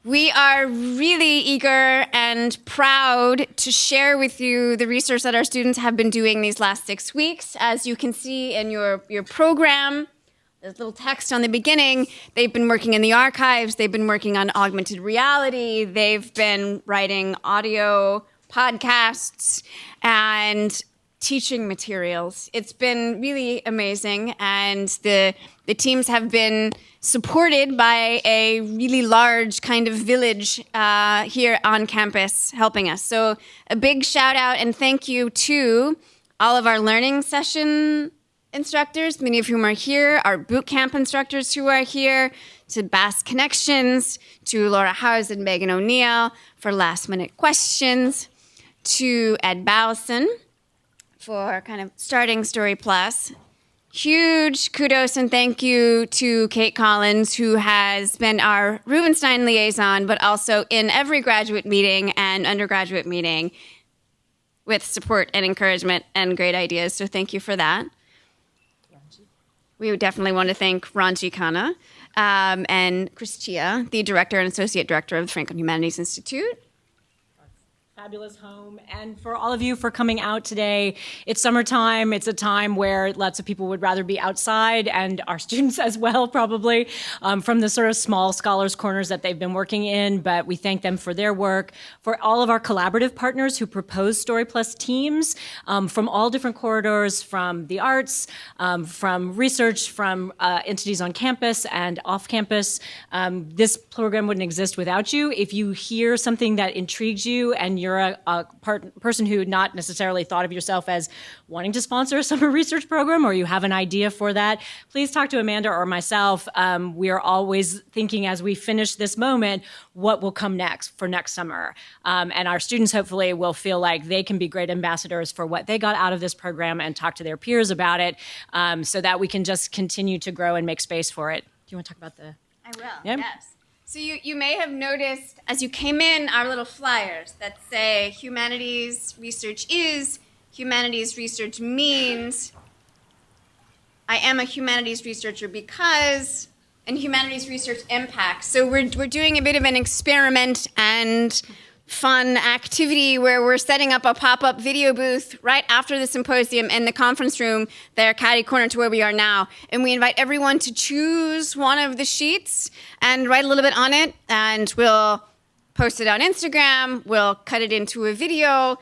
We are really eager and proud to share with you the research that our students have been doing these last 6 weeks. As you can see in your program, there's little text on the beginning. They've been working in the archives. They've been working on augmented reality. They've been writing audio podcasts and teaching materials. It's been really amazing, and the teams have been supported by a really large kind of village here on campus helping us. So a big shout out and thank you to all of our learning session instructors, many of whom are here, our boot camp instructors who are here, to Bass Connections, to Laura Howes and Megan O'Neill for last minute questions, to Ed Balleisen for kind of starting Story Plus. Huge kudos and thank you to Kate Collins, who has been our Rubenstein liaison, but also in every graduate meeting and undergraduate meeting with support and encouragement and great ideas. So thank you for that. We would definitely want to thank Ranji Khanna and Chris Chia, the director and associate director of the Franklin Humanities Institute. Fabulous home, and for all of you for coming out today. It's summertime. It's a time where lots of people would rather be outside, and our students as well, probably, from the sort of small scholars' corners that they've been working in, but we thank them for their work. For all of our collaborative partners who propose Story Plus teams from all different corridors, from the arts, from research, from entities on campus and off campus. This program wouldn't exist without you. If you hear something that intrigues you and you're a person who not necessarily thought of yourself as wanting to sponsor a summer research program, or you have an idea for that, please talk to Amanda or myself. We are always thinking as we finish this moment, what will come next for next summer. And our students hopefully will feel like they can be great ambassadors for what they got out of this program and talk to their peers about it, so that we can just continue to grow and make space for it. Do you want to talk about the... I will, yes. So you may have noticed as you came in our little flyers that say humanities research is, humanities research means, I am a humanities researcher because, and humanities research impacts. So we're doing a bit of an experiment and fun activity where we're setting up a pop-up video booth right after the symposium in the conference room there, catty corner to where we are now. And we invite everyone to choose one of the sheets and write a little bit on it, and we'll post it on Instagram, we'll cut it into a video.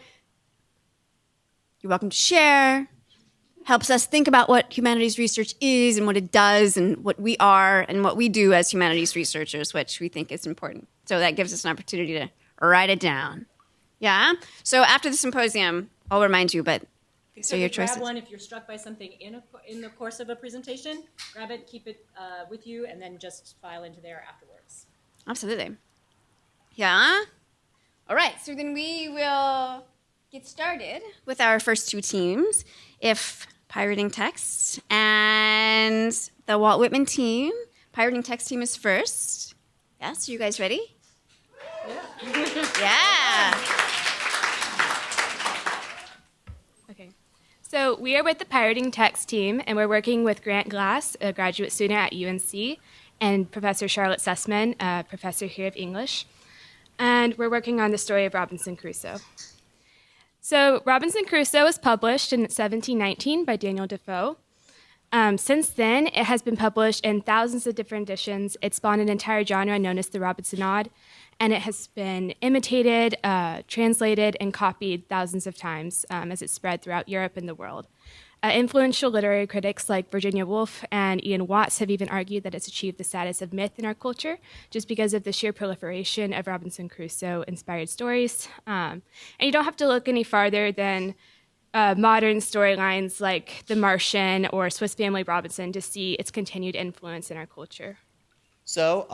You're welcome to share. Helps us think about what humanities research is and what it does and what we are and what we do as humanities researchers, which we think is important. So that gives us an opportunity to write it down. Yeah? So after the symposium, I'll remind you, but these are your choices. Grab one if you're struck by something in the course of a presentation. Grab it, keep it with you, and then just file into there afterwards. Absolutely. Yeah? All right, so then we will get started with our first two teams, If Pirating Texts and the Walt Whitman team. Pirating Text team is first. Yes, are you guys ready? Yeah. Okay. So we are with the Pirating Text team, and we're working with Grant Glass, a graduate student at UNC, and Professor Charlotte Sussman, a professor here of English. And we're working on the story of Robinson Crusoe. So Robinson Crusoe was published in 1719 by Daniel Defoe. Since then, it has been published in thousands of different editions. It spawned an entire genre known as the Robinsonade, and it has been imitated, translated, and copied thousands of times as it spread throughout Europe and the world. Influential literary critics like Virginia Woolf and Ian Watts have even argued that it's achieved the status of myth in our culture just because of the sheer proliferation of Robinson Crusoe-inspired stories. And you don't have to look any farther than modern storylines like The Martian or Swiss Family Robinson to see its continued influence in our culture. So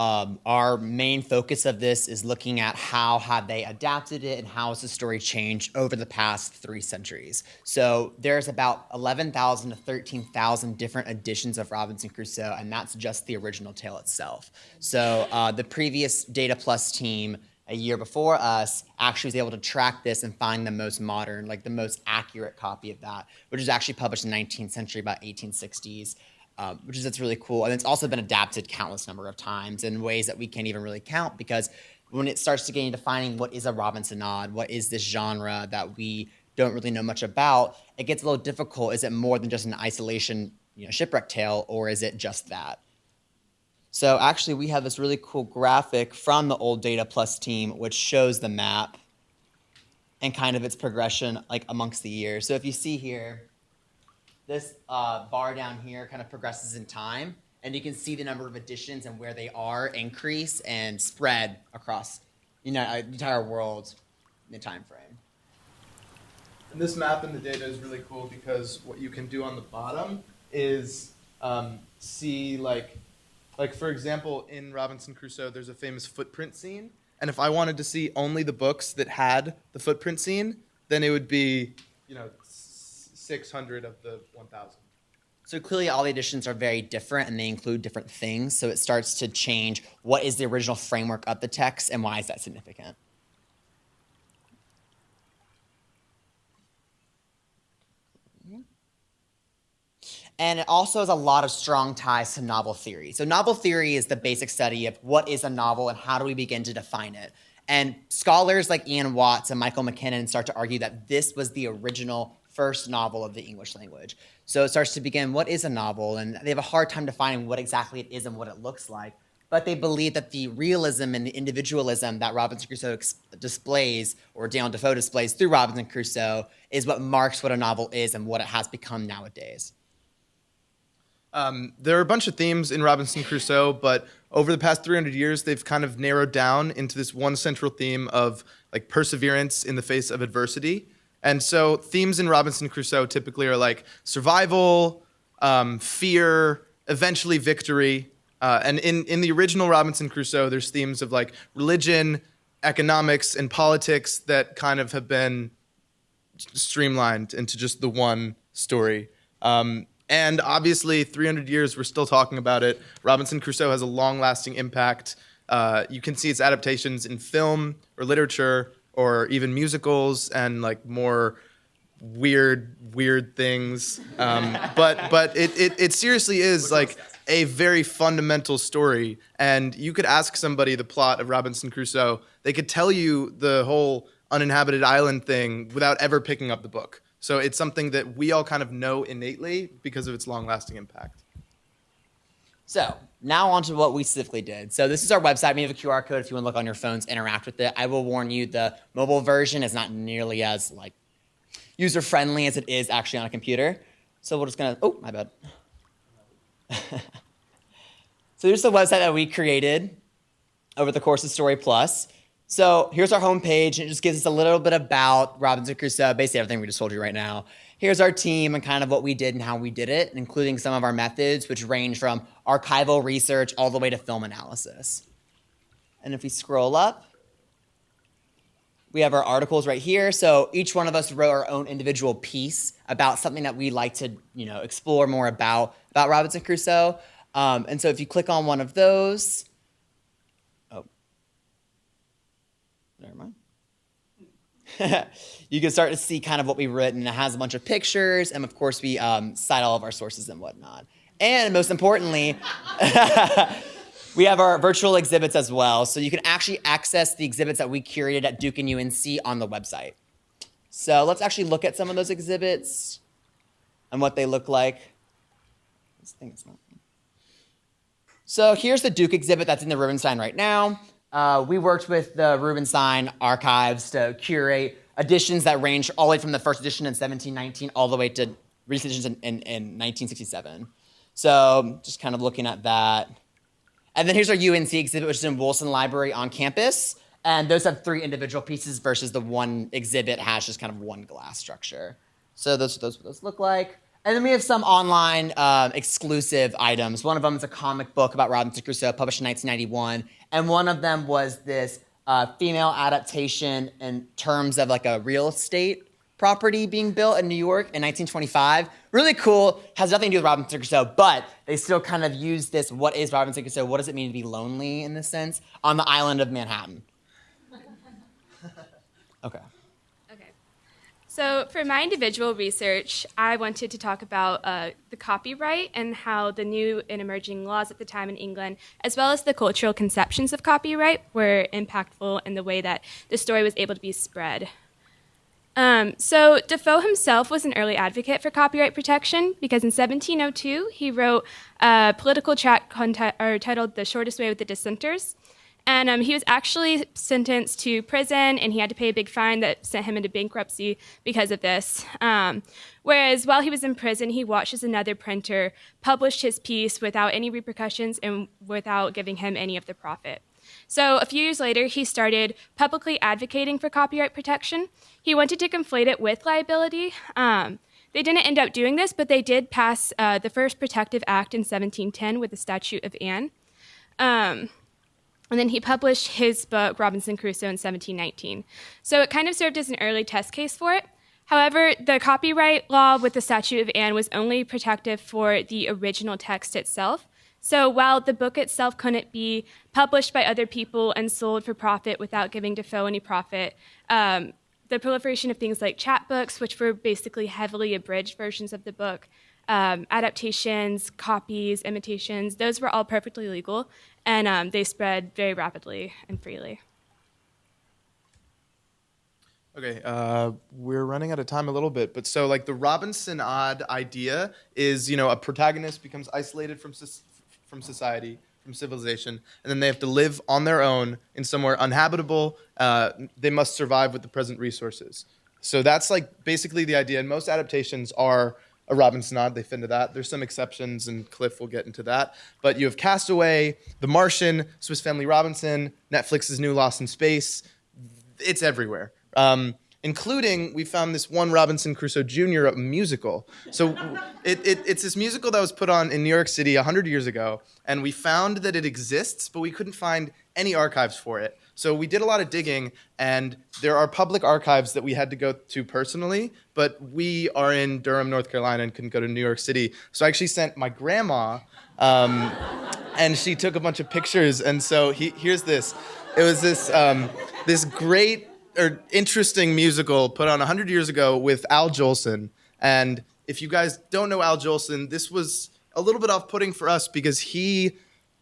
our main focus of this is looking at how have they adapted it and how has the story changed over the past 3 centuries. So there's about 11,000 to 13,000 different editions of Robinson Crusoe, and that's just the original tale itself. So the previous Data Plus team a year before us actually was able to track this and find the most modern, like the most accurate copy of that, which was actually published in the 19th century, about 1860s. that's really cool. And it's also been adapted countless number of times in ways that we can't even really count, because when it starts to get into defining what is a Robinsonade, what is this genre that we don't really know much about, it gets a little difficult. Is it more than just an isolation, shipwreck tale, or is it just that? So actually, we have this really cool graphic from the Old Data Plus team, which shows the map and kind of its progression like amongst the years. So if you see here, this bar down here kind of progresses in time, and you can see the number of editions and where they are increase and spread across the entire world in the time frame. And this map in the data is really cool because what you can do on the bottom is see like for example, in Robinson Crusoe, there's a famous footprint scene. And if I wanted to see only the books that had the footprint scene, then it would be, 600 of the 1,000. So clearly all the editions are very different and they include different things. So it starts to change what is the original framework of the text and why is that significant. And it also has a lot of strong ties to novel theory. So novel theory is the basic study of what is a novel and how do we begin to define it. And scholars like Ian Watts and Michael McKinnon start to argue that this was the original first novel of the English language. So it starts to begin, what is a novel? And they have a hard time defining what exactly it is and what it looks like. But they believe that the realism and the individualism that Robinson Crusoe displays, or Daniel Defoe displays through Robinson Crusoe, is what marks what a novel is and what it has become nowadays. There are a bunch of themes in Robinson Crusoe, but over the past 300 years, they've kind of narrowed down into this one central theme of like perseverance in the face of adversity. And so themes in Robinson Crusoe typically are like survival, fear, eventually victory. And in the original Robinson Crusoe, there's themes of like religion, economics, and politics that kind of have been streamlined into just the one story. And obviously, 300 years, we're still talking about it. Robinson Crusoe has a long-lasting impact. You can see its adaptations in film or literature or even musicals and like more weird things. But it seriously is like a very fundamental story. And you could ask somebody the plot of Robinson Crusoe. They could tell you the whole uninhabited island thing without ever picking up the book. So it's something that we all kind of know innately because of its long-lasting impact. So now on to what we specifically did. So this is our website. We have a QR code if you want to look on your phones, interact with it. I will warn you, the mobile version is not nearly as like user-friendly as it is actually on a computer. So we're just gonna, oh, my bad. So here's the website that we created over the course of Story Plus. So here's our homepage, and it just gives us a little bit about Robinson Crusoe, basically everything we just told you right now. Here's our team and kind of what we did and how we did it, including some of our methods, which range from archival research all the way to film analysis. And if we scroll up, we have our articles right here. So each one of us wrote our own individual piece about something that we like to, explore more about Robinson Crusoe. And so if you click on one of those, never mind. You can start to see kind of what we've written. It has a bunch of pictures, and of course we cite all of our sources and whatnot. And most importantly, we have our virtual exhibits as well. So you can actually access the exhibits that we curated at Duke and UNC on the website. So let's actually look at some of those exhibits and what they look like. This thing is not. So here's the Duke exhibit that's in the Rubenstein right now. We worked with the Rubenstein archives to curate editions that range all the way from the first edition in 1719 all the way to recent editions in 1967. So just kind of looking at that. And then here's our UNC exhibit, which is in Wilson Library on campus. And those have 3 individual pieces versus the one exhibit has just kind of one glass structure. So those what those look like. And then we have some online exclusive items. One of them is a comic book about Robinson Crusoe published in 1991. And one of them was this female adaptation in terms of like a real estate property being built in New York in 1925. Really cool, has nothing to do with Robinson Crusoe, but they still kind of use this, what is Robinson Crusoe, what does it mean to be lonely in this sense, on the island of Manhattan. Okay. So for my individual research, I wanted to talk about the copyright and how the new and emerging laws at the time in England, as well as the cultural conceptions of copyright, were impactful in the way that the story was able to be spread. So Defoe himself was an early advocate for copyright protection because in 1702 he wrote a political tract titled "The Shortest Way with the Dissenters." And he was actually sentenced to prison, and he had to pay a big fine that sent him into bankruptcy because of this. Whereas while he was in prison, he watched as another printer published his piece without any repercussions and without giving him any of the profit. So a few years later, he started publicly advocating for copyright protection. He wanted to conflate it with liability. They didn't end up doing this, but they did pass the first protective act in 1710 with the Statute of Anne. And then he published his book, Robinson Crusoe, in 1719. So it kind of served as an early test case for it. However, the copyright law with the Statute of Anne was only protective for the original text itself. So while the book itself couldn't be published by other people and sold for profit without giving Defoe any profit, the proliferation of things like chapbooks, which were basically heavily abridged versions of the book, adaptations, copies, imitations, those were all perfectly legal, and they spread very rapidly and freely. Okay, we're running out of time a little bit, but so like the Robinson odd idea is, a protagonist becomes isolated from society, from civilization, and then they have to live on their own in somewhere uninhabitable. They must survive with the present resources. So that's like basically the idea, and most adaptations are a Robinson odd. They fit into that. There's some exceptions, and Cliff will get into that. But you have Castaway, The Martian, Swiss Family Robinson, Netflix's new Lost in Space. It's everywhere. Including, we found this one Robinson Crusoe Jr. musical. So it's this musical that was put on in New York City 100 years ago, and we found that it exists, but we couldn't find any archives for it. So we did a lot of digging, and there are public archives that we had to go to personally, but we are in Durham, North Carolina, and couldn't go to New York City. So I actually sent my grandma, and she took a bunch of pictures, and so here's this. It was this great or interesting musical put on 100 years ago with Al Jolson. And if you guys don't know Al Jolson, this was a little bit off-putting for us because he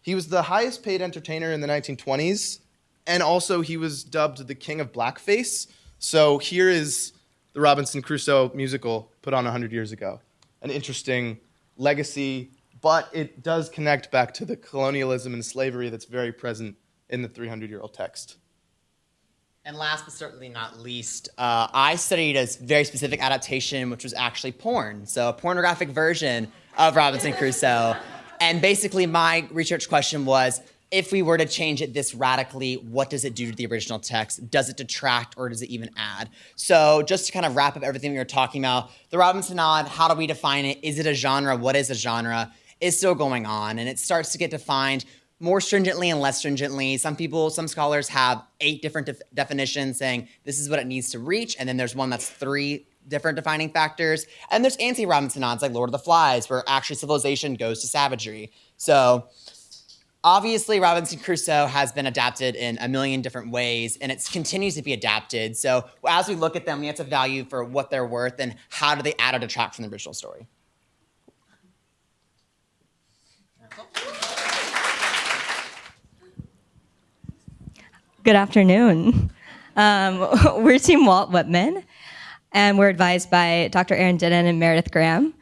was the highest paid entertainer in the 1920s, and also he was dubbed the king of blackface. So here is the Robinson Crusoe musical put on 100 years ago. An interesting legacy, but it does connect back to the colonialism and slavery that's very present in the 300-year-old text. And last but certainly not least, I studied a very specific adaptation, which was actually porn. So a pornographic version of Robinson Crusoe. And basically my research question was, if we were to change it this radically, what does it do to the original text? Does it detract or does it even add? So just to kind of wrap up everything we were talking about, the Robinson odd, how do we define it? Is it a genre? What is a genre? Is still going on. And it starts to get defined more stringently and less stringently. Some scholars have 8 different definitions saying this is what it needs to reach, and then there's one that's 3 different defining factors. And there's anti-Robinson odds like Lord of the Flies, where actually civilization goes to savagery. So obviously Robinson Crusoe has been adapted in a million different ways, and it continues to be adapted. So as we look at them, we have to value for what they're worth and how do they add or detract from the original story. Good afternoon. We're Team Walt Whitman, and we're advised by Dr. Erin Dinnan and Meredith Graham,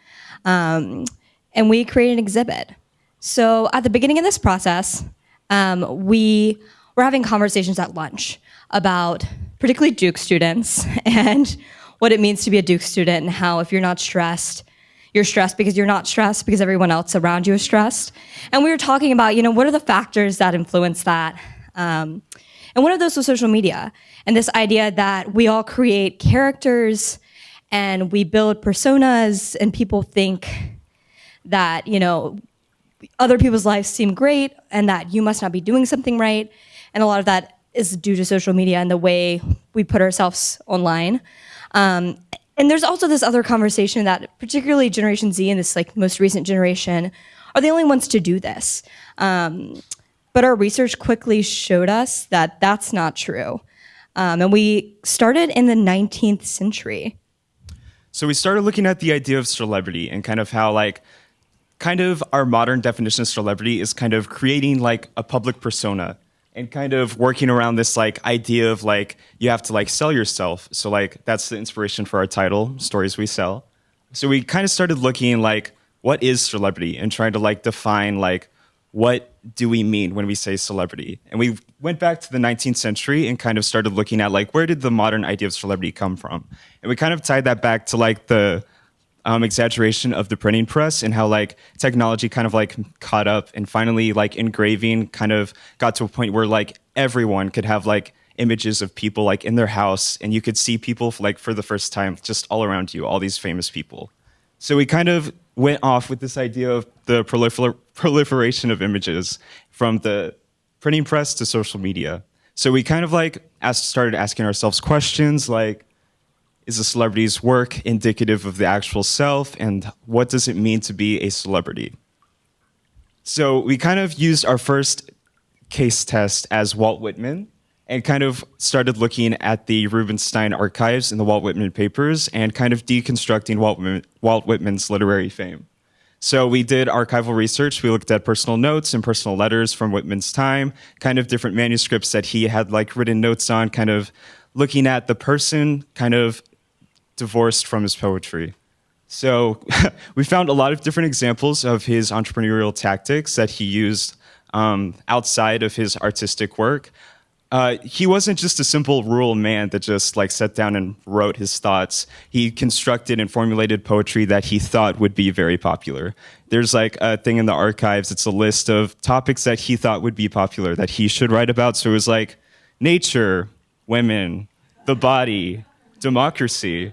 and we created an exhibit. So at the beginning of this process, we were having conversations at lunch about particularly Duke students and what it means to be a Duke student and how if you're not stressed, you're stressed because you're not stressed because everyone else around you is stressed. And we were talking about, what are the factors that influence that? And one of those was social media, and this idea that we all create characters and we build personas, and people think that, other people's lives seem great and that you must not be doing something right. And a lot of that is due to social media and the way we put ourselves online. And there's also this other conversation that particularly Generation Z and this most recent generation are the only ones to do this. But our research quickly showed us that that's not true. And we started in the 19th century So we started looking at the idea of celebrity and kind of how kind of our modern definition of celebrity is kind of creating a public persona and kind of working around this idea of you have to sell yourself. So that's the inspiration for our title, Stories We Sell. So we kind of started looking what is celebrity and trying to define what do we mean when we say celebrity? And we went back to the 19th century and kind of started looking at where did the modern idea of celebrity come from? And we kind of tied that back to the exaggeration of the printing press and how technology kind of caught up, and finally engraving kind of got to a point where everyone could have images of people in their house, and you could see people for the first time just all around you, all these famous people. So we kind of went off with this idea of the proliferation of images from the printing press to social media. So we kind of started asking ourselves questions is a celebrity's work indicative of the actual self, and what does it mean to be a celebrity? So we kind of used our first case test as Walt Whitman and kind of started looking at the Rubinstein archives and the Walt Whitman papers and kind of deconstructing Walt Whitman's literary fame. So we did archival research. We looked at personal notes and personal letters from Whitman's time, kind of different manuscripts that he had written notes on, kind of looking at the person kind of divorced from his poetry. So we found a lot of different examples of his entrepreneurial tactics that he used outside of his artistic work. He wasn't just a simple rural man that just sat down and wrote his thoughts. He constructed and formulated poetry that he thought would be very popular. There's a thing in the archives. It's a list of topics that he thought would be popular, that he should write about. So it was nature, women, the body, democracy.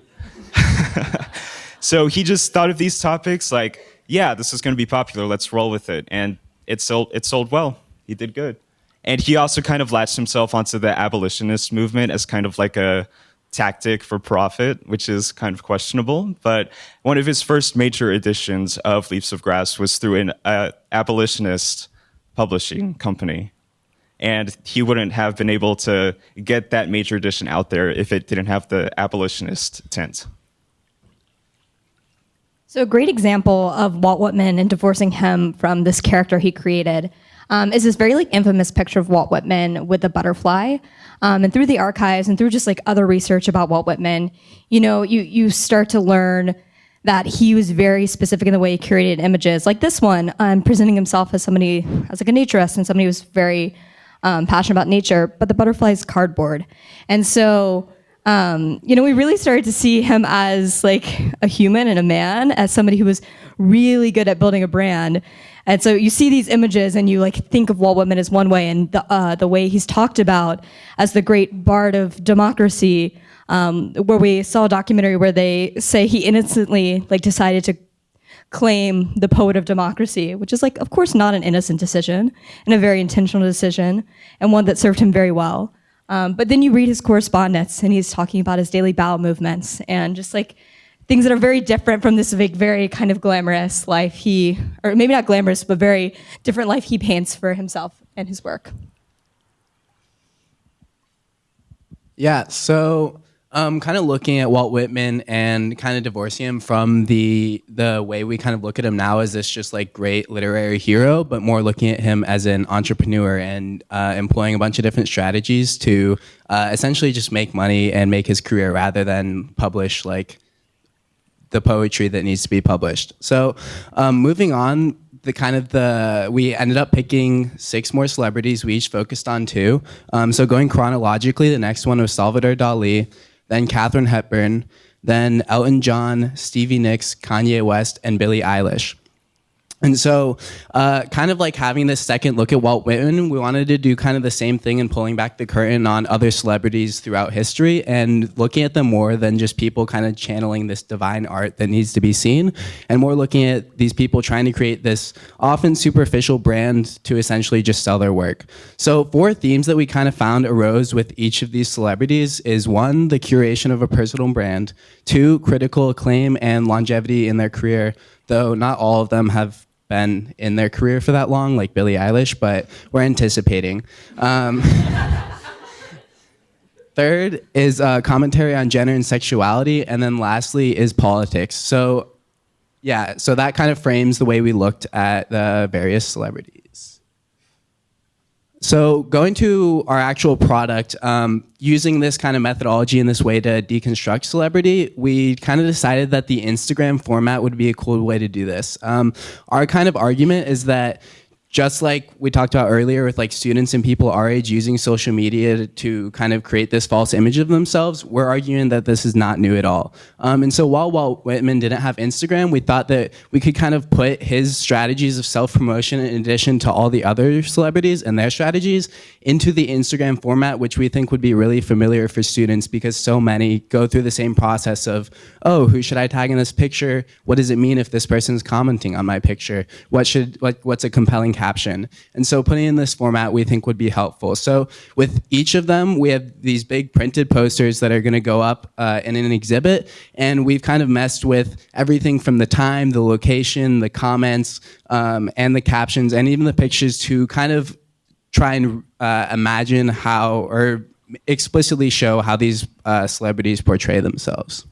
So he just thought of these topics yeah, this is going to be popular. Let's roll with it. And it sold well. He did good. And he also kind of latched himself onto the abolitionist movement as kind of a tactic for profit, which is kind of questionable. But one of his first major editions of Leaves of Grass was through an abolitionist publishing company. And he wouldn't have been able to get that major edition out there if it didn't have the abolitionist tint. So a great example of Walt Whitman and divorcing him from this character he created is this very infamous picture of Walt Whitman with the butterfly. And through the archives and through just other research about Walt Whitman, you start to learn that he was very specific in the way he curated images. Like this one, presenting himself as somebody, as a naturist and somebody who's very passionate about nature, but the butterfly is cardboard. And so, we really started to see him as a human and a man, as somebody who was really good at building a brand. And so you see these images and you think of Walt Whitman as one way, and the way he's talked about as the great bard of democracy, where we saw a documentary where they say he innocently decided to claim the poet of democracy, which is of course not an innocent decision and a very intentional decision and one that served him very well. But then you read his correspondence and he's talking about his daily bowel movements and just things that are very different from this very kind of glamorous life or maybe not glamorous, but very different life he paints for himself and his work. Yeah, so kind of looking at Walt Whitman and kind of divorcing him from the way we kind of look at him now as this just great literary hero, but more looking at him as an entrepreneur and employing a bunch of different strategies to essentially just make money and make his career rather than publish the poetry that needs to be published. So moving on, we ended up picking 6 more celebrities. We each focused on 2. So going chronologically, the next one was Salvador Dali, then Katharine Hepburn, then Elton John, Stevie Nicks, Kanye West, and Billie Eilish. And so kind of having this second look at Walt Whitman, we wanted to do kind of the same thing and pulling back the curtain on other celebrities throughout history and looking at them more than just people kind of channeling this divine art that needs to be seen, and more looking at these people trying to create this often superficial brand to essentially just sell their work. So 4 themes that we kind of found arose with each of these celebrities is 1, the curation of a personal brand, 2, critical acclaim and longevity in their career, though not all of them have been in their career for that long, like Billie Eilish, but we're anticipating. Third is commentary on gender and sexuality, and then lastly is politics. So yeah, so that kind of frames the way we looked at the various celebrities. So going to our actual product, using this kind of methodology in this way to deconstruct celebrity, we kind of decided that the Instagram format would be a cool way to do this. Our kind of argument is that just like we talked about earlier with like students and people our age using social media to kind of create this false image of themselves, we're arguing that this is not new at all. And so while Walt Whitman didn't have Instagram, we thought that we could kind of put his strategies of self-promotion in addition to all the other celebrities and their strategies into the Instagram format, which we think would be really familiar for students because so many go through the same process of, oh, who should I tag in this picture? What does it mean if this person's commenting on my picture? What's a compelling caption? And so putting in this format we think would be helpful. So with each of them, we have these big printed posters that are going to go up in an exhibit, and we've kind of messed with everything from the time, the location, the comments, and the captions, and even the pictures to kind of try and imagine how, or explicitly show how these celebrities portray themselves.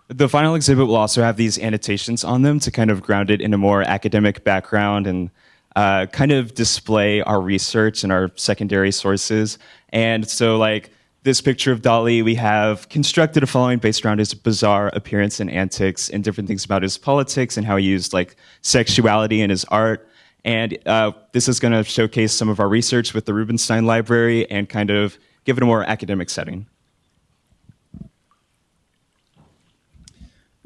The final exhibit will also have these annotations on them to kind of ground it in a more academic background and kind of display our research and our secondary sources. And so like this picture of Dali, we have constructed a following based around his bizarre appearance and antics and different things about his politics and how he used like sexuality in his art. And this is going to showcase some of our research with the Rubinstein Library and kind of give it a more academic setting.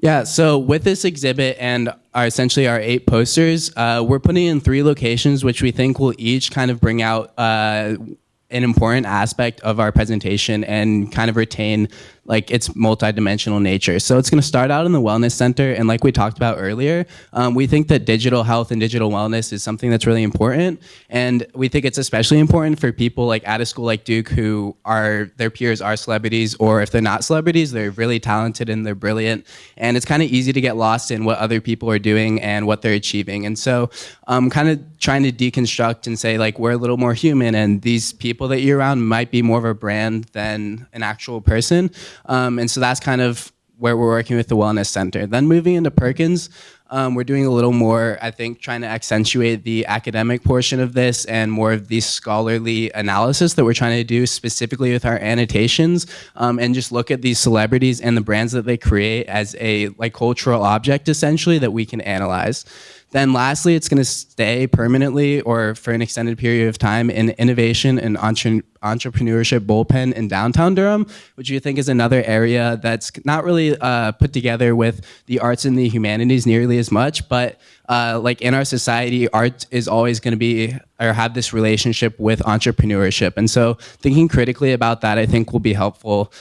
Yeah, so with this exhibit and essentially our 8 posters, we're putting in 3 locations which we think will each kind of bring out an important aspect of our presentation and kind of retain like its multidimensional nature. So it's going to start out in the Wellness Center, and like we talked about earlier, we think that digital health and digital wellness is something that's really important, and we think it's especially important for people like at a school like Duke who are, their peers are celebrities, or if they're not celebrities, they're really talented and they're brilliant, and it's kind of easy to get lost in what other people are doing and what they're achieving. And so kind of trying to deconstruct and say like we're a little more human, and these people that you're around might be more of a brand than an actual person. And so that's kind of where we're working with the Wellness Center. Then moving into Perkins, we're doing a little more, I think, trying to accentuate the academic portion of this and more of the scholarly analysis that we're trying to do specifically with our annotations, and just look at these celebrities and the brands that they create as a like cultural object, essentially, that we can analyze. Then lastly, it's going to stay permanently or for an extended period of time in innovation and entrepreneurship bullpen in downtown Durham, which we think is another area that's not really put together with the arts and the humanities nearly as much, but like in our society, art is always going to be or have this relationship with entrepreneurship. And so thinking critically about that, I think, will be helpful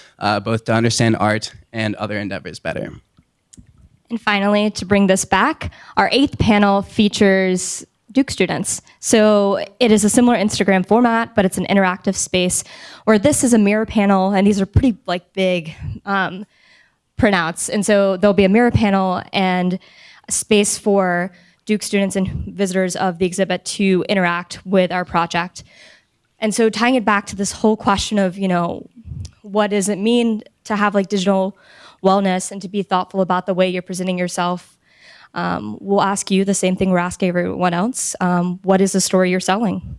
both to understand art and other endeavors better. And finally, to bring this back, our 8th panel features Duke students. So it is a similar Instagram format, but it's an interactive space where this is a mirror panel, and these are pretty like big printouts. And so there'll be a mirror panel and a space for Duke students and visitors of the exhibit to interact with our project. And so tying it back to this whole question of, you know, what does it mean to have like digital wellness and to be thoughtful about the way you're presenting yourself. We'll ask you the same thing we're asking everyone else. What is the story you're selling?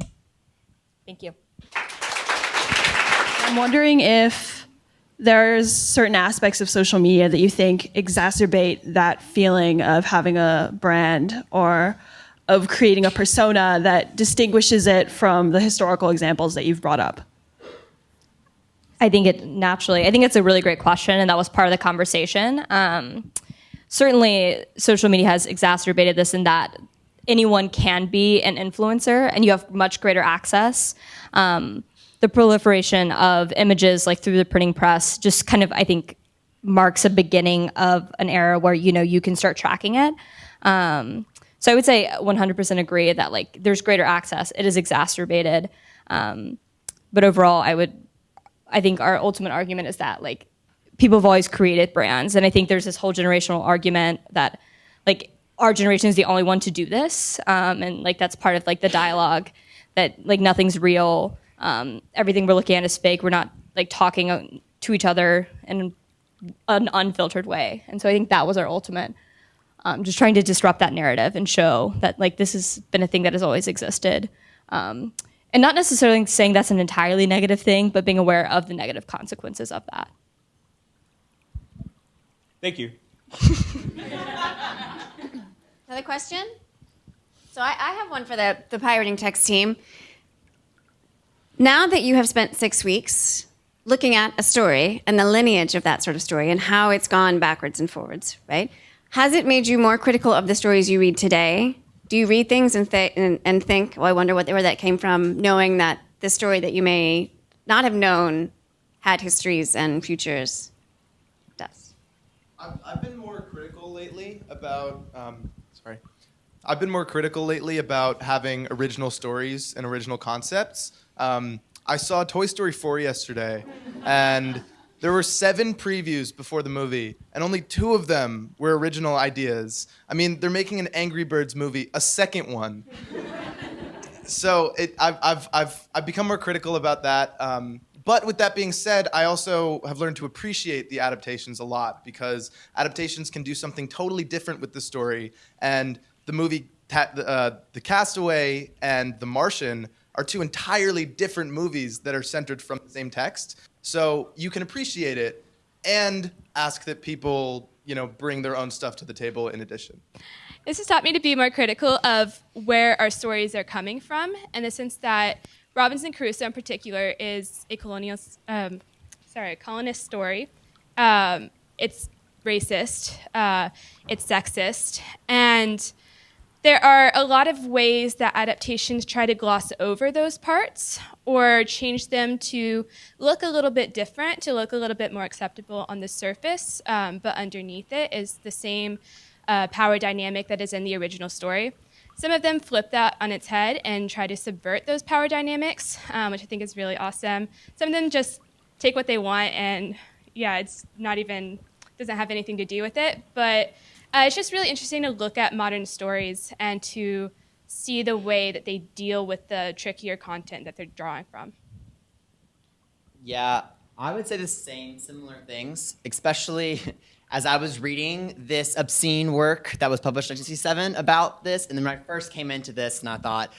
Thank you. I'm wondering if there's certain aspects of social media that you think exacerbate that feeling of having a brand or of creating a persona that distinguishes it from the historical examples that you've brought up. I think it's a really great question, and that was part of the conversation. Certainly, social media has exacerbated this in that anyone can be an influencer, and you have much greater access. The proliferation of images, like through the printing press, just kind of, I think, marks a beginning of an era where, you know, you can start tracking it. So I would say 100% agree that like there's greater access. It is exacerbated, but overall, I think our ultimate argument is that like people have always created brands, and I think there's this whole generational argument that like our generation is the only one to do this, and like that's part of like the dialogue that like nothing's real Everything we're looking at is fake. We're not like talking to each other in an unfiltered way. And so I think that was our ultimate, just trying to disrupt that narrative and show that like this has been a thing that has always existed. And not necessarily saying that's an entirely negative thing, but being aware of the negative consequences of that. Thank you. Another question? So I have one for the pirating text team. Now that you have spent 6 weeks looking at a story and the lineage of that sort of story and how it's gone backwards and forwards, right? Has it made you more critical of the stories you read today? Do you read things and think, well, I wonder where that came from, knowing that the story that you may not have known had histories and futures does? I've been more critical lately about. I've been more critical lately about having original stories and original concepts. I saw Toy Story 4 yesterday, and there were 7 previews before the movie, and only 2 of them were original ideas. I mean, they're making an Angry Birds movie, a second one. So I've become more critical about that. But with that being said, I also have learned to appreciate the adaptations a lot, because adaptations can do something totally different with the story. And the movie, The Castaway and The Martian, are 2 entirely different movies that are centered from the same text. So you can appreciate it and ask that people, bring their own stuff to the table in addition. This has taught me to be more critical of where our stories are coming from, in the sense that Robinson Crusoe in particular is a colonist story. It's racist, it's sexist, and there are a lot of ways that adaptations try to gloss over those parts or change them to look a little bit different, to look a little bit more acceptable on the surface, but underneath it is the same power dynamic that is in the original story. Some of them flip that on its head and try to subvert those power dynamics, which I think is really awesome. Some of them just take what they want and, it's not even, doesn't have anything to do with it. But it's just really interesting to look at modern stories and to see the way that they deal with the trickier content that they're drawing from. Yeah, I would say the similar things, especially as I was reading this obscene work that was published in 1967 about this. And then when I first came into this, and I thought,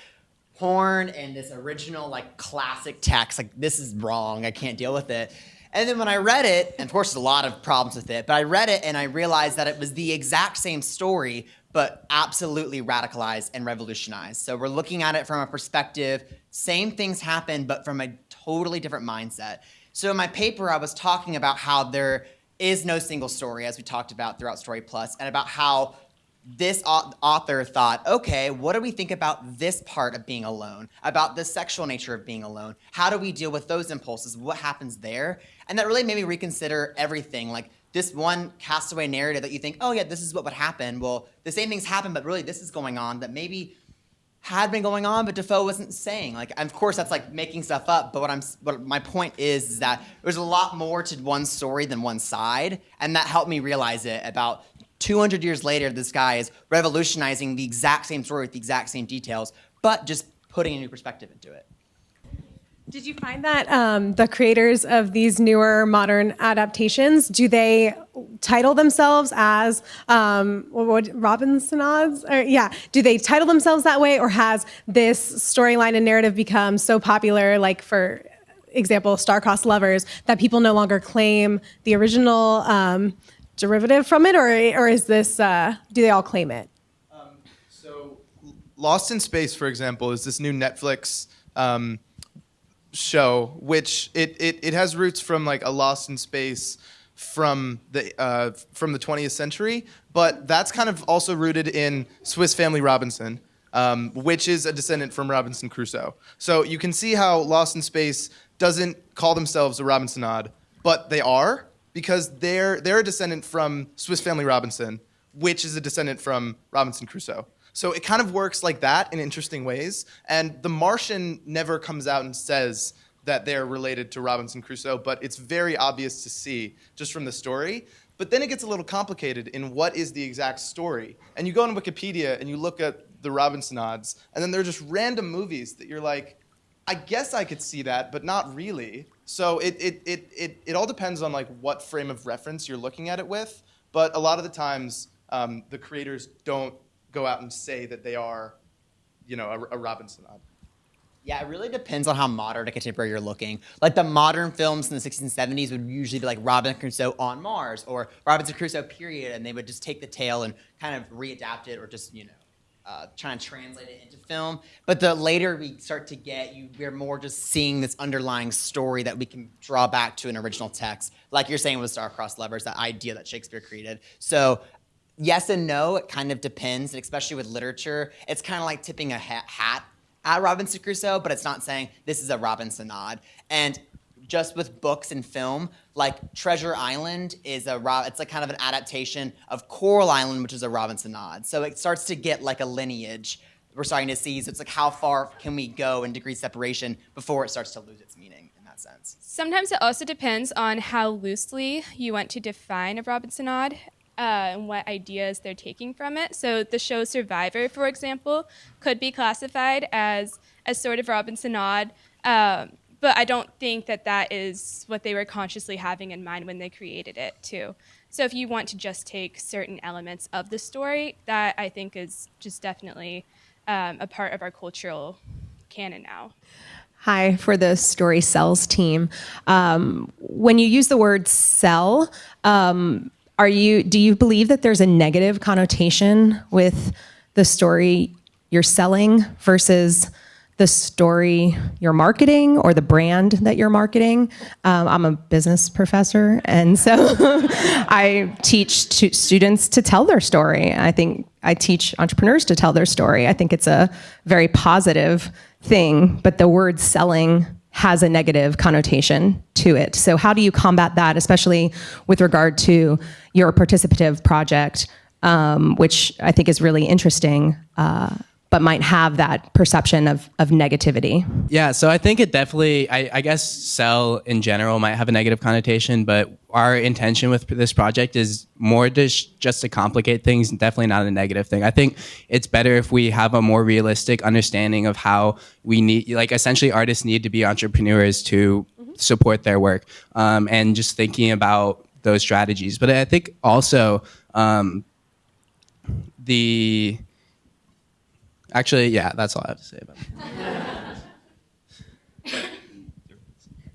porn and this original, classic text, this is wrong, I can't deal with it. And then when I read it, and of course there's a lot of problems with it, but I read it and I realized that it was the exact same story, but absolutely radicalized and revolutionized. So we're looking at it from a perspective, same things happen, but from a totally different mindset. So in my paper, I was talking about how there is no single story, as we talked about throughout Story Plus, and about how this author thought, okay, what do we think about this part of being alone, about the sexual nature of being alone? How do we deal with those impulses? What happens there? And that really made me reconsider everything. This one castaway narrative that you think, oh yeah, this is what would happen. Well, the same things happen, but really this is going on that maybe had been going on, but Defoe wasn't saying. Of course, that's making stuff up. But what my point is that there's a lot more to one story than one side, and that helped me realize it. About 200 years later, this guy is revolutionizing the exact same story with the exact same details, but just putting a new perspective into it. Did you find that the creators of these newer modern adaptations, do they title themselves as Robinsonides? Do they title themselves that way, or has this storyline and narrative become so popular, for example, Star-Crossed Lovers, that people no longer claim the original derivative from it, or is this, do they all claim it? So Lost in Space, for example, is this new Netflix show, which it has roots from a Lost in Space from the 20th century, but that's kind of also rooted in Swiss Family Robinson, which is a descendant from Robinson Crusoe. So you can see how Lost in Space doesn't call themselves a Robinsonade, but they are, because they're a descendant from Swiss Family Robinson, which is a descendant from Robinson Crusoe. So it kind of works like that in interesting ways. And The Martian never comes out and says that they're related to Robinson Crusoe, but it's very obvious to see just from the story. But then it gets a little complicated in what is the exact story. And you go on Wikipedia and you look at the Robinsonades, and then they're just random movies that you're like, I guess I could see that, but not really. So it all depends on like what frame of reference you're looking at it with. But a lot of the times, the creators don't go out and say that they are, a Robinsonade. Yeah, it really depends on how modern or contemporary you're looking. Like the modern films in the 60s and 70s would usually be like Robinson Crusoe on Mars or Robinson Crusoe period, and they would just take the tale and kind of readapt it or just, try and translate it into film. But the later we start to get, we're more just seeing this underlying story that we can draw back to an original text. Like you're saying with Star-Crossed Lovers, that idea that Shakespeare created. So yes and no, it kind of depends, and especially with literature, it's kind of like tipping a hat at Robinson Crusoe, but it's not saying this is a Robinsonade. And just with books and film, like Treasure Island it's like kind of an adaptation of Coral Island, which is a Robinsonade. So it starts to get like a lineage we're starting to see. So it's like how far can we go in degree separation before it starts to lose its meaning in that sense. Sometimes it also depends on how loosely you want to define a Robinsonade. And what ideas they're taking from it. So the show Survivor, for example, could be classified as a sort of Robinsonade, but I don't think that is what they were consciously having in mind when they created it, too. So if you want to just take certain elements of the story, that I think is just definitely a part of our cultural canon now. Hi, for the Story Cells team. When you use the word cell, do you believe that there's a negative connotation with the story you're selling versus the story you're marketing or the brand that you're marketing? I'm a business professor, and so I teach students to tell their story. I think I teach entrepreneurs to tell their story. I think it's a very positive thing, but the word selling has a negative connotation to it. So how do you combat that, especially with regard to your participative project, which I think is really interesting, but might have that perception of negativity? Yeah, so I think it definitely, I guess sell in general might have a negative connotation, but our intention with this project is more just to complicate things, definitely not a negative thing. I think it's better if we have a more realistic understanding of how we need, like essentially artists need to be entrepreneurs to support their work, and just thinking about those strategies. But I think also actually, yeah, that's all I have to say about it.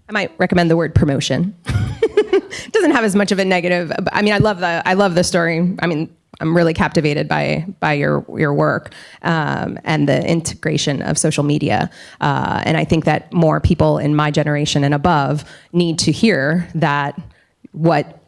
I might recommend the word promotion. It doesn't have as much of a negative. I mean, I love the story. I mean, I'm really captivated by your work and the integration of social media. And I think that more people in my generation and above need to hear that what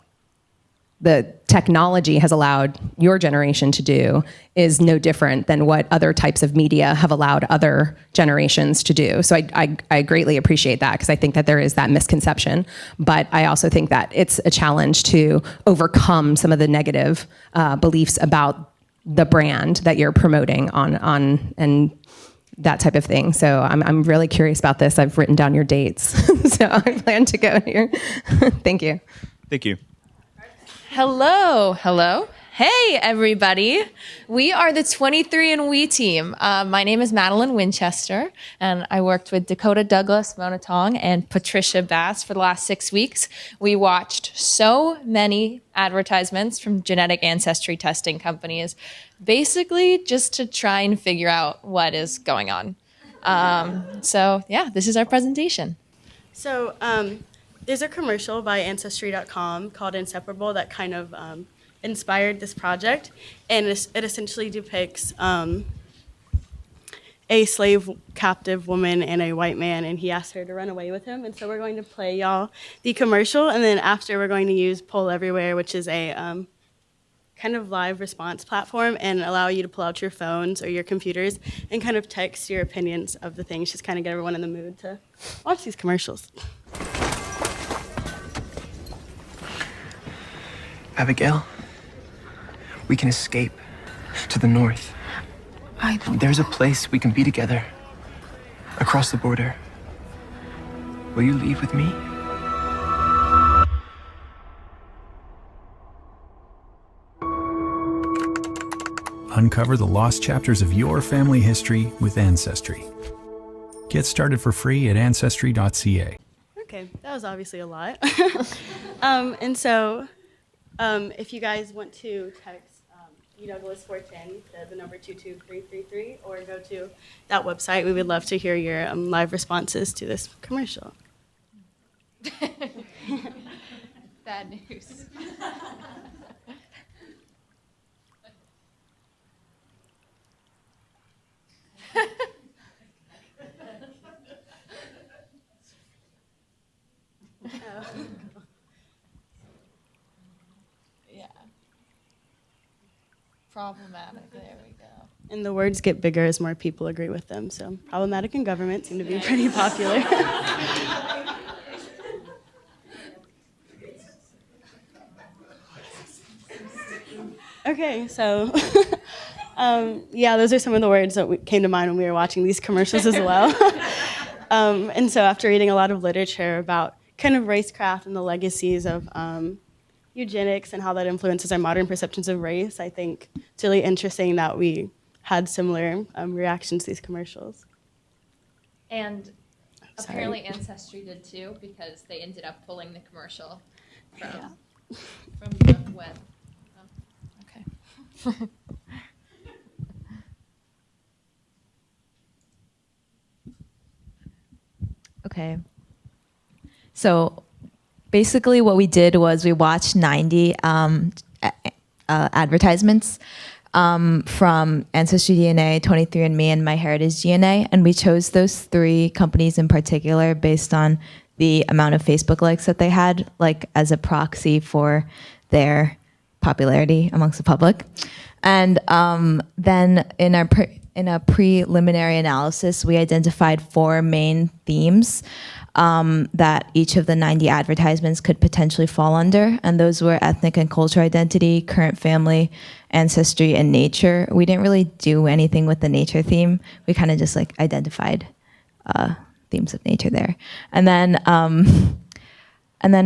the technology has allowed your generation to do is no different than what other types of media have allowed other generations to do. So I greatly appreciate that, because I think that there is that misconception. But I also think that it's a challenge to overcome some of the negative beliefs about the brand that you're promoting on and that type of thing. So I'm really curious about this. I've written down your dates, so I plan to go here. Thank you. Thank you. Hello. Hey, everybody. We are the 23andWe team. My name is Madeline Winchester, and I worked with Dakota Douglas Monotong and Patricia Bass for the last 6 weeks. We watched so many advertisements from genetic ancestry testing companies, basically just to try and figure out what is going on. So yeah, this is our presentation. So there's a commercial by Ancestry.com called Inseparable that kind of inspired this project, and it essentially depicts a slave captive woman and a white man, and he asked her to run away with him. And so we're going to play y'all the commercial, and then after we're going to use Poll Everywhere, which is a kind of live response platform, and allow you to pull out your phones or your computers and kind of text your opinions of the things, just kind of get everyone in the mood to watch these commercials. Abigail, we can escape to the north. There's a place we can be together, across the border. Will you leave with me? Uncover the lost chapters of your family history with Ancestry. Get Get started for free at ancestry.ca. Okay, that was obviously a lot. And so if you guys want to text Douglas 410 to the number 22333 or go to that website, we would love to hear your live responses to this commercial. Bad news. Yeah. Problematic. There we go. And the words get bigger as more people agree with them. So problematic in government seem to be pretty popular. Okay, so yeah, those are some of the words that came to mind when we were watching these commercials as well. And so after reading a lot of literature about kind of racecraft and the legacies of eugenics and how that influences our modern perceptions of race, I think it's really interesting that we had similar reactions to these commercials. And apparently Ancestry did too, because they ended up pulling the commercial from the web. Oh, okay. Okay. So basically what we did was we watched 90 advertisements from Ancestry DNA, 23andMe, and MyHeritage DNA, and we chose those 3 companies in particular based on the amount of Facebook likes that they had, like as a proxy for their popularity amongst the public. And then in a preliminary analysis, we identified 4 main themes that each of the 90 advertisements could potentially fall under, and those were ethnic and cultural identity, current family, ancestry, and nature. We didn't really do anything with the nature theme. We kind of just like identified themes of nature there. And then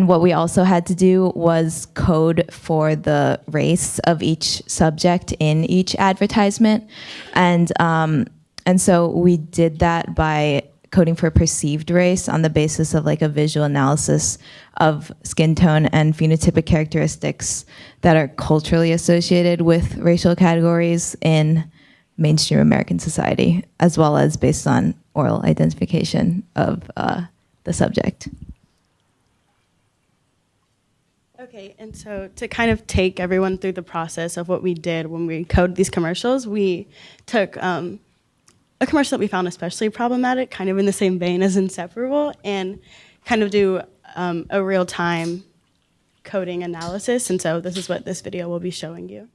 what we also had to do was code for the race of each subject in each advertisement. And so we did that by coding for perceived race on the basis of like a visual analysis of skin tone and phenotypic characteristics that are culturally associated with racial categories in mainstream American society, as well as based on oral identification of the subject. Okay, and so to kind of take everyone through the process of what we did when we coded these commercials, we took a commercial that we found especially problematic, kind of in the same vein as Inseparable, and kind of do a real-time coding analysis. And so this is what this video will be showing you.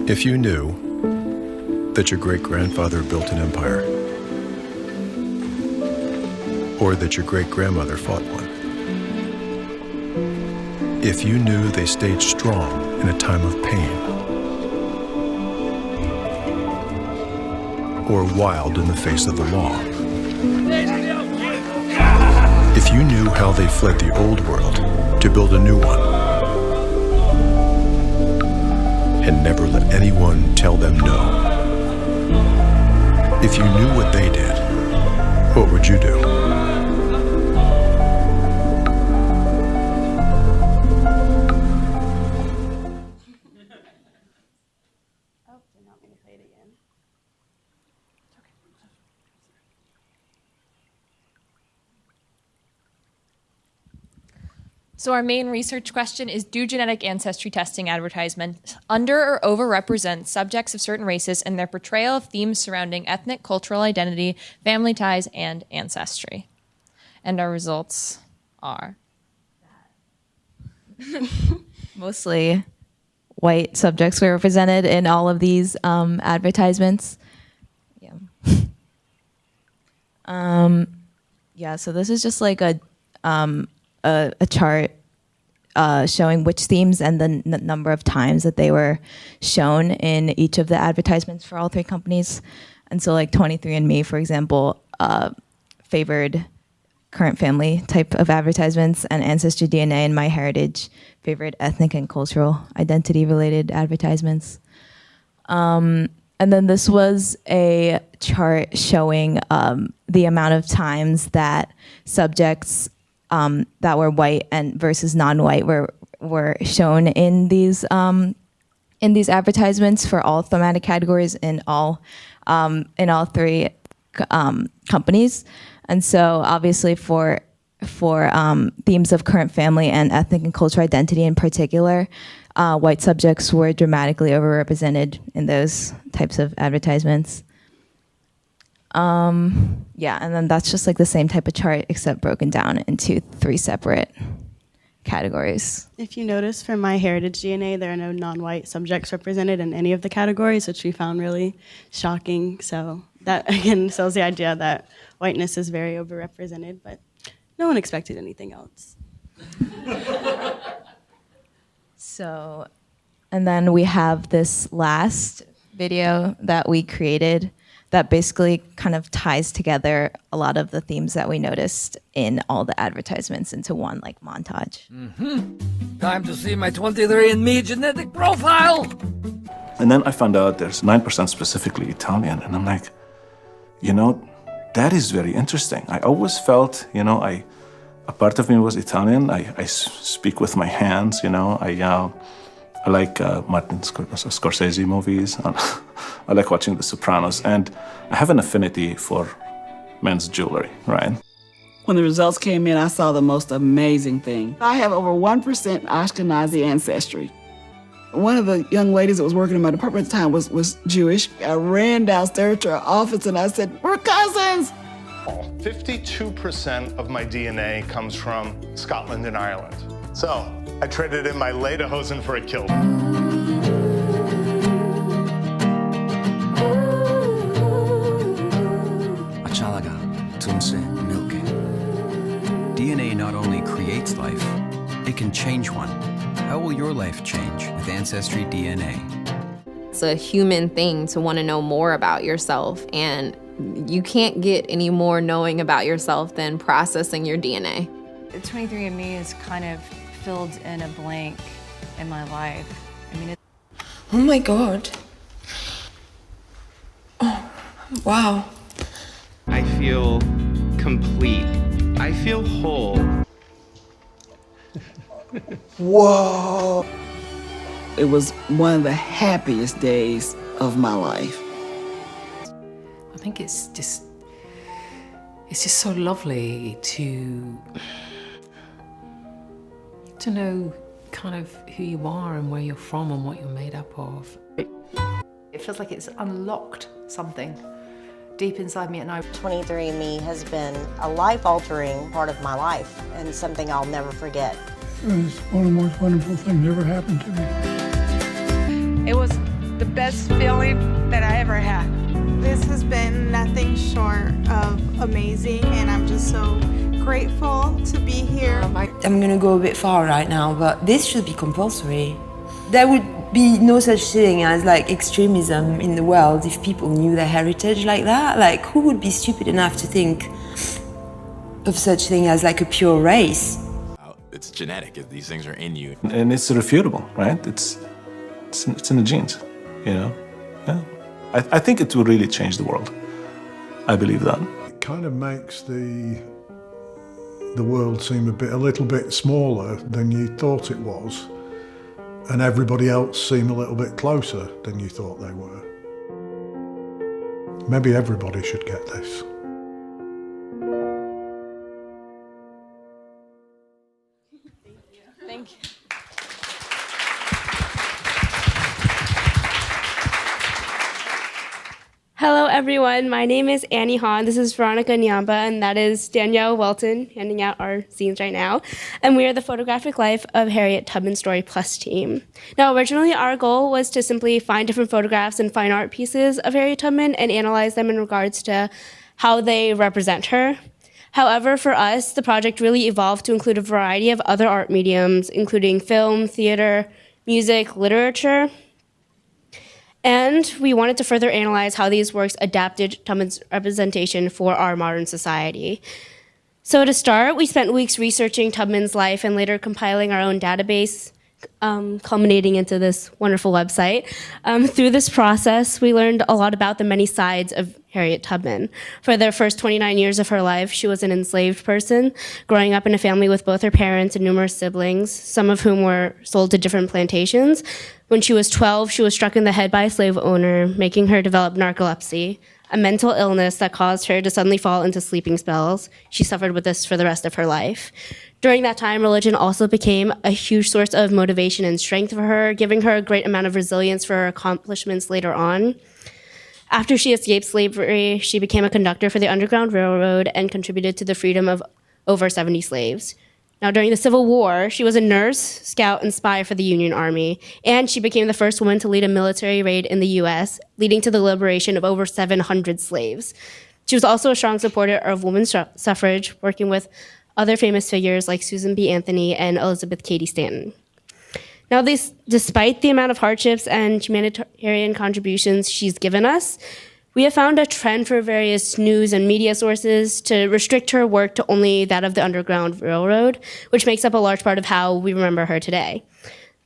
If you knew that your great-grandfather built an empire, or that your great-grandmother fought one, if you knew they stayed strong in a time of pain, or wild in the face of the law, if you knew how they fled the old world to build a new one, and never let anyone tell them no. If you knew what they did, what would you do? So our main research question is, do genetic ancestry testing advertisements under or overrepresent subjects of certain races in their portrayal of themes surrounding ethnic, cultural identity, family ties, and ancestry? And our results are mostly white subjects were represented in all of these advertisements. Yeah, so this is just like a chart showing which themes and the number of times that they were shown in each of the advertisements for all 3 companies. And so like 23andMe, for example, favored current family type of advertisements, and Ancestry DNA and MyHeritage favored ethnic and cultural identity related advertisements. And then this was a chart showing the amount of times that subjects that were white and versus non-white were shown in these advertisements for all thematic categories in all three companies. And so obviously for themes of current family and ethnic and cultural identity in particular, white subjects were dramatically overrepresented in those types of advertisements. Yeah, and then that's just like the same type of chart except broken down into 3 separate categories. If you notice from MyHeritage DNA, there are no non-white subjects represented in any of the categories, which we found really shocking. So that, again, sells the idea that whiteness is very overrepresented, but no one expected anything else. So, and then we have this last video that we created that basically kind of ties together a lot of the themes that we noticed in all the advertisements into one like montage. Time to see my 23andMe genetic profile. And then I found out there's 9% specifically Italian, and I'm like, you know, that is very interesting. I always felt, you know, a part of me was Italian. I speak with my hands, you know. I like Martin Scorsese movies. I like watching The Sopranos, and I have an affinity for men's jewelry, right? When the results came in, I saw the most amazing thing. I have over 1% Ashkenazi ancestry. One of the young ladies that was working in my department at the time was Jewish. I ran downstairs to her office and I said, "We're cousins!" 52% of my DNA comes from Scotland and Ireland. So I traded in my lederhosen for a kilt. Achalaga, Tumse, Milke. DNA not only creates life, it can change one. How will your life change with Ancestry DNA? It's a human thing to want to know more about yourself, and you can't get any more knowing about yourself than processing your DNA. 23andMe is kind of filled in a blank in my life. I mean, oh my God. Oh, wow. I feel complete. I feel whole. Whoa! It was one of the happiest days of my life. I think it's just so lovely to know kind of who you are and where you're from and what you're made up of. It feels like it's unlocked something deep inside me, and 23andMe has been a life-altering part of my life and something I'll never forget. It was one of the most wonderful things that ever happened to me. It was the best feeling that I ever had. This has been nothing short of amazing, and I'm just so grateful to be here. I'm gonna go a bit far right now, but this should be compulsory. There would be no such thing as like extremism in the world if people knew their heritage like that. Like, who would be stupid enough to think of such thing as like a pure race? It's genetic. These things are in you. And it's irrefutable, right? It's in the genes, you know? Yeah. I think it will really change the world. I believe that. It kind of makes the world seem a little bit smaller than you thought it was, and everybody else seem a little bit closer than you thought they were. Maybe everybody should get this. Thank you. Hello, everyone. My name is Annie Hahn. This is Veronica Nyamba, and that is Danielle Welton handing out our zines right now. And we are the Photographic Life of Harriet Tubman Story Plus team. Now, originally, our goal was to simply find different photographs and fine art pieces of Harriet Tubman and analyze them in regards to how they represent her. However, for us, the project really evolved to include a variety of other art mediums, including film, theater, music, literature. And we wanted to further analyze how these works adapted Tubman's representation for our modern society. So to start, we spent weeks researching Tubman's life and later compiling our own database, culminating into this wonderful website. Through this process, we learned a lot about the many sides of Harriet Tubman. For the first 29 years of her life, she was an enslaved person, growing up in a family with both her parents and numerous siblings, some of whom were sold to different plantations. When she was 12, she was struck in the head by a slave owner, making her develop narcolepsy, a mental illness that caused her to suddenly fall into sleeping spells. She suffered with this for the rest of her life. During that time, religion also became a huge source of motivation and strength for her, giving her a great amount of resilience for her accomplishments later on. After she escaped slavery, she became a conductor for the Underground Railroad and contributed to the freedom of over 70 slaves. Now, during the Civil War, she was a nurse, scout, and spy for the Union Army, and she became the first woman to lead a military raid in the U.S., leading to the liberation of over 700 slaves. She was also a strong supporter of women's suffrage, working with other famous figures like Susan B. Anthony and Elizabeth Cady Stanton. Now, despite the amount of hardships and humanitarian contributions she's given us, we have found a trend for various news and media sources to restrict her work to only that of the Underground Railroad, which makes up a large part of how we remember her today.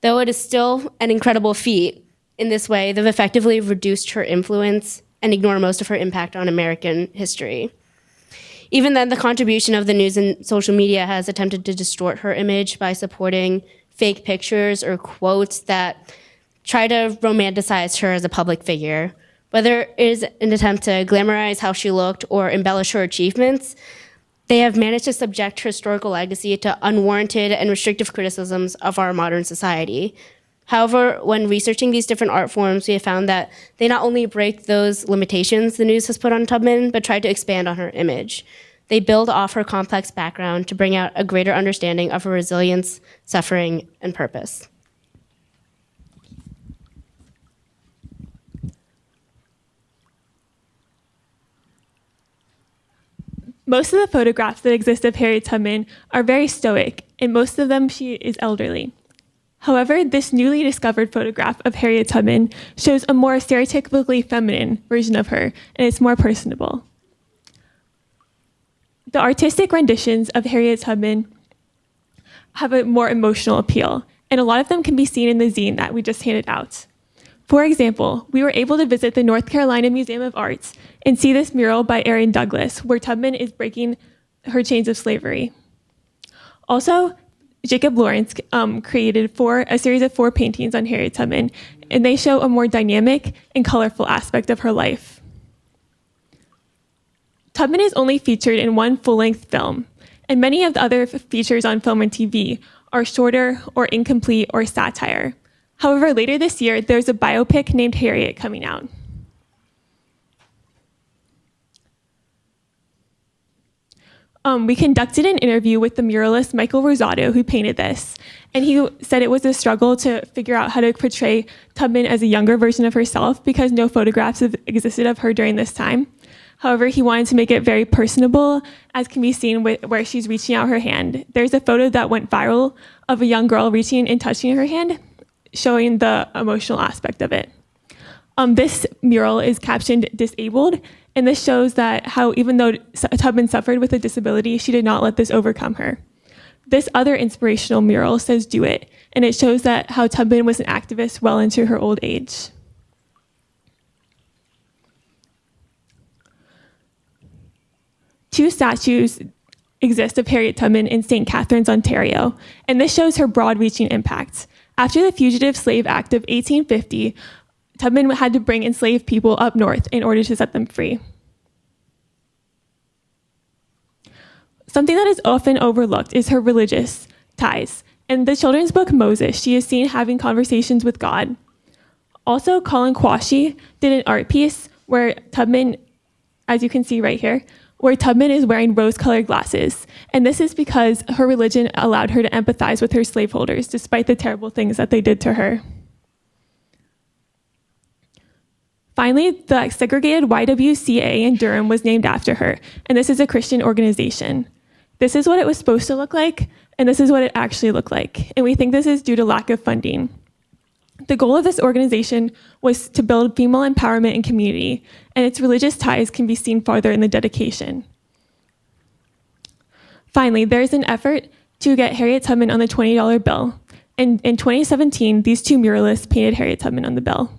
Though it is still an incredible feat, in this way, they've effectively reduced her influence and ignore most of her impact on American history. Even then, the contribution of the news and social media has attempted to distort her image by supporting fake pictures or quotes that try to romanticize her as a public figure. Whether it is an attempt to glamorize how she looked or embellish her achievements, they have managed to subject her historical legacy to unwarranted and restrictive criticisms of our modern society. However, when researching these different art forms, we have found that they not only break those limitations the news has put on Tubman, but try to expand on her image. They build off her complex background to bring out a greater understanding of her resilience, suffering, and purpose. Most of the photographs that exist of Harriet Tubman are very stoic, and most of them she is elderly. However, this newly discovered photograph of Harriet Tubman shows a more stereotypically feminine version of her, and it's more personable. The artistic renditions of Harriet Tubman have a more emotional appeal, and a lot of them can be seen in the zine that we just handed out. For example, we were able to visit the North Carolina Museum of Arts and see this mural by Aaron Douglas, where Tubman is breaking her chains of slavery. Also, Jacob Lawrence created a series of 4 paintings on Harriet Tubman, and they show a more dynamic and colorful aspect of her life. Tubman is only featured in one full-length film, and many of the other features on film and TV are shorter or incomplete or satire. However, later this year, there's a biopic named Harriet coming out. We conducted an interview with the muralist Michael Rosado, who painted this, and he said it was a struggle to figure out how to portray Tubman as a younger version of herself because no photographs have existed of her during this time. However, he wanted to make it very personable, as can be seen where she's reaching out her hand. There's a photo that went viral of a young girl reaching and touching her hand, showing the emotional aspect of it. This mural is captioned "Disabled," and this shows that how even though Tubman suffered with a disability, she did not let this overcome her. This other inspirational mural says "Do It," and it shows that how Tubman was an activist well into her old age. Two statues exist of Harriet Tubman in St. Catharines, Ontario, and this shows her broad-reaching impact. After the Fugitive Slave Act of 1850, Tubman had to bring enslaved people up north in order to set them free. Something that is often overlooked is her religious ties. In the children's book Moses, she is seen having conversations with God. Also, Colin Quashie did an art piece where Tubman, as you can see right here, where Tubman is wearing rose-colored glasses. And this is because her religion allowed her to empathize with her slaveholders, despite the terrible things that they did to her. Finally, the segregated YWCA in Durham was named after her, and this is a Christian organization. This is what it was supposed to look like, and this is what it actually looked like. And we think this is due to lack of funding. The goal of this organization was to build female empowerment and community, and its religious ties can be seen farther in the dedication. Finally, there's an effort to get Harriet Tubman on the $20 bill. And in 2017, these two muralists painted Harriet Tubman on the bill.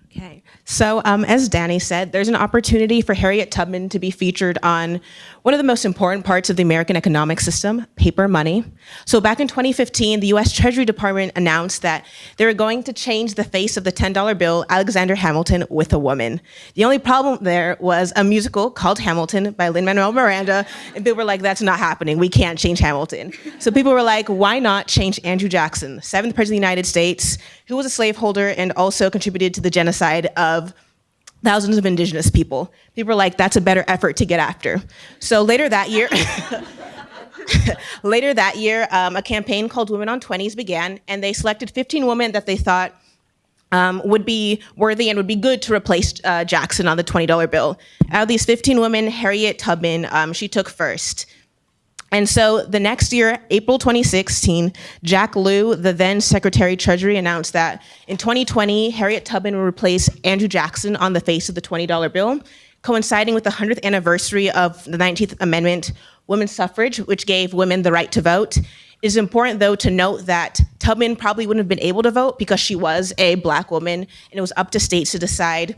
Okay, so as Danny said, there's an opportunity for Harriet Tubman to be featured on one of the most important parts of the American economic system, paper money. So back in 2015, the US Treasury Department announced that they were going to change the face of the $10 bill, Alexander Hamilton, with a woman. The only problem there was a musical called Hamilton by Lin-Manuel Miranda, and people were like, that's not happening, we can't change Hamilton. So people were like, why not change Andrew Jackson, 7th President of the United States, who was a slaveholder and also contributed to the genocide of thousands of indigenous people. People were like, that's a better effort to get after. So later that year, a campaign called Women on 20s began, and they selected 15 women that they thought would be worthy and would be good to replace Jackson on the $20 bill. Out of these 15 women, Harriet Tubman, she took first. And so the next year, April 2016, Jack Lew, the then Secretary of Treasury, announced that in 2020, Harriet Tubman would replace Andrew Jackson on the face of the $20 bill, coinciding with the 100th anniversary of the 19th Amendment, women's suffrage, which gave women the right to vote. It is important, though, to note that Tubman probably wouldn't have been able to vote because she was a Black woman, and it was up to states to decide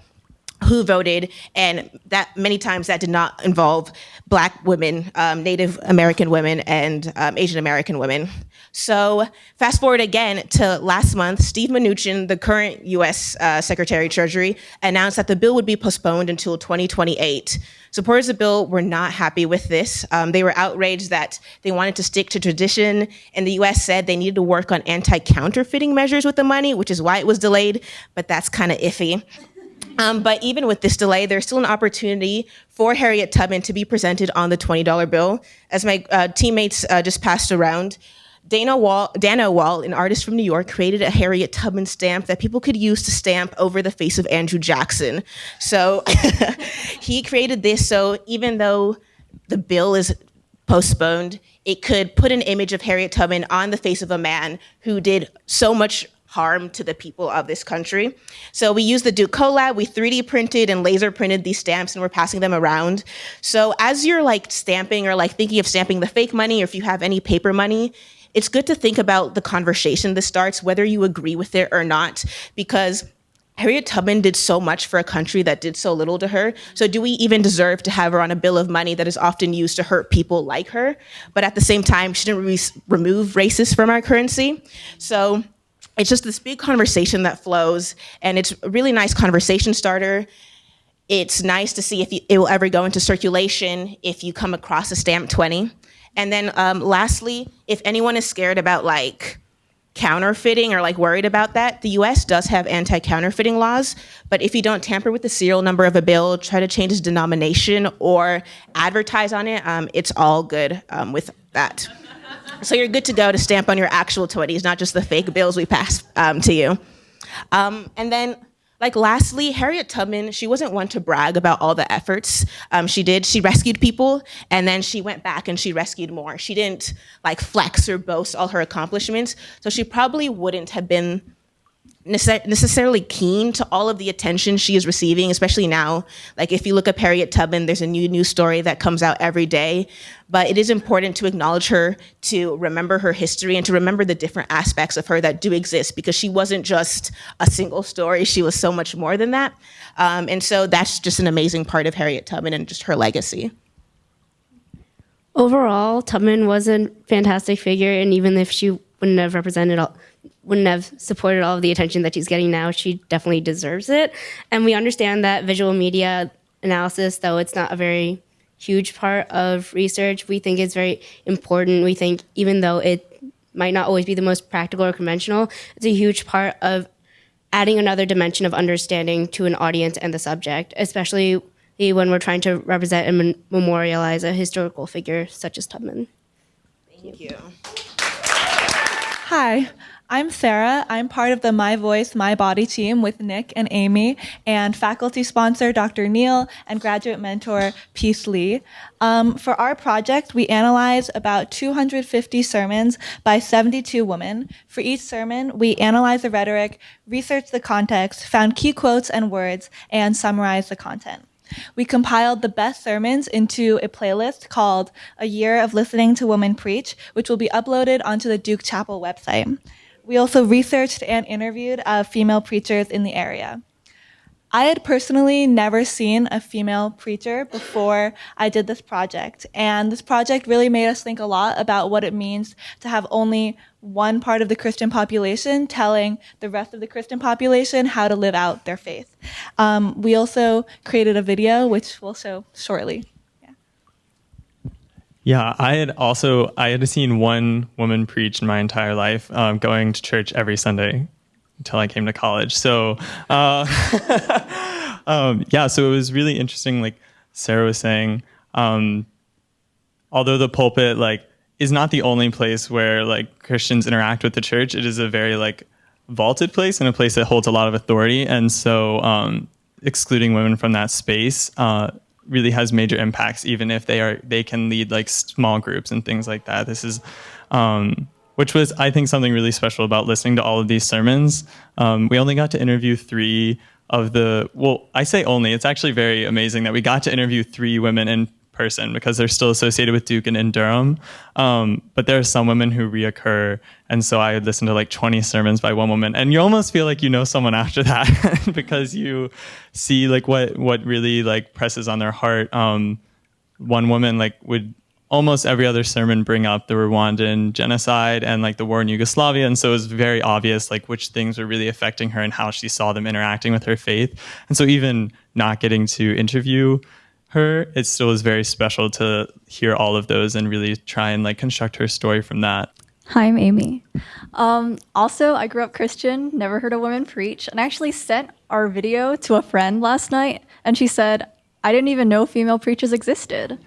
who voted, and that many times that did not involve Black women, Native American women, and Asian American women. So fast forward again to last month, Steve Mnuchin, the current US Secretary of Treasury, announced that the bill would be postponed until 2028. Supporters of the bill were not happy with this. They were outraged that they wanted to stick to tradition, and the US said they needed to work on anti-counterfeiting measures with the money, which is why it was delayed, but that's kind of iffy. But even with this delay, there's still an opportunity for Harriet Tubman to be presented on the $20 bill. As my teammates just passed around, Dana Walt, an artist from New York, created a Harriet Tubman stamp that people could use to stamp over the face of Andrew Jackson. So he created this so even though the bill is postponed, it could put an image of Harriet Tubman on the face of a man who did so much harm to the people of this country. So we used the Duke collab, we 3D printed and laser printed these stamps, and we're passing them around. So as you're like stamping or like thinking of stamping the fake money, or if you have any paper money, it's good to think about the conversation this starts, whether you agree with it or not, because Harriet Tubman did so much for a country that did so little to her. So do we even deserve to have her on a bill of money that is often used to hurt people like her? But at the same time, she didn't remove racists from our currency. So it's just this big conversation that flows, and it's a really nice conversation starter. It's nice to see if it will ever go into circulation if you come across a stamp 20. And then lastly, if anyone is scared about like counterfeiting or like worried about that, the US does have anti-counterfeiting laws, but if you don't tamper with the serial number of a bill, try to change its denomination or advertise on it, it's all good with that. So you're good to go to stamp on your actual 20s, not just the fake bills we pass to you. And then, like lastly, Harriet Tubman, she wasn't one to brag about all the efforts she did. She rescued people, and then she went back and she rescued more. She didn't like flex or boast all her accomplishments, so she probably wouldn't have been necessarily keen to all of the attention she is receiving, especially now. Like if you look up Harriet Tubman, there's a new news story that comes out every day. But it is important to acknowledge her, to remember her history, and to remember the different aspects of her that do exist, because she wasn't just a single story, she was so much more than that. And so that's just an amazing part of Harriet Tubman and just her legacy. Overall, Tubman was a fantastic figure, and even if she wouldn't have supported all of the attention that she's getting now, she definitely deserves it. And we understand that visual media analysis, though it's not a very huge part of research, we think it's very important. We think even though it might not always be the most practical or conventional, it's a huge part of adding another dimension of understanding to an audience and the subject, especially when we're trying to represent and memorialize a historical figure such as Tubman. Thank you. Hi, I'm Sarah. I'm part of the My Voice, My Body team with Nick and Amy, and faculty sponsor Dr. Neal and graduate mentor Peace Lee. For our project, we analyzed about 250 sermons by 72 women. For each sermon, we analyzed the rhetoric, researched the context, found key quotes and words, and summarized the content. we compiled the best sermons into a playlist called A Year of Listening to Women Preach, which will be uploaded onto the Duke Chapel website. We also researched and interviewed female preachers in the area. I had personally never seen a female preacher before I did this project, and this project really made us think a lot about what it means to have only one part of the Christian population telling the rest of the Christian population how to live out their faith. We also created a video, which we'll show shortly. Yeah, I had seen one woman preach in my entire life, going to church every Sunday until I came to college. So, so it was really interesting. Like Sarah was saying, although the pulpit is not the only place where Christians interact with the church, it is a very vaulted place and a place that holds a lot of authority. And so, excluding women from that space really has major impacts, even if they can lead small groups and things like that. This is which was, I think, something really special about listening to all of these sermons. We only got to interview 3 of I say only, it's actually very amazing that we got to interview 3 women in person because they're still associated with Duke and in Durham. But there are some women who reoccur. And so I would listen to 20 sermons by one woman. And you almost feel like you know someone after that because you see what really presses on their heart. One woman would almost every other sermon bring up the Rwandan genocide and the war in Yugoslavia. And so it was very obvious which things were really affecting her and how she saw them interacting with her faith. And so even not getting to interview her, it still was very special to hear all of those and really try and construct her story from that. Hi, I'm Amy. Also, I grew up Christian, never heard a woman preach, and I actually sent our video to a friend last night, and she said, I didn't even know female preachers existed.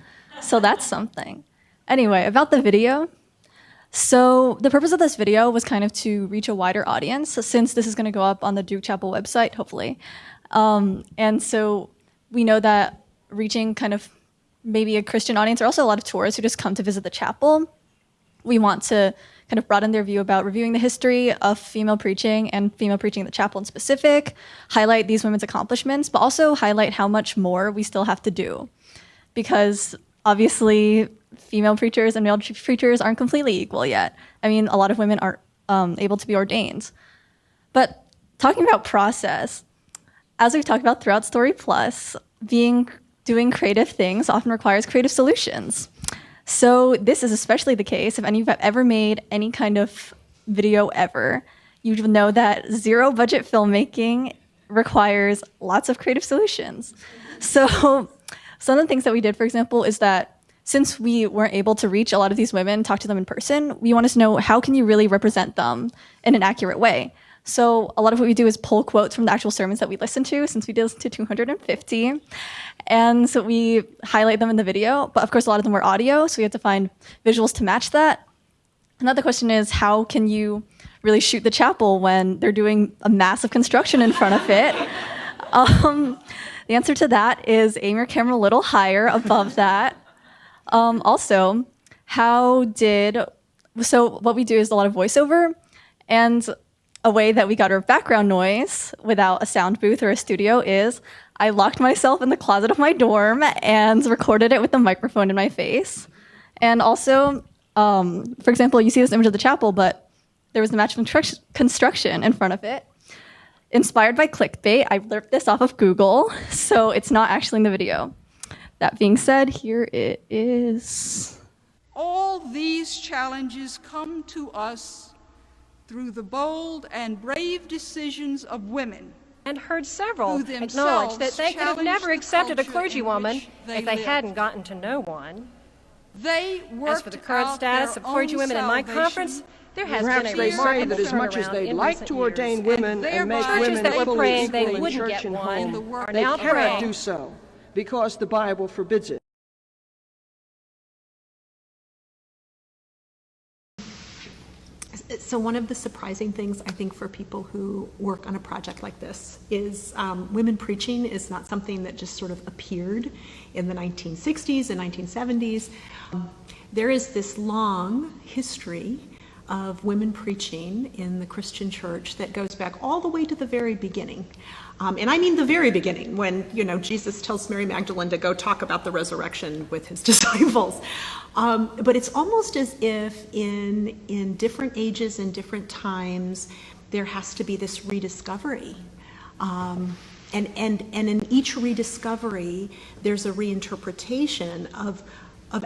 So that's something. Anyway, about the video. So the purpose of this video was kind of to reach a wider audience, since this is going to go up on the Duke Chapel website, hopefully. And so we know that reaching kind of maybe a Christian audience, or also a lot of tourists who just come to visit the chapel, we want to kind of broaden their view about reviewing the history of female preaching and female preaching in the chapel in specific, highlight these women's accomplishments, but also highlight how much more we still have to do. Because obviously, female preachers and male preachers aren't completely equal yet. I mean, a lot of women aren't able to be ordained. But talking about process, as we've talked about throughout Story Plus, doing creative things often requires creative solutions. So this is especially the case if any of you have ever made any kind of video ever. You know that zero budget filmmaking requires lots of creative solutions. So some of the things that we did, for example, is that since we weren't able to reach a lot of these women, talk to them in person, we wanted to know how can you really represent them in an accurate way. So a lot of what we do is pull quotes from the actual sermons that we listen to, since we did listen to 250. And so we highlight them in the video, but of course a lot of them were audio, so we had to find visuals to match that. Another question is, how can you really shoot the chapel when they're doing a massive construction in front of it? The answer to that is aim your camera a little higher above that. Also, so what we do is a lot of voiceover, and a way that we got our background noise without a sound booth or a studio is I locked myself in the closet of my dorm and recorded it with a microphone in my face. And also, for example, you see this image of the chapel, but there was a massive construction in front of it. Inspired by clickbait, I ripped this off of Google, so it's not actually in the video. That being said, here it is. All these challenges come to us through the bold and brave decisions of women. And heard several acknowledge that they could have never accepted a clergywoman if they hadn't gotten to know one. They As for the current status of clergywomen in my conference, there has Perhaps been a they say that as much as they'd like to ordain women and make women that were fully praying they equal in wouldn't church get and one home, are they now cannot praying. do so because the Bible forbids it. So one of the surprising things, I think, for people who work on a project like this is women preaching is not something that just sort of appeared in the 1960s and 1970s. There is this long history of women preaching in the Christian church that goes back all the way to the very beginning. And I mean the very beginning, when, Jesus tells Mary Magdalene to go talk about the resurrection with his disciples. But it's almost as if in different ages and different times, there has to be this rediscovery. And in each rediscovery, there's a reinterpretation of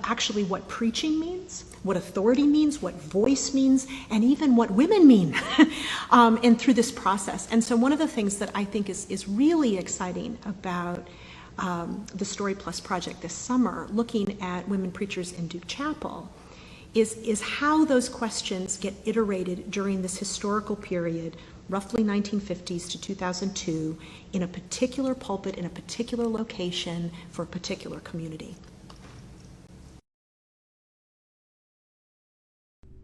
actually what preaching means, what authority means, what voice means, and even what women mean, and through this process. And so one of the things that I think is really exciting about the Story Plus project this summer, looking at women preachers in Duke Chapel, is how those questions get iterated during this historical period, roughly 1950s to 2002, in a particular pulpit, in a particular location, for a particular community.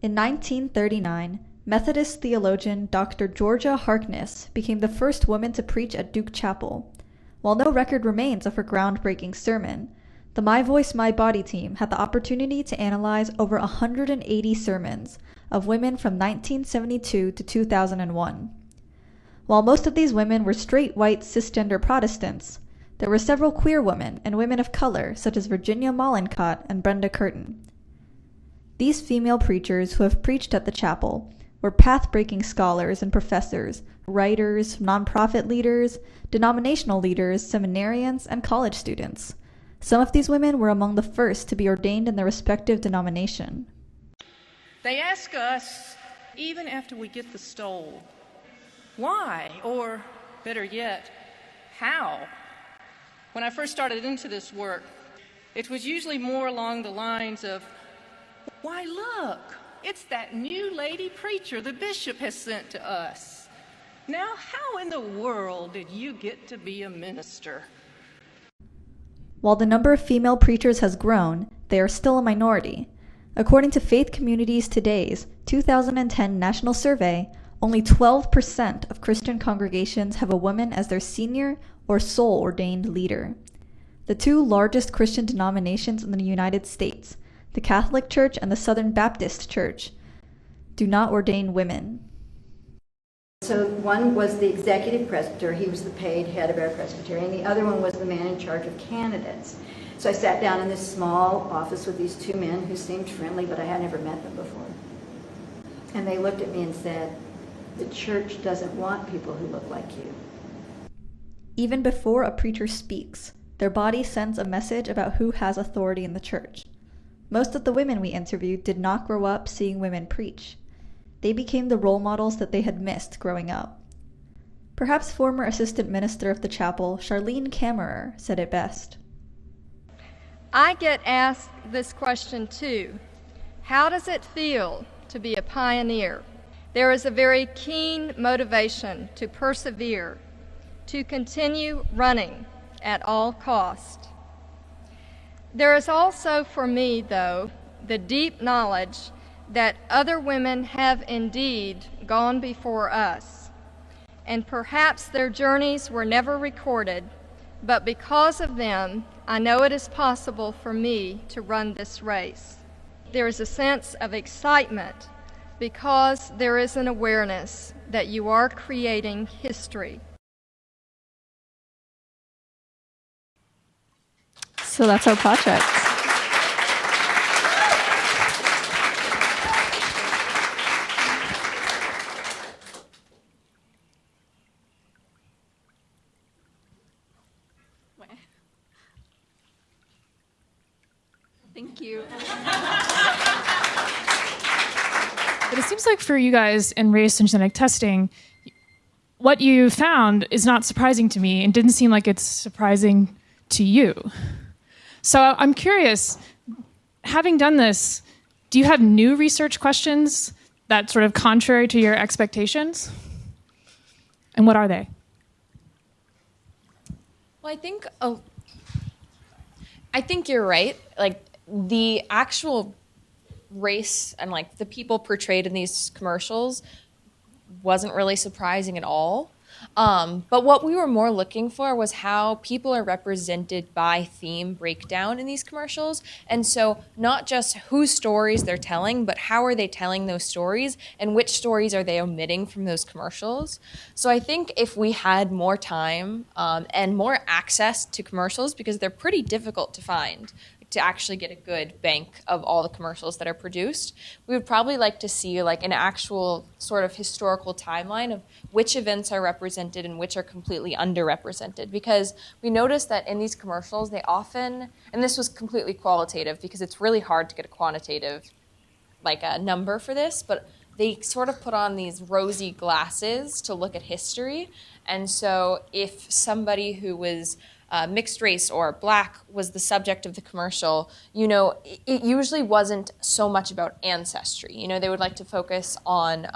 In 1939, Methodist theologian Dr. Georgia Harkness became the first woman to preach at Duke Chapel. While no record remains of her groundbreaking sermon, the My Voice, My Body team had the opportunity to analyze over 180 sermons of women from 1972 to 2001. While most of these women were straight white cisgender Protestants, there were several queer women and women of color such as Virginia Mollencott and Brenda Curtin. These female preachers who have preached at the chapel were path-breaking scholars and professors, writers, nonprofit leaders, denominational leaders, seminarians, and college students. Some of these women were among the first to be ordained in their respective denomination. They ask us, even after we get the stole, why, or better yet, how? When I first started into this work, it was usually more along the lines of, why look, it's that new lady preacher the bishop has sent to us. Now, how in the world did you get to be a minister? While the number of female preachers has grown, they are still a minority. According to Faith Communities Today's 2010 national survey, only 12% of Christian congregations have a woman as their senior or sole ordained leader. The two largest Christian denominations in the United States, the Catholic Church and the Southern Baptist Church, do not ordain women. So one was the executive presbyter, he was the paid head of our presbytery, and the other one was the man in charge of candidates. So I sat down in this small office with these two men who seemed friendly, but I had never met them before. And they looked at me and said, the church doesn't want people who look like you. Even before a preacher speaks, their body sends a message about who has authority in the church. Most of the women we interviewed did not grow up seeing women preach. They became the role models that they had missed growing up. Perhaps former assistant minister of the chapel, Charlene Kammerer, said it best. I get asked this question too. How does it feel to be a pioneer? There is a very keen motivation to persevere, to continue running at all cost. There is also for me, though, the deep knowledge that other women have indeed gone before us, and perhaps their journeys were never recorded, but because of them, I know it is possible for me to run this race. There is a sense of excitement because there is an awareness that you are creating history. So that's our project. Thank you. But it seems like for you guys in race and genetic testing, what you found is not surprising to me and didn't seem like it's surprising to you. So I'm curious, having done this, do you have new research questions that sort of contrary to your expectations? And what are they? Well, I think you're right. Like the actual race and like the people portrayed in these commercials wasn't really surprising at all. But what we were more looking for was how people are represented by theme breakdown in these commercials. And so not just whose stories they're telling, but how are they telling those stories and which stories are they omitting from those commercials. So I think if we had more time and more access to commercials, because they're pretty difficult to find, to actually get a good bank of all the commercials that are produced, we would probably like to see like an actual sort of historical timeline of which events are represented and which are completely underrepresented. Because we noticed that in these commercials, they often, and this was completely qualitative because it's really hard to get a quantitative like a number for this, but they sort of put on these rosy glasses to look at history. And so if somebody who was mixed race or black was the subject of the commercial, you know, it usually wasn't so much about ancestry. You know, they would like to focus on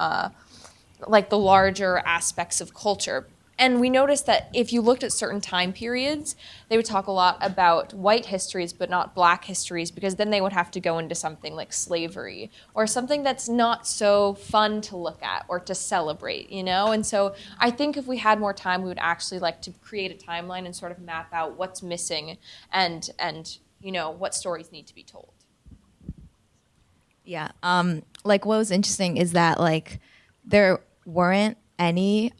like the larger aspects of culture. And we noticed that if you looked at certain time periods, they would talk a lot about white histories, but not black histories, because then they would have to go into something like slavery or something that's not so fun to look at or to celebrate, you know? And so I think if we had more time, we would actually like to create a timeline and sort of map out what's missing and you know, what stories need to be told. Yeah, like what was interesting is that like there weren't any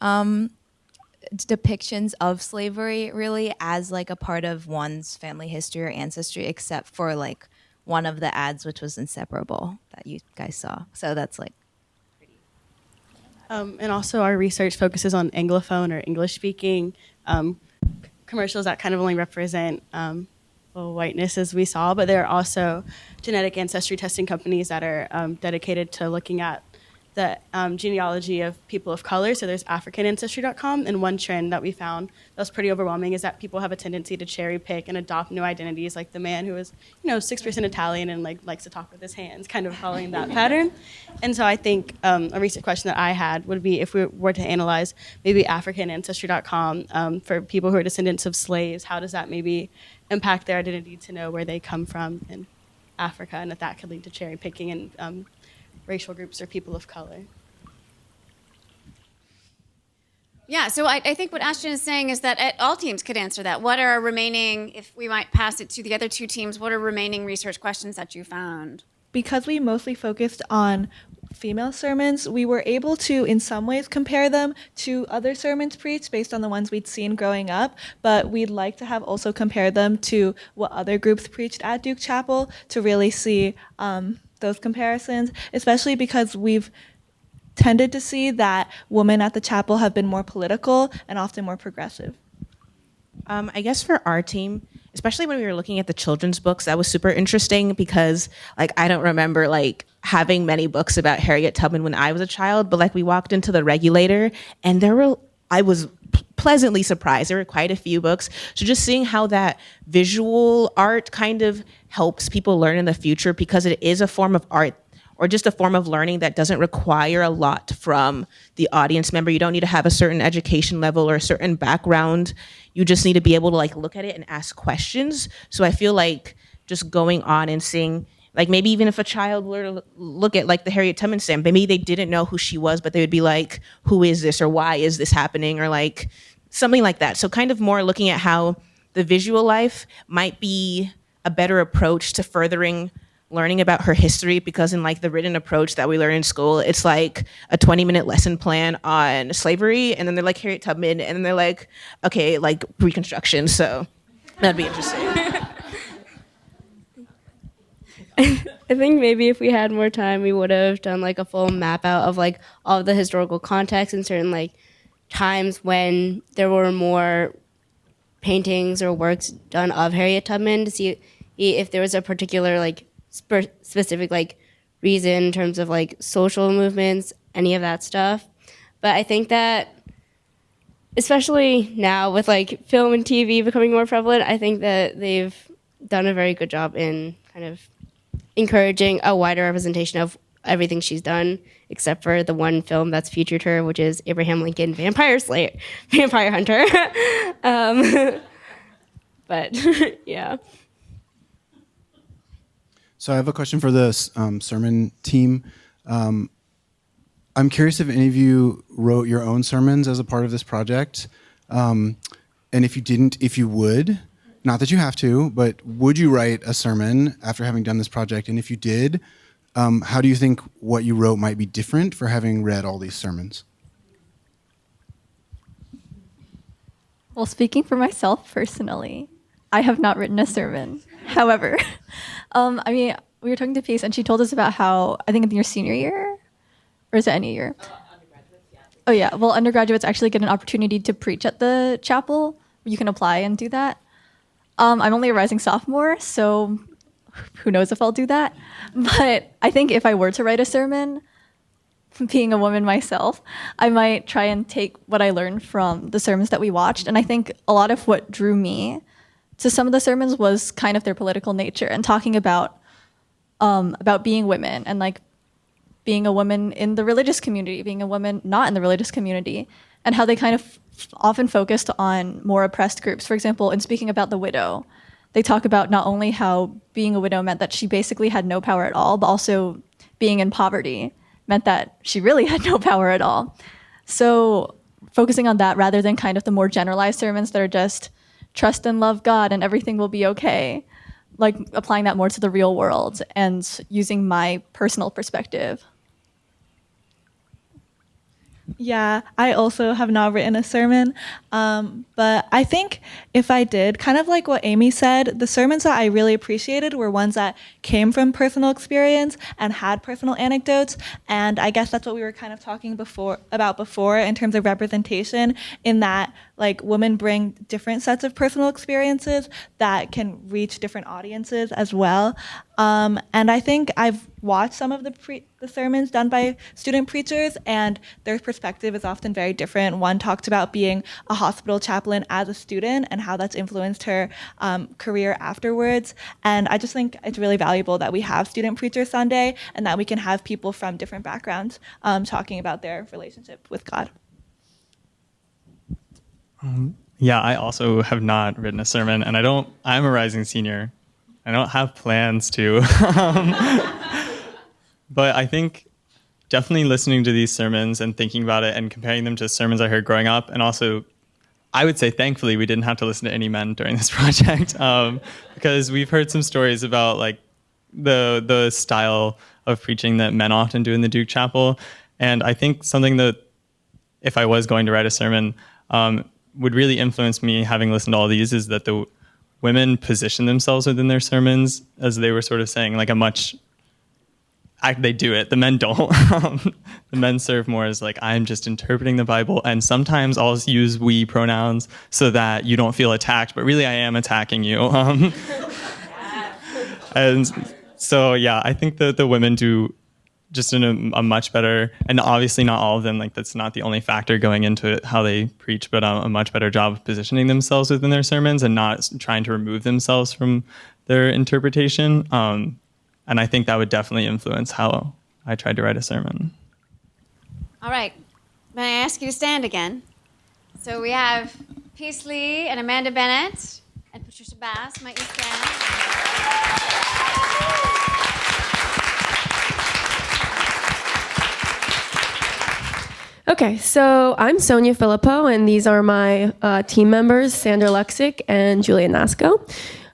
depictions of slavery really as like a part of one's family history or ancestry, except for like one of the ads, which was Inseparable, that you guys saw. So that's like and also our research focuses on Anglophone or English-speaking commercials that kind of only represent whiteness as we saw, but there are also genetic ancestry testing companies that are dedicated to looking at the genealogy of people of color. So there's AfricanAncestry.com, and one trend that we found that was pretty overwhelming is that people have a tendency to cherry pick and adopt new identities, like the man who is, 6% Italian and like likes to talk with his hands, kind of following that pattern. And so I think a recent question that I had would be if we were to analyze maybe AfricanAncestry.com for people who are descendants of slaves, how does that maybe impact their identity to know where they come from in Africa, and that could lead to cherry picking and racial groups or people of color. Yeah, so I think what Ashton is saying is that all teams could answer that. What are remaining, if we might pass it to the other two teams, what are remaining research questions that you found? Because we mostly focused on female sermons, we were able to, in some ways, compare them to other sermons preached based on the ones we'd seen growing up, but we'd like to have also compared them to what other groups preached at Duke Chapel to really see those comparisons, especially because we've tended to see that women at the chapel have been more political and often more progressive. I guess for our team, especially when we were looking at the children's books, that was super interesting because I don't remember having many books about Harriet Tubman when I was a child, but we walked into the Regulator and I was pleasantly surprised. There were quite a few books. So just seeing how that visual art kind of helps people learn in the future, because it is a form of art or just a form of learning that doesn't require a lot from the audience member. You don't need to have a certain education level or a certain background. You just need to be able to look at it and ask questions. So I feel like just going on and seeing, maybe even if a child were to look at the Harriet Tubman stamp, maybe they didn't know who she was, but they would be like, who is this, or why is this happening, or something like that. So kind of more looking at how the visual life might be a better approach to furthering learning about her history, because in the written approach that we learn in school, it's a 20-minute lesson plan on slavery, and then they're Harriet Tubman, and then they're okay, Reconstruction. So that'd be interesting. I think maybe if we had more time, we would have done a full map out of all of the historical context and certain times when there were more paintings or works done of Harriet Tubman, to see if there was a particular specific reason in terms of social movements, any of that stuff. But I think that especially now with film and TV becoming more prevalent, I think that they've done a very good job in kind of encouraging a wider representation of everything she's done, except for the one film that's featured her, which is Abraham Lincoln, Vampire Hunter. But yeah. So I have a question for the sermon team. I'm curious if any of you wrote your own sermons as a part of this project. And if you didn't, if you would, not that you have to, but would you write a sermon after having done this project? And if you did, how do you think what you wrote might be different for having read all these sermons? Well, speaking for myself personally, I have not written a sermon. However, we were talking to Pace and she told us about how, I think in your senior year, or is it any year? Oh yeah, well, undergraduates actually get an opportunity to preach at the chapel. You can apply and do that. I'm only a rising sophomore, so who knows if I'll do that. But I think if I were to write a sermon, being a woman myself, I might try and take what I learned from the sermons that we watched. And I think a lot of what drew me to some of the sermons was kind of their political nature and talking about being women and like being a woman in the religious community, being a woman not in the religious community, and how they kind of often focused on more oppressed groups. For example, in speaking about the widow, they talk about not only how being a widow meant that she basically had no power at all, but also being in poverty meant that she really had no power at all. So focusing on that rather than kind of the more generalized sermons that are just trust and love God and everything will be okay, like applying that more to the real world and using my personal perspective. Yeah, I also have not written a sermon, but I think if I did, kind of like what Amy said, the sermons that I really appreciated were ones that came from personal experience and had personal anecdotes, and I guess that's what we were kind of talking about before in terms of representation, in that like women bring different sets of personal experiences that can reach different audiences as well. And I think I've watched some of the sermons done by student preachers, and their perspective is often very different. One talked about being a hospital chaplain as a student and how that's influenced her career afterwards. And I just think it's really valuable that we have Student Preacher Sunday and that we can have people from different backgrounds talking about their relationship with God. Yeah, I also have not written a sermon, and I'm a rising senior. I don't have plans to. But I think definitely listening to these sermons and thinking about it and comparing them to sermons I heard growing up, and also I would say thankfully we didn't have to listen to any men during this project, because we've heard some stories about like the style of preaching that men often do in the Duke Chapel. And I think something that if I was going to write a sermon would really influence me having listened to all these is that the women position themselves within their sermons, as they were sort of saying, like they do it. The men don't. The men serve more as like, I'm just interpreting the Bible, and sometimes I'll use we pronouns so that you don't feel attacked, but really I am attacking you. And so, yeah, I think that the women do just in a much better, and obviously not all of them, like that's not the only factor going into it, how they preach, but a much better job of positioning themselves within their sermons and not trying to remove themselves from their interpretation. And I think that would definitely influence how I tried to write a sermon. All right. May I ask you to stand again? So we have Peace Lee and Amanda Bennett and Patricia Bass. Might you stand? Okay, so I'm Sonia Filippo, and these are my team members, Sandra Lexick and Julia Nasco.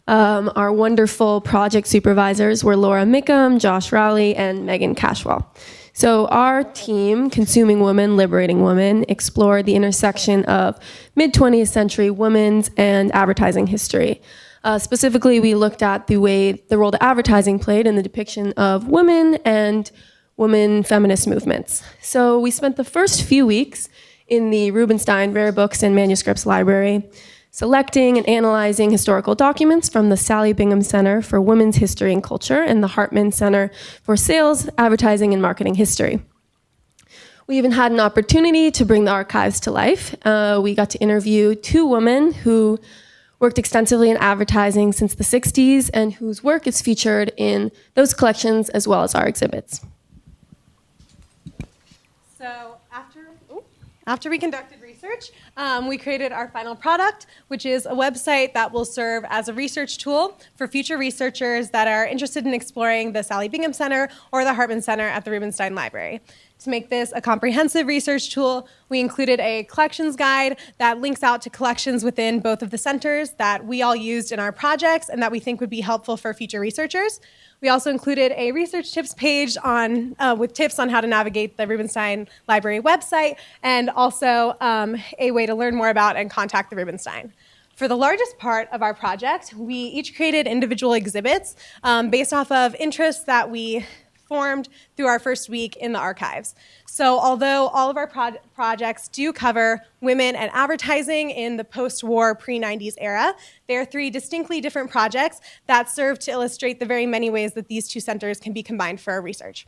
Our wonderful project supervisors were Laura Mickham, Josh Rowley, and Megan Cashwell. So our team, Consuming Women, Liberating Women, explored the intersection of mid-20th century women's and advertising history. Specifically, we looked at the role that advertising played in the depiction of women and women feminist movements. So we spent the first few weeks in the Rubenstein Rare Books and Manuscripts Library, selecting and analyzing historical documents from the Sallie Bingham Center for Women's History and Culture and the Hartman Center for Sales, Advertising, and Marketing History. We even had an opportunity to bring the archives to life. We got to interview 2 women who worked extensively in advertising since the 60s and whose work is featured in those collections as well as our exhibits. So after we conducted research, we created our final product, which is a website that will serve as a research tool for future researchers that are interested in exploring the Sallie Bingham Center or the Hartman Center at the Rubenstein Library. To make this a comprehensive research tool, we included a collections guide that links out to collections within both of the centers that we all used in our projects and that we think would be helpful for future researchers. We also included a research tips page with tips on how to navigate the Rubenstein Library website, and also a way to learn more about and contact the Rubenstein. For the largest part of our project, we each created individual exhibits based off of interests that we formed through our first week in the archives. So although all of our projects do cover women and advertising in the post-war pre-90s era, they are 3 distinctly different projects that serve to illustrate the very many ways that these 2 centers can be combined for our research.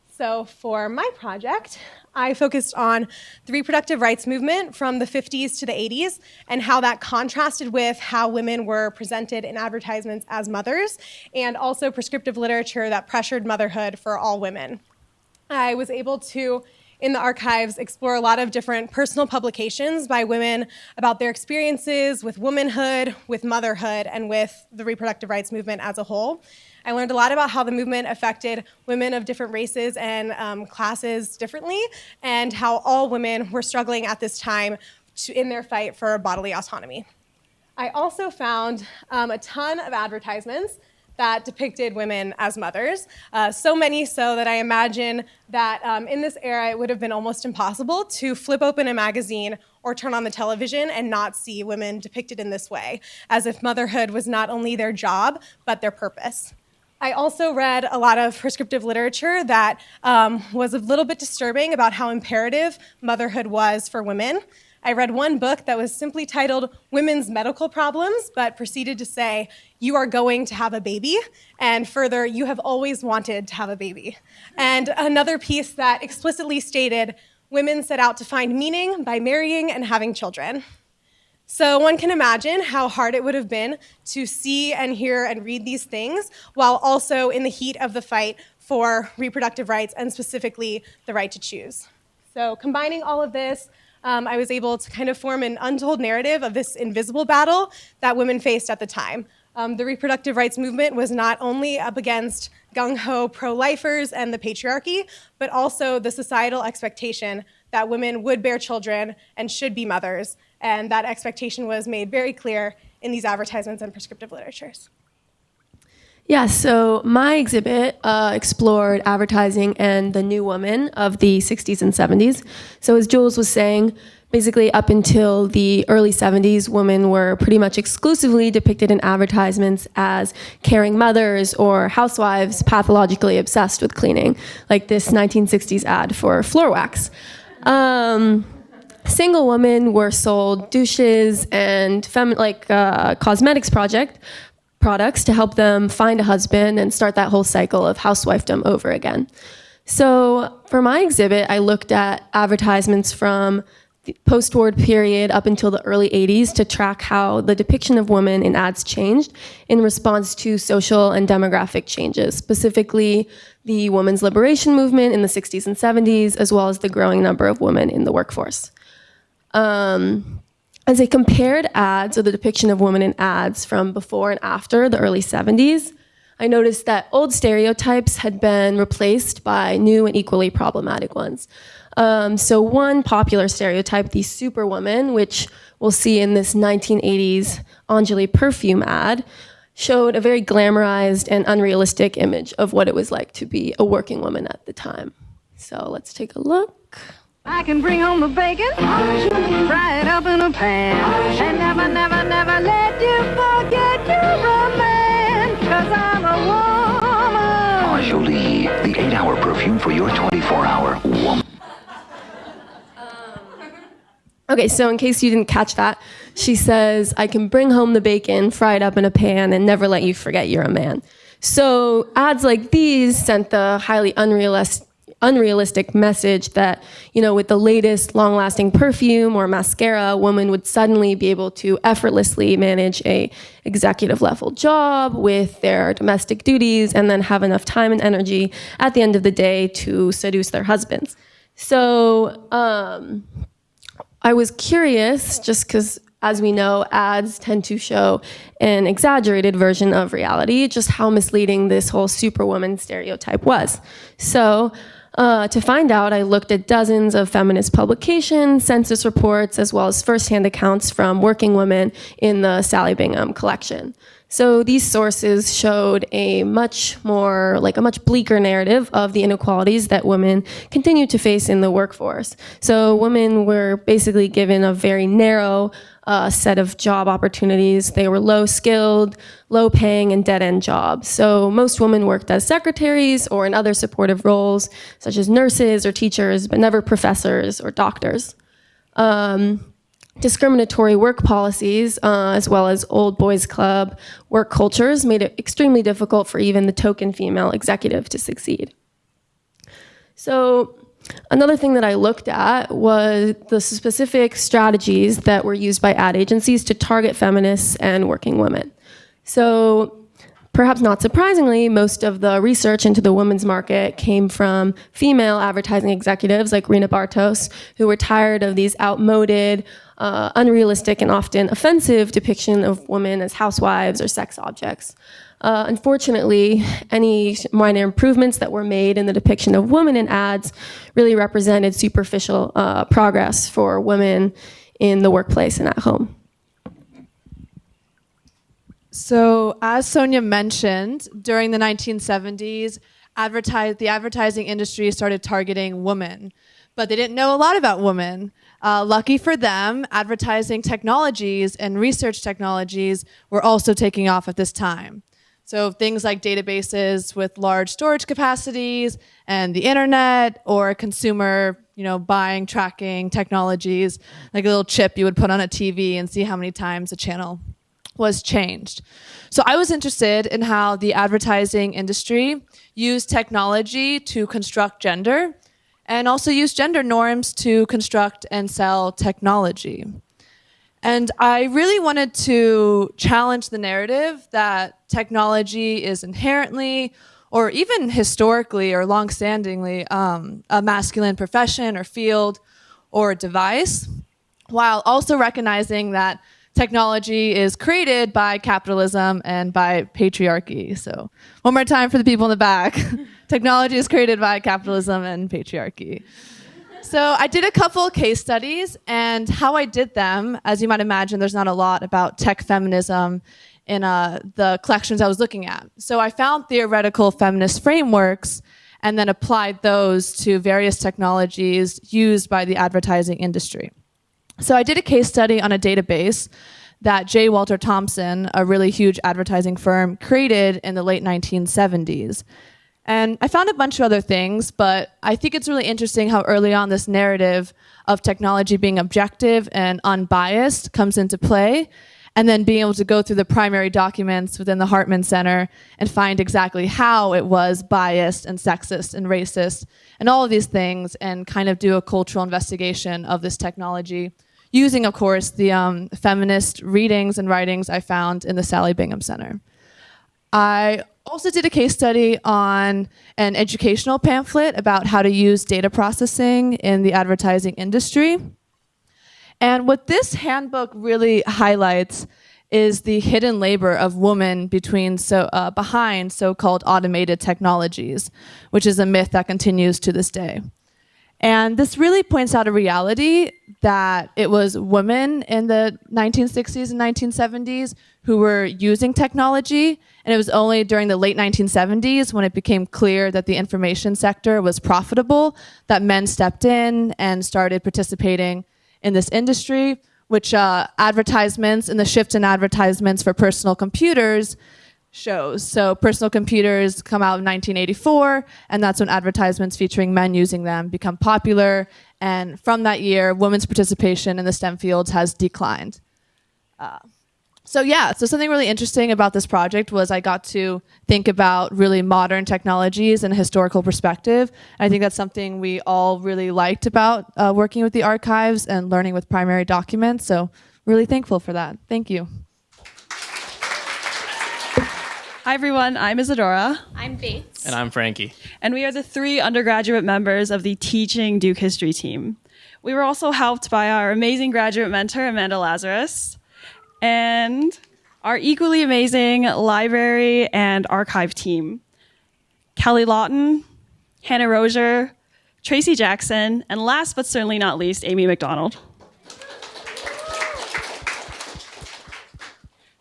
So for my project, I focused on the reproductive rights movement from the 50s to the 80s and how that contrasted with how women were presented in advertisements as mothers, and also prescriptive literature that pressured motherhood for all women. I was able to, in the archives, explore a lot of different personal publications by women about their experiences with womanhood, with motherhood, and with the reproductive rights movement as a whole. I learned a lot about how the movement affected women of different races and classes differently, and how all women were struggling at this time in their fight for bodily autonomy. I also found a ton of advertisements that depicted women as mothers, so many so that I imagine that in this era it would have been almost impossible to flip open a magazine or turn on the television and not see women depicted in this way, as if motherhood was not only their job, but their purpose. I also read a lot of prescriptive literature that was a little bit disturbing about how imperative motherhood was for women. I read one book that was simply titled Women's Medical Problems, but proceeded to say, you are going to have a baby, and further, you have always wanted to have a baby. And another piece that explicitly stated, women set out to find meaning by marrying and having children. So one can imagine how hard it would have been to see and hear and read these things while also in the heat of the fight for reproductive rights and specifically the right to choose. So combining all of this, I was able to kind of form an untold narrative of this invisible battle that women faced at the time. The reproductive rights movement was not only up against gung-ho pro-lifers and the patriarchy, but also the societal expectation that women would bear children and should be mothers. And that expectation was made very clear in these advertisements and prescriptive literatures. Yeah, so my exhibit explored advertising and the new woman of the 60s and 70s. So as Jules was saying, basically up until the early 70s, women were pretty much exclusively depicted in advertisements as caring mothers or housewives pathologically obsessed with cleaning, like this 1960s ad for floor wax. Single women were sold douches and cosmetics products to help them find a husband and start that whole cycle of housewifedom over again. So for my exhibit, I looked at advertisements from the post-war period up until the early 80s to track how the depiction of women in ads changed in response to social and demographic changes, specifically the women's liberation movement in the 60s and 70s, as well as the growing number of women in the workforce. As I compared ads, or the depiction of women in ads from before and after the early 70s, I noticed that old stereotypes had been replaced by new and equally problematic ones. So one popular stereotype, the superwoman, which we'll see in this 1980s Anjali perfume ad, showed a very glamorized and unrealistic image of what it was like to be a working woman at the time. So let's take a look. I can bring home the bacon, fry it up in a pan, and never, never, never let you forget you're a man, 'cause I'm a woman. Anjali, the 8-hour perfume for your 24-hour woman. Okay, so in case you didn't catch that, she says, I can bring home the bacon, fry it up in a pan, and never let you forget you're a man. So ads like these sent the highly unrealistic message that, with the latest long-lasting perfume or mascara, a woman would suddenly be able to effortlessly manage a executive-level job with their domestic duties and then have enough time and energy at the end of the day to seduce their husbands. So I was curious, just because, as we know, ads tend to show an exaggerated version of reality, just how misleading this whole superwoman stereotype was. So To find out, I looked at dozens of feminist publications, census reports, as well as firsthand accounts from working women in the Sallie Bingham collection. So these sources showed a much bleaker narrative of the inequalities that women continue to face in the workforce. So women were basically given a very narrow set of job opportunities. They were low skilled, low paying, and dead end jobs. So most women worked as secretaries or in other supportive roles, such as nurses or teachers, but never professors or doctors. Discriminatory work policies, as well as old boys club work cultures, made it extremely difficult for even the token female executive to succeed. So another thing that I looked at was the specific strategies that were used by ad agencies to target feminists and working women. So perhaps not surprisingly, most of the research into the women's market came from female advertising executives like Rena Bartos, who were tired of these outmoded, unrealistic, and often offensive depiction of women as housewives or sex objects. Unfortunately, any minor improvements that were made in the depiction of women in ads really represented superficial progress for women in the workplace and at home. So, as Sonia mentioned, during the 1970s, the advertising industry started targeting women, but they didn't know a lot about women. Lucky for them, advertising technologies and research technologies were also taking off at this time. So things like databases with large storage capacities and the internet, or consumer, buying, tracking technologies, like a little chip you would put on a TV and see how many times a channel was changed. So I was interested in how the advertising industry used technology to construct gender, and also use gender norms to construct and sell technology. And I really wanted to challenge the narrative that technology is inherently, or even historically or longstandingly, a masculine profession or field or device, while also recognizing that technology is created by capitalism and by patriarchy. So one more time for the people in the back. Technology is created by capitalism and patriarchy. So I did a couple of case studies, and how I did them, as you might imagine, there's not a lot about tech feminism in the collections I was looking at. So I found theoretical feminist frameworks and then applied those to various technologies used by the advertising industry. So I did a case study on a database that J. Walter Thompson, a really huge advertising firm, created in the late 1970s. And I found a bunch of other things, but I think it's really interesting how early on this narrative of technology being objective and unbiased comes into play, and then being able to go through the primary documents within the Hartman Center and find exactly how it was biased and sexist and racist and all of these things, and kind of do a cultural investigation of this technology using, of course, the feminist readings and writings I found in the Sallie Bingham Center. I also did a case study on an educational pamphlet about how to use data processing in the advertising industry. And what this handbook really highlights is the hidden labor of women behind so-called automated technologies, which is a myth that continues to this day. And this really points out a reality that it was women in the 1960s and 1970s who were using technology, and it was only during the late 1970s, when it became clear that the information sector was profitable, that men stepped in and started participating in this industry, which advertisements and the shift in advertisements for personal computers shows. So personal computers come out in 1984, and that's when advertisements featuring men using them become popular. And from that year, women's participation in the STEM fields has declined. So something really interesting about this project was I got to think about really modern technologies in a historical perspective. And I think that's something we all really liked about working with the archives and learning with primary documents. So really thankful for that. Thank you. Hi everyone, I'm Isadora. I'm Bates. And I'm Frankie. And we are the 3 undergraduate members of the Teaching Duke History team. We were also helped by our amazing graduate mentor, Amanda Lazarus, and our equally amazing library and archive team, Kelly Lawton, Hannah Rozier, Tracy Jackson, and last but certainly not least, Amy McDonald.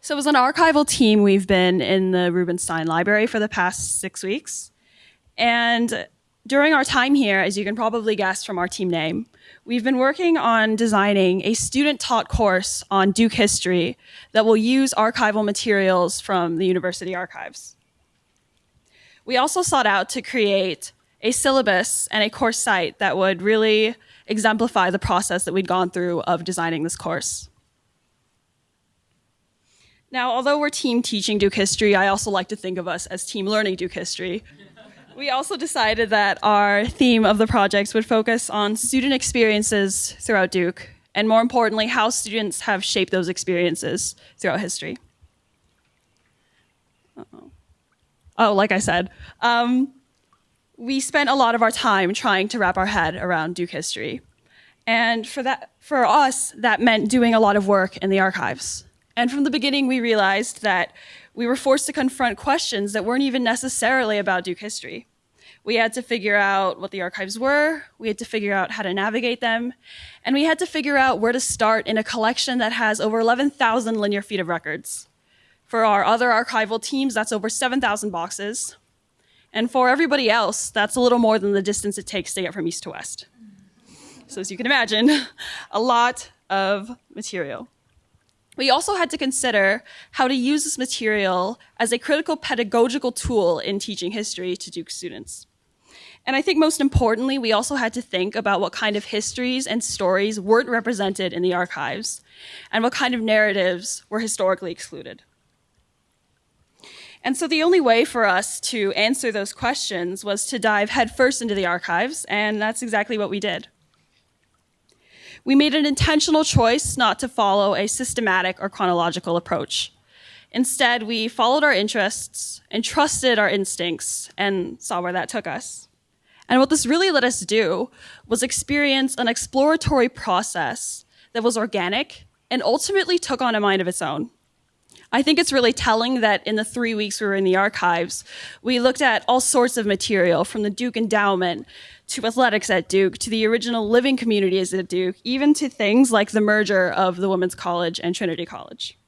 So as an archival team, we've been in the Rubenstein Library for the past 6 weeks. And during our time here, as you can probably guess from our team name, we've been working on designing a student-taught course on Duke history that will use archival materials from the university archives. We also sought out to create a syllabus and a course site that would really exemplify the process that we'd gone through of designing this course. Now, although we're team teaching Duke history, I also like to think of us as team learning Duke history. We also decided that our theme of the projects would focus on student experiences throughout Duke, and more importantly, how students have shaped those experiences throughout history. Oh, like I said, we spent a lot of our time trying to wrap our head around Duke history. And for us, that meant doing a lot of work in the archives. And from the beginning, we realized that we were forced to confront questions that weren't even necessarily about Duke history. We had to figure out what the archives were, we had to figure out how to navigate them, and we had to figure out where to start in a collection that has over 11,000 linear feet of records. For our other archival teams, that's over 7,000 boxes. And for everybody else, that's a little more than the distance it takes to get from east to west. So as you can imagine, a lot of material. We also had to consider how to use this material as a critical pedagogical tool in teaching history to Duke students. And I think most importantly, we also had to think about what kind of histories and stories weren't represented in the archives, and what kind of narratives were historically excluded. And so the only way for us to answer those questions was to dive headfirst into the archives, and that's exactly what we did. We made an intentional choice not to follow a systematic or chronological approach. Instead, we followed our interests and trusted our instincts and saw where that took us. And what this really let us do was experience an exploratory process that was organic and ultimately took on a mind of its own. I think it's really telling that in the 3 weeks we were in the archives, we looked at all sorts of material, from the Duke Endowment to athletics at Duke, to the original living communities at Duke, even to things like the merger of the Women's College and Trinity College.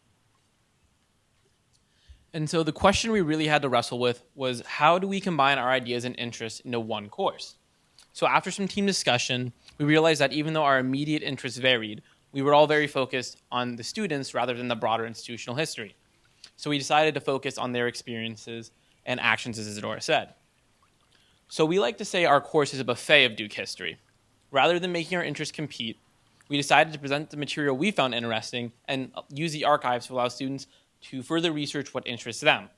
And so the question we really had to wrestle with was, how do we combine our ideas and interests into one course? So after some team discussion, we realized that even though our immediate interests varied, we were all very focused on the students rather than the broader institutional history. So we decided to focus on their experiences and actions, as Isadora said. So we like to say our course is a buffet of Duke history. Rather than making our interests compete, we decided to present the material we found interesting and use the archives to allow students to further research what interests them.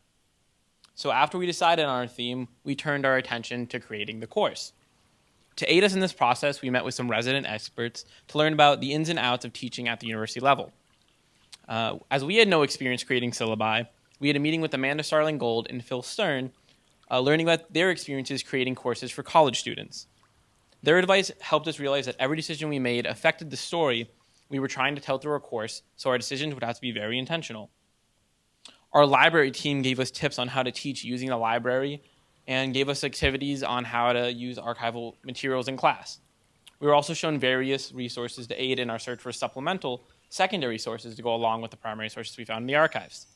So after we decided on our theme, we turned our attention to creating the course. To aid us in this process, we met with some resident experts to learn about the ins and outs of teaching at the university level. As we had no experience creating syllabi, we had a meeting with Amanda Starling Gold and Phil Stern, learning about their experiences creating courses for college students. Their advice helped us realize that every decision we made affected the story we were trying to tell through our course, so our decisions would have to be very intentional. Our library team gave us tips on how to teach using the library and gave us activities on how to use archival materials in class. We were also shown various resources to aid in our search for supplemental secondary sources to go along with the primary sources we found in the archives.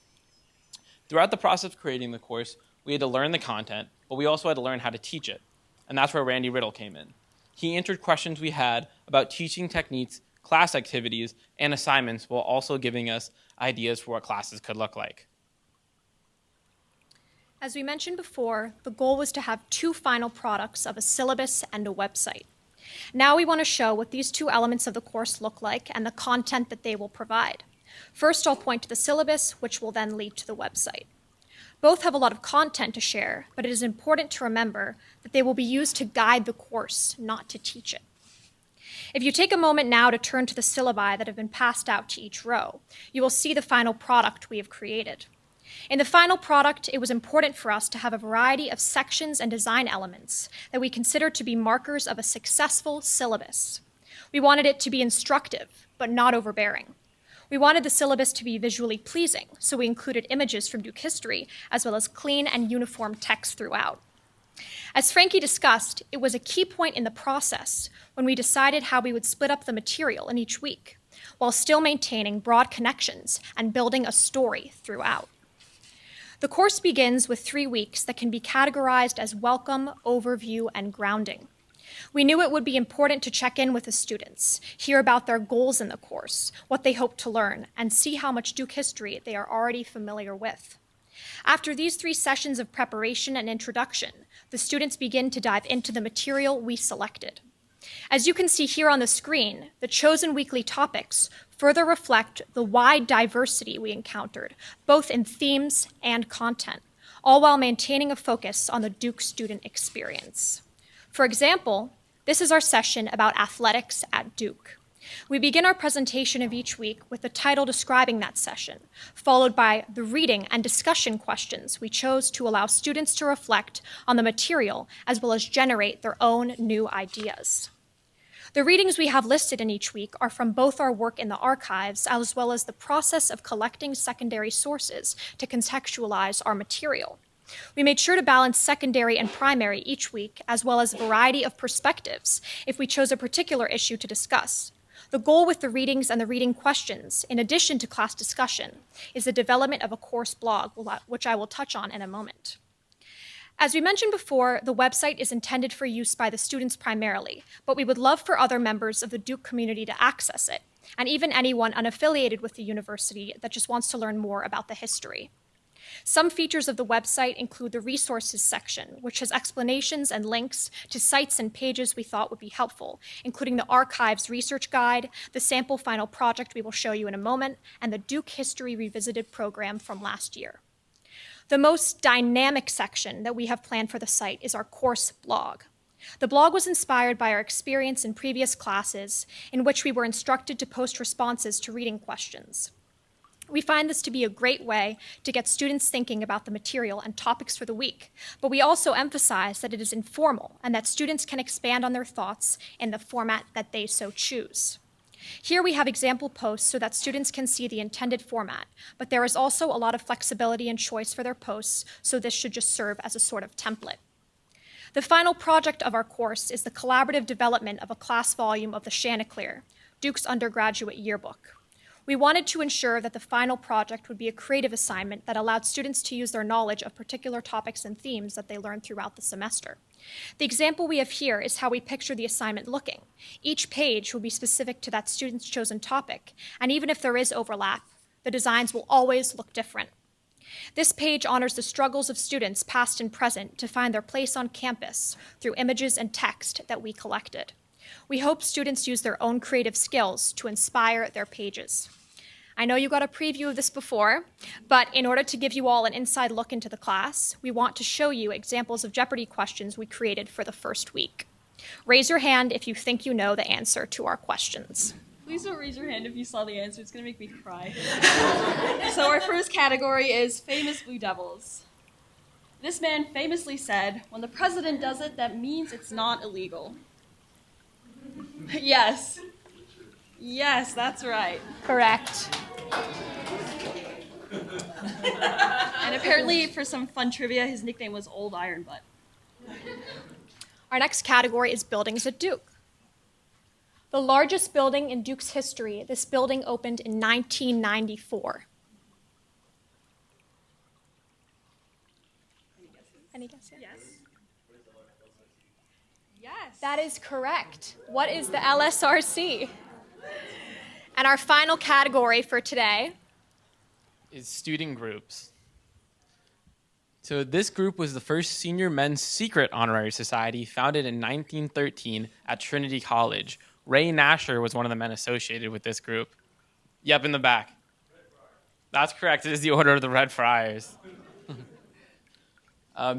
Throughout the process of creating the course, we had to learn the content, but we also had to learn how to teach it. And that's where Randy Riddle came in. He answered questions we had about teaching techniques, class activities, and assignments, while also giving us ideas for what classes could look like. As we mentioned before, the goal was to have two final products of a syllabus and a website. Now we want to show what these two elements of the course look like and the content that they will provide. First, I'll point to the syllabus, which will then lead to the website. Both have a lot of content to share, but it is important to remember that they will be used to guide the course, not to teach it. If you take a moment now to turn to the syllabi that have been passed out to each row, you will see the final product we have created. In the final product, it was important for us to have a variety of sections and design elements that we considered to be markers of a successful syllabus. We wanted it to be instructive, but not overbearing. We wanted the syllabus to be visually pleasing, so we included images from Duke history, as well as clean and uniform text throughout. As Frankie discussed, it was a key point in the process when we decided how we would split up the material in each week, while still maintaining broad connections and building a story throughout. The course begins with 3 weeks that can be categorized as welcome, overview, and grounding. We knew it would be important to check in with the students, hear about their goals in the course, what they hope to learn, and see how much Duke history they are already familiar with. After these 3 sessions of preparation and introduction, the students begin to dive into the material we selected. As you can see here on the screen, the chosen weekly topics further reflect the wide diversity we encountered, both in themes and content, all while maintaining a focus on the Duke student experience. For example, this is our session about athletics at Duke. We begin our presentation of each week with the title describing that session, followed by the reading and discussion questions we chose to allow students to reflect on the material as well as generate their own new ideas. The readings we have listed in each week are from both our work in the archives as well as the process of collecting secondary sources to contextualize our material. We made sure to balance secondary and primary each week, as well as a variety of perspectives if we chose a particular issue to discuss. The goal with the readings and the reading questions, in addition to class discussion, is the development of a course blog, which I will touch on in a moment. As we mentioned before, the website is intended for use by the students primarily, but we would love for other members of the Duke community to access it, and even anyone unaffiliated with the university that just wants to learn more about the history. Some features of the website include the resources section, which has explanations and links to sites and pages we thought would be helpful, including the archives research guide, the sample final project we will show you in a moment, and the Duke History Revisited program from last year. The most dynamic section that we have planned for the site is our course blog. The blog was inspired by our experience in previous classes in which we were instructed to post responses to reading questions. We find this to be a great way to get students thinking about the material and topics for the week, but we also emphasize that it is informal and that students can expand on their thoughts in the format that they so choose. Here we have example posts so that students can see the intended format, but there is also a lot of flexibility and choice for their posts, so this should just serve as a sort of template. The final project of our course is the collaborative development of a class volume of the Chanticleer, Duke's undergraduate yearbook. We wanted to ensure that the final project would be a creative assignment that allowed students to use their knowledge of particular topics and themes that they learned throughout the semester. The example we have here is how we picture the assignment looking. Each page will be specific to that student's chosen topic, and even if there is overlap, the designs will always look different. This page honors the struggles of students past and present to find their place on campus through images and text that we collected. We hope students use their own creative skills to inspire their pages. I know you got a preview of this before, but in order to give you all an inside look into the class, we want to show you examples of Jeopardy questions we created for the first week. Raise your hand if you think you know the answer to our questions. Please don't raise your hand if you saw the answer. It's going to make me cry. So our first category is famous Blue Devils. This man famously said, "When the president does it, that means it's not illegal." Yes. Yes, that's right. Correct. And apparently, for some fun trivia, his nickname was Old Iron Butt. Our next category is buildings at Duke. The largest building in Duke's history, this building opened in 1994. Any guesses? Yes. Yes. That is correct. What is the LSRC? And our final category for today is student groups. So this group was the first senior men's secret honorary society founded in 1913 at Trinity College. Ray Nasher was one of the men associated with this group. Yep, in the back. That's correct. It is the Order of the Red Friars.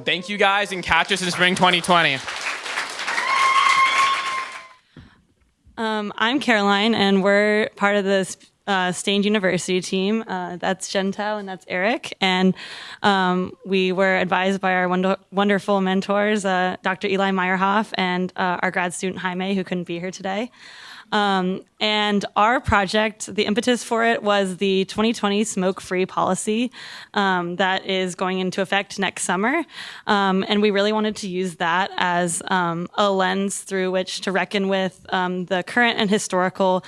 Thank you guys, and catch us in spring 2020. I'm Caroline, and we're part of the Stained University team. That's Gentile, and that's Eric. And we were advised by our wonderful mentors, Dr. Eli Meyerhoff and our grad student, Jaime, who couldn't be here today. And our project, the impetus for it was the 2020 smoke-free policy that is going into effect next summer. And we really wanted to use that as a lens through which to reckon with the current and historical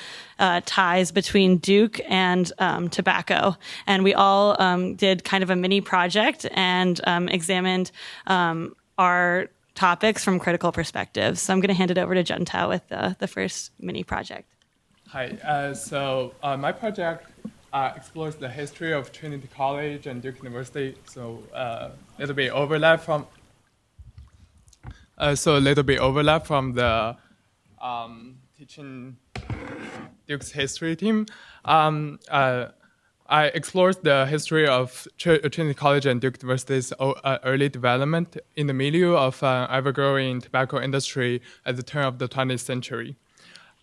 ties between Duke and tobacco. And we all did kind of a mini project and examined our topics from critical perspectives. So I'm going to hand it over to Gentile with the first mini project. Hi, so my project explores the history of Trinity College and Duke University. So a little bit overlap from the teaching Duke's history team. I explored the history of Trinity College and Duke University's early development in the milieu of an ever-growing tobacco industry at the turn of the 20th century.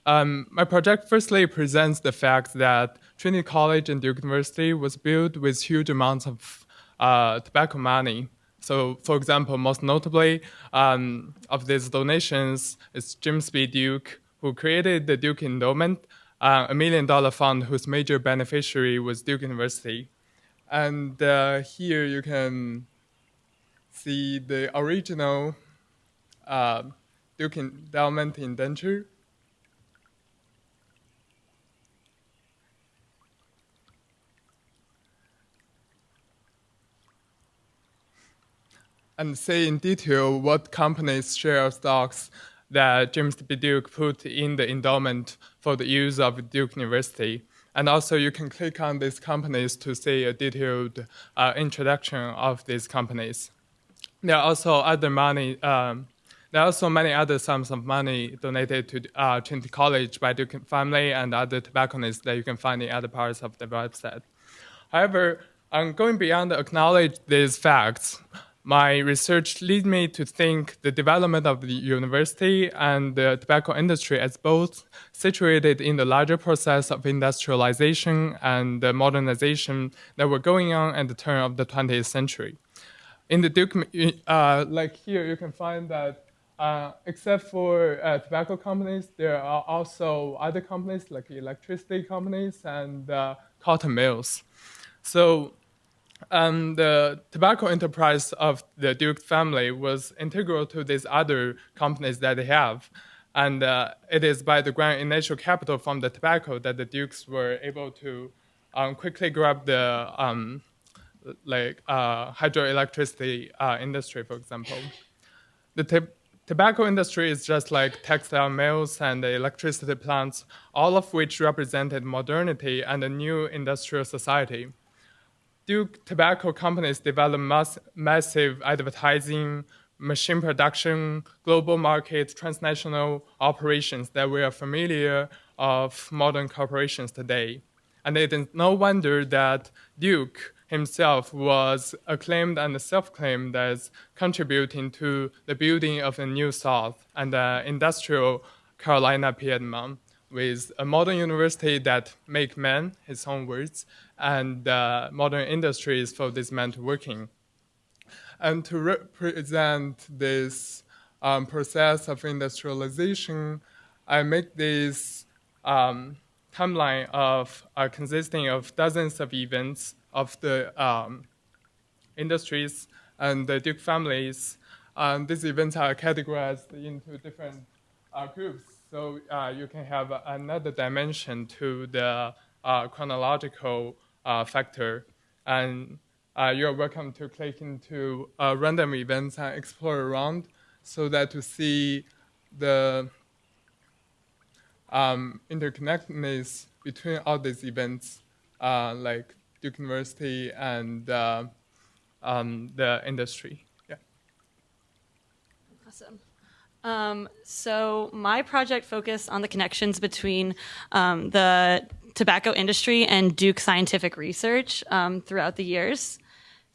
My project firstly presents the fact that Trinity College and Duke University was built with huge amounts of tobacco money. So, for example, most notably of these donations is James B. Duke, who created the Duke Endowment, a $1 million fund whose major beneficiary was Duke University. And here you can see the original Duke Endowment indenture. And say in detail what companies share stocks that James B. Duke put in the endowment for the use of Duke University. And also you can click on these companies to see a detailed introduction of these companies. There are also many other sums of money donated to Trinity College by Duke family and other tobacconists that you can find in other parts of the website. However, going beyond to acknowledge these facts, my research leads me to think the development of the university and the tobacco industry as both situated in the larger process of industrialization and modernization that were going on at the turn of the 20th century. In the Duke, like here, you can find that except for tobacco companies, there are also other companies like electricity companies and cotton mills. So the tobacco enterprise of the Duke family was integral to these other companies that they have. And it is by the grand initial capital from the tobacco that the Dukes were able to quickly grab the hydroelectricity industry, for example. The tobacco industry is just like textile mills and the electricity plants, all of which represented modernity and a new industrial society. Duke tobacco companies developed massive advertising, machine production, global market, transnational operations that we are familiar of modern corporations today. And it is no wonder that Duke himself was acclaimed and self-claimed as contributing to the building of a new South and industrial Carolina Piedmont, with a modern university that make men, his own words, and modern industries for this man to work in. And to represent this process of industrialization, I make this timeline of consisting of dozens of events of the industries and the Duke families. These events are categorized into different groups. So you can have another dimension to the chronological factor. And you're welcome to click into random events and explore around so that to see the interconnectedness between all these events, like Duke University and the industry. Yeah. Awesome. So my project focused on the connections between the tobacco industry and Duke scientific research throughout the years.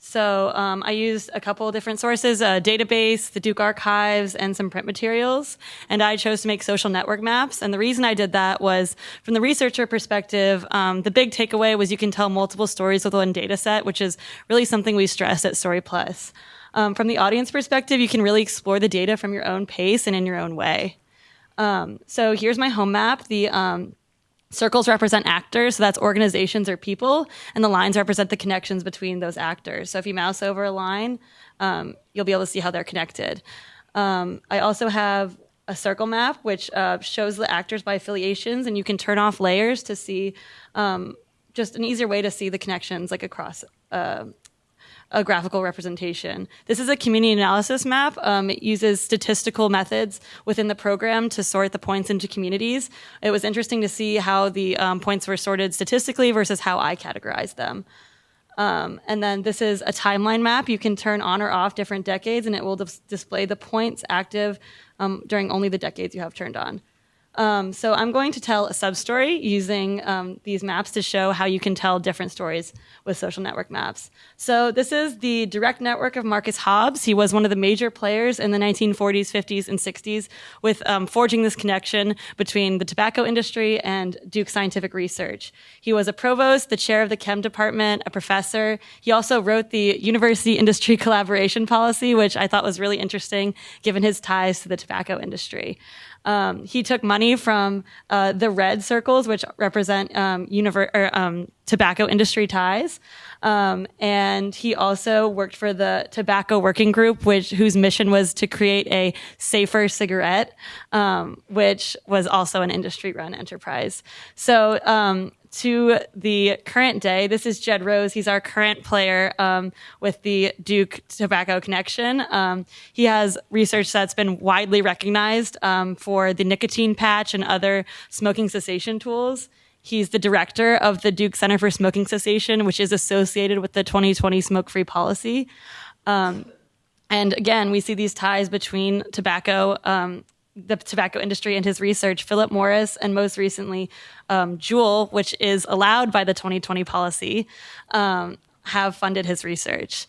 So I used a couple of different sources, a database, the Duke archives, and some print materials. And I chose to make social network maps. And the reason I did that was, from the researcher perspective, the big takeaway was you can tell multiple stories with one data set, which is really something we stress at Story Plus. From the audience perspective, you can really explore the data from your own pace and in your own way. So here's my home map. The circles represent actors, so that's organizations or people, and the lines represent the connections between those actors. So if you mouse over a line, you'll be able to see how they're connected. I also have a circle map, which shows the actors by affiliations, and you can turn off layers to see just an easier way to see the connections like across a graphical representation. This is a community analysis map. It uses statistical methods within the program to sort the points into communities. It was interesting to see how the points were sorted statistically versus how I categorized them. And then this is a timeline map. You can turn on or off different decades, and it will display the points active during only the decades you have turned on. So I'm going to tell a sub-story using these maps to show how you can tell different stories with social network maps. So this is the direct network of Marcus Hobbes. He was one of the major players in the 1940s, 50s, and 60s with forging this connection between the tobacco industry and Duke Scientific Research. He was a provost, the chair of the chem department, a professor. He also wrote the University Industry Collaboration Policy, which I thought was really interesting given his ties to the tobacco industry. He took money from the red circles, which represent tobacco industry ties. And he also worked for the Tobacco Working Group, whose mission was to create a safer cigarette, which was also an industry-run enterprise. So to the current day, this is Jed Rose. He's our current player with the Duke Tobacco Connection. He has research that's been widely recognized for the nicotine patch and other smoking cessation tools. He's the director of the Duke Center for Smoking Cessation, which is associated with the 2020 smoke-free policy. And again, we see these ties between tobacco, the tobacco industry and his research. Philip Morris, and most recently, Juul, which is allowed by the 2020 policy, have funded his research.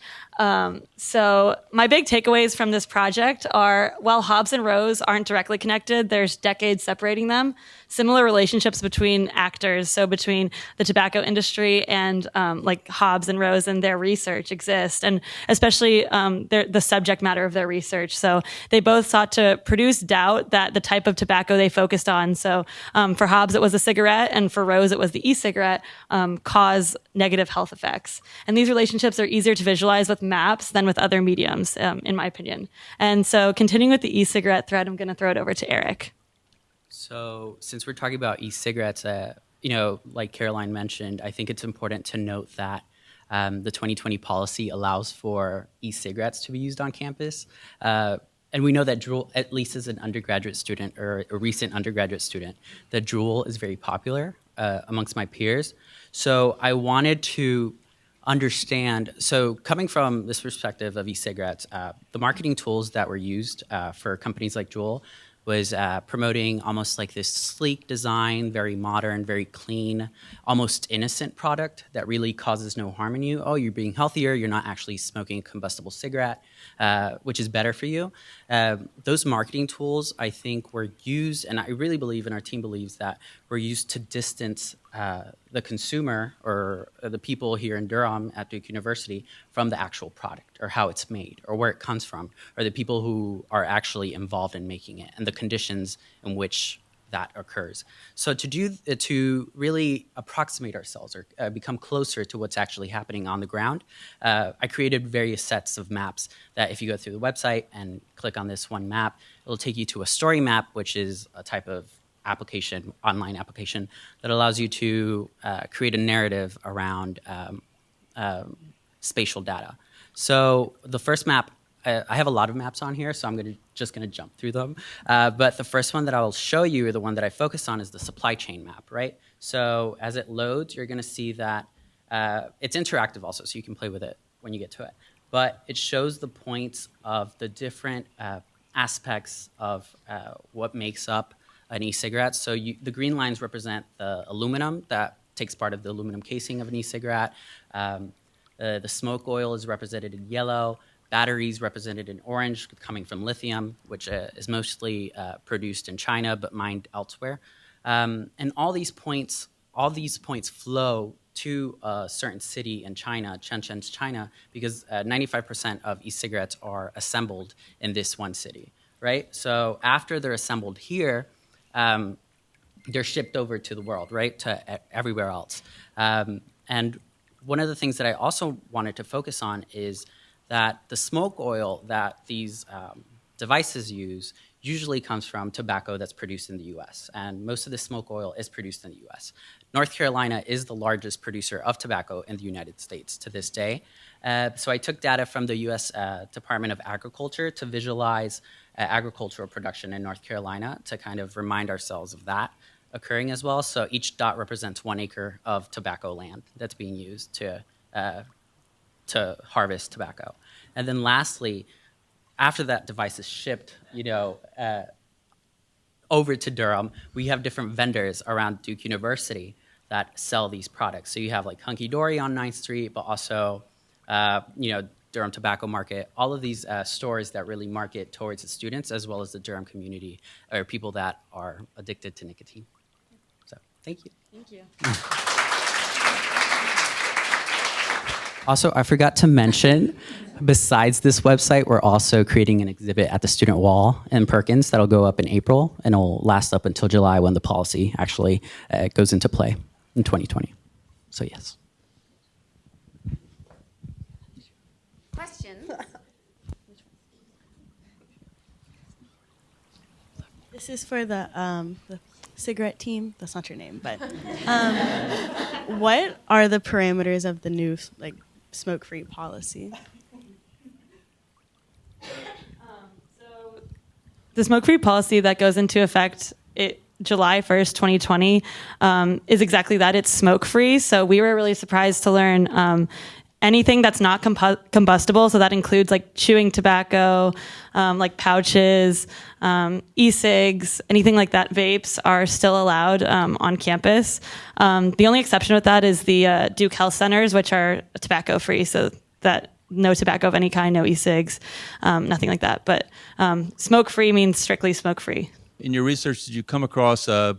So my big takeaways from this project are, while Hobbes and Rose aren't directly connected, there's decades separating them. Similar relationships between actors, so between the tobacco industry and like Hobbes and Rose and their research exist, and especially the subject matter of their research. So they both sought to produce doubt that the type of tobacco they focused on, so for Hobbes it was a cigarette, and for Rose it was the e-cigarette, cause negative health effects. And these relationships are easier to visualize with maps than with other mediums, in my opinion. And so continuing with the e-cigarette thread, I'm going to throw it over to Eric. So since we're talking about e-cigarettes, like Caroline mentioned, I think it's important to note that the 2020 policy allows for e-cigarettes to be used on campus. And we know that Juul, at least as an undergraduate student or a recent undergraduate student, that Juul is very popular amongst my peers. So I wanted to understand, so coming from this perspective of e-cigarettes, the marketing tools that were used for companies like Juul was promoting almost like this sleek design, very modern, very clean, almost innocent product that really causes no harm in you. Oh, you're being healthier, you're not actually smoking a combustible cigarette, which is better for you. Those marketing tools, I think, were used, and I really believe, and our team believes, that were used to distance the consumer or the people here in Durham at Duke University from the actual product or how it's made or where it comes from or the people who are actually involved in making it and the conditions in which that occurs. So to really approximate ourselves or become closer to what's actually happening on the ground, I created various sets of maps that if you go through the website and click on this one map, it'll take you to a story map, which is a type of application, online application, that allows you to create a narrative around spatial data. So the first map, I have a lot of maps on here, so I'm just gonna jump through them. But the first one that I'll show you, or the one that I focus on, is the supply chain map, right? So as it loads, you're gonna see that it's interactive also, so you can play with it when you get to it. But it shows the points of the different aspects of what makes up an e-cigarette. So the green lines represent the aluminum that takes part of the aluminum casing of an e-cigarette. The smoke oil is represented in yellow. Batteries represented in orange, coming from lithium, which is mostly produced in China but mined elsewhere. And all these points flow to a certain city in China, Shenzhen, China, because 95% of e-cigarettes are assembled in this one city, right? So after they're assembled here, they're shipped over to the world, right, to everywhere else. And one of the things that I also wanted to focus on is that the smoke oil that these devices use usually comes from tobacco that's produced in the US, and most of the smoke oil is produced in the US. North Carolina is the largest producer of tobacco in the United States to this day. So I took data from the US Department of Agriculture to visualize agricultural production in North Carolina to kind of remind ourselves of that occurring as well. So each dot represents 1 acre of tobacco land that's being used to harvest tobacco. And then lastly, after that device is shipped, over to Durham, we have different vendors around Duke University that sell these products. So you have like Hunky Dory on 9th Street, but also, Durham Tobacco Market, all of these stores that really market towards the students as well as the Durham community or people that are addicted to nicotine. So thank you. Thank you. Also, I forgot to mention, besides this website, we're also creating an exhibit at the student wall in Perkins that'll go up in April and it'll last up until July when the policy actually goes into play in 2020. So yes. Questions? This is for the cigarette team. That's not your name, but what are the parameters of the new smoke-free policy? The smoke-free policy that goes into effect July 1st, 2020, is exactly that. It's smoke-free. So we were really surprised to learn anything that's not combustible. So that includes like chewing tobacco, like pouches, e-cigs, anything like that. Vapes are still allowed on campus. The only exception with that is the Duke Health Centers, which are tobacco-free. So that no tobacco of any kind, no e-cigs, nothing like that. But smoke-free means strictly smoke-free. In your research, did you come across a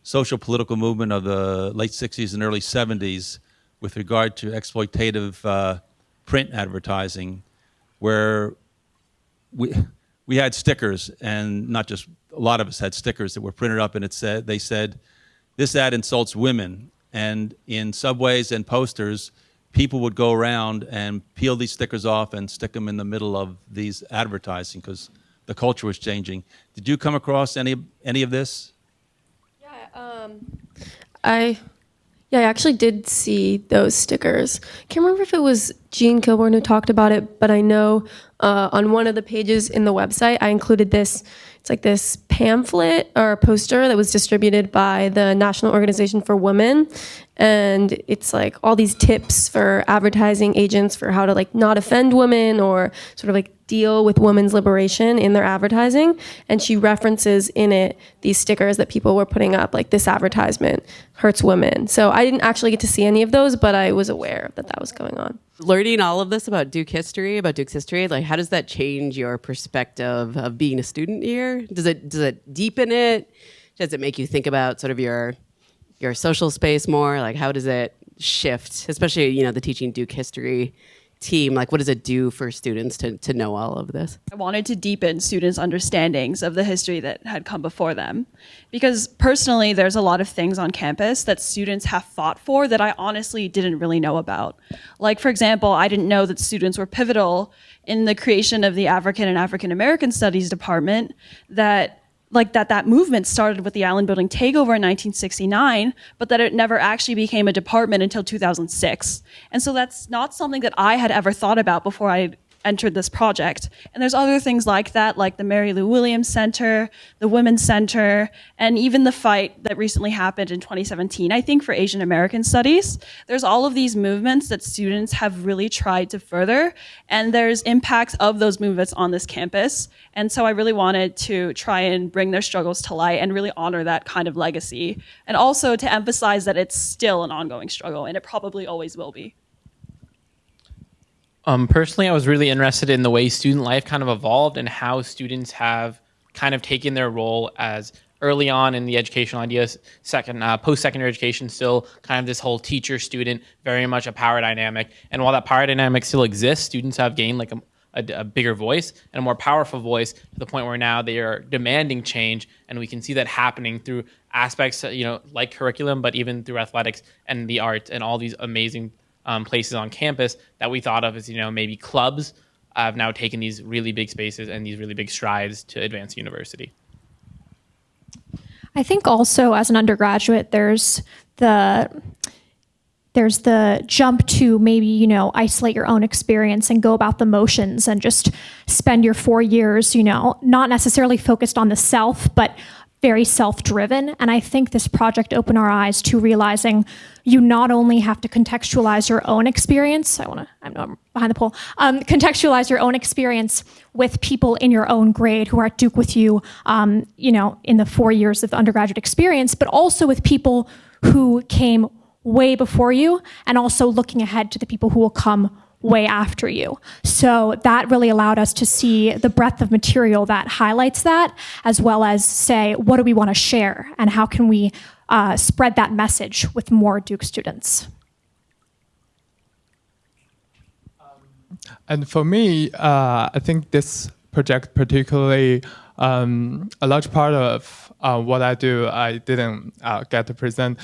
social political movement of the late 60s and early 70s with regard to exploitative print advertising, where we had stickers, and not just a lot of us had stickers that were printed up, and they said, "This ad insults women," and in subways and posters, people would go around and peel these stickers off and stick them in the middle of these advertising because the culture was changing. Did you come across any of this? I actually did see those stickers. Can't remember if it was Jean Kilborn who talked about it, but I know on one of the pages in the website, I included this. It's like this pamphlet or poster that was distributed by the National Organization for Women. And it's like all these tips for advertising agents for how to like not offend women or sort of like deal with women's liberation in their advertising. And she references in it these stickers that people were putting up, like this advertisement hurts women. So I didn't actually get to see any of those, but I was aware that that was going on. Learning all of this about Duke's history, like how does that change your perspective of being a student here? Does it deepen it? Does it make you think about sort of your social space more? Like how does it shift, especially, the teaching Duke history team? Like what does it do for students to know all of this? I wanted to deepen students' understandings of the history that had come before them. Because personally, there's a lot of things on campus that students have fought for that I honestly didn't really know about. Like, for example, I didn't know that students were pivotal in the creation of the African and African American Studies department, that movement started with the Allen Building takeover in 1969, but that it never actually became a department until 2006. And so that's not something that I had ever thought about before I entered this project. And there's other things like that, like the Mary Lou Williams Center, the Women's Center, and even the fight that recently happened in 2017, I think, for Asian American Studies. There's all of these movements that students have really tried to further, and there's impacts of those movements on this campus. And so I really wanted to try and bring their struggles to light and really honor that kind of legacy. And also to emphasize that it's still an ongoing struggle, and it probably always will be. Personally, I was really interested in the way student life kind of evolved and how students have kind of taken their role as early on in the educational ideas, post-secondary education, still kind of this whole teacher-student, very much a power dynamic. And while that power dynamic still exists, students have gained like a bigger voice and a more powerful voice to the point where now they are demanding change, and we can see that happening through aspects, like curriculum, but even through athletics and the arts and all these amazing places on campus that we thought of as, maybe clubs have now taken these really big spaces and these really big strides to advance university. I think also as an undergraduate, there's the jump to maybe, isolate your own experience and go about the motions and just spend your 4 years, not necessarily focused on the self, but very self-driven. And I think this project opened our eyes to realizing you not only have to contextualize your own experience, I know I'm behind the pole, contextualize your own experience with people in your own grade who are at Duke with you, in the 4 years of the undergraduate experience, but also with people who came way before you, and also looking ahead to the people who will come way after you. So that really allowed us to see the breadth of material that highlights that, as well as say, what do we want to share, and how can we spread that message with more Duke students? And for me, I think this project particularly, a large part of what I do, I didn't get to present,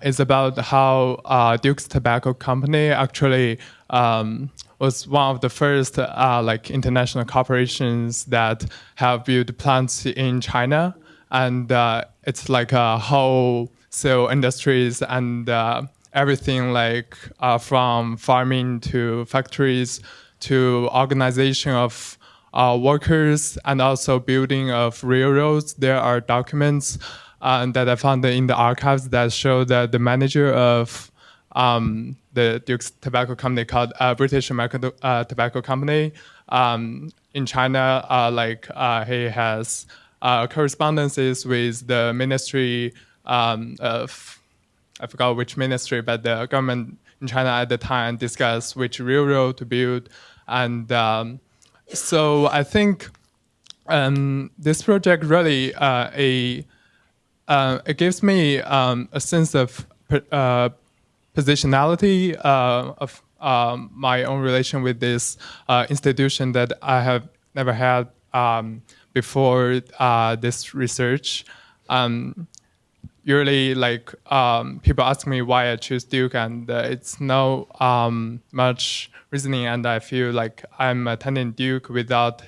is about how Duke's Tobacco Company actually was one of the first international corporations that have built plants in China. And it's like a wholesale industries and everything from farming to factories to organization of workers and also building of railroads. There are documents that I found in the archives that show that the manager of the Duke's Tobacco Company, called British American Tobacco Company in China, he has correspondences with the ministry of, I forgot which ministry, but the government in China at the time discussed which railroad to build. And so I think this project really it gives me a sense of positionality of my own relation with this institution that I have never had before this research. Usually, people ask me why I choose Duke, and it's no much reasoning, and I feel like I'm attending Duke without,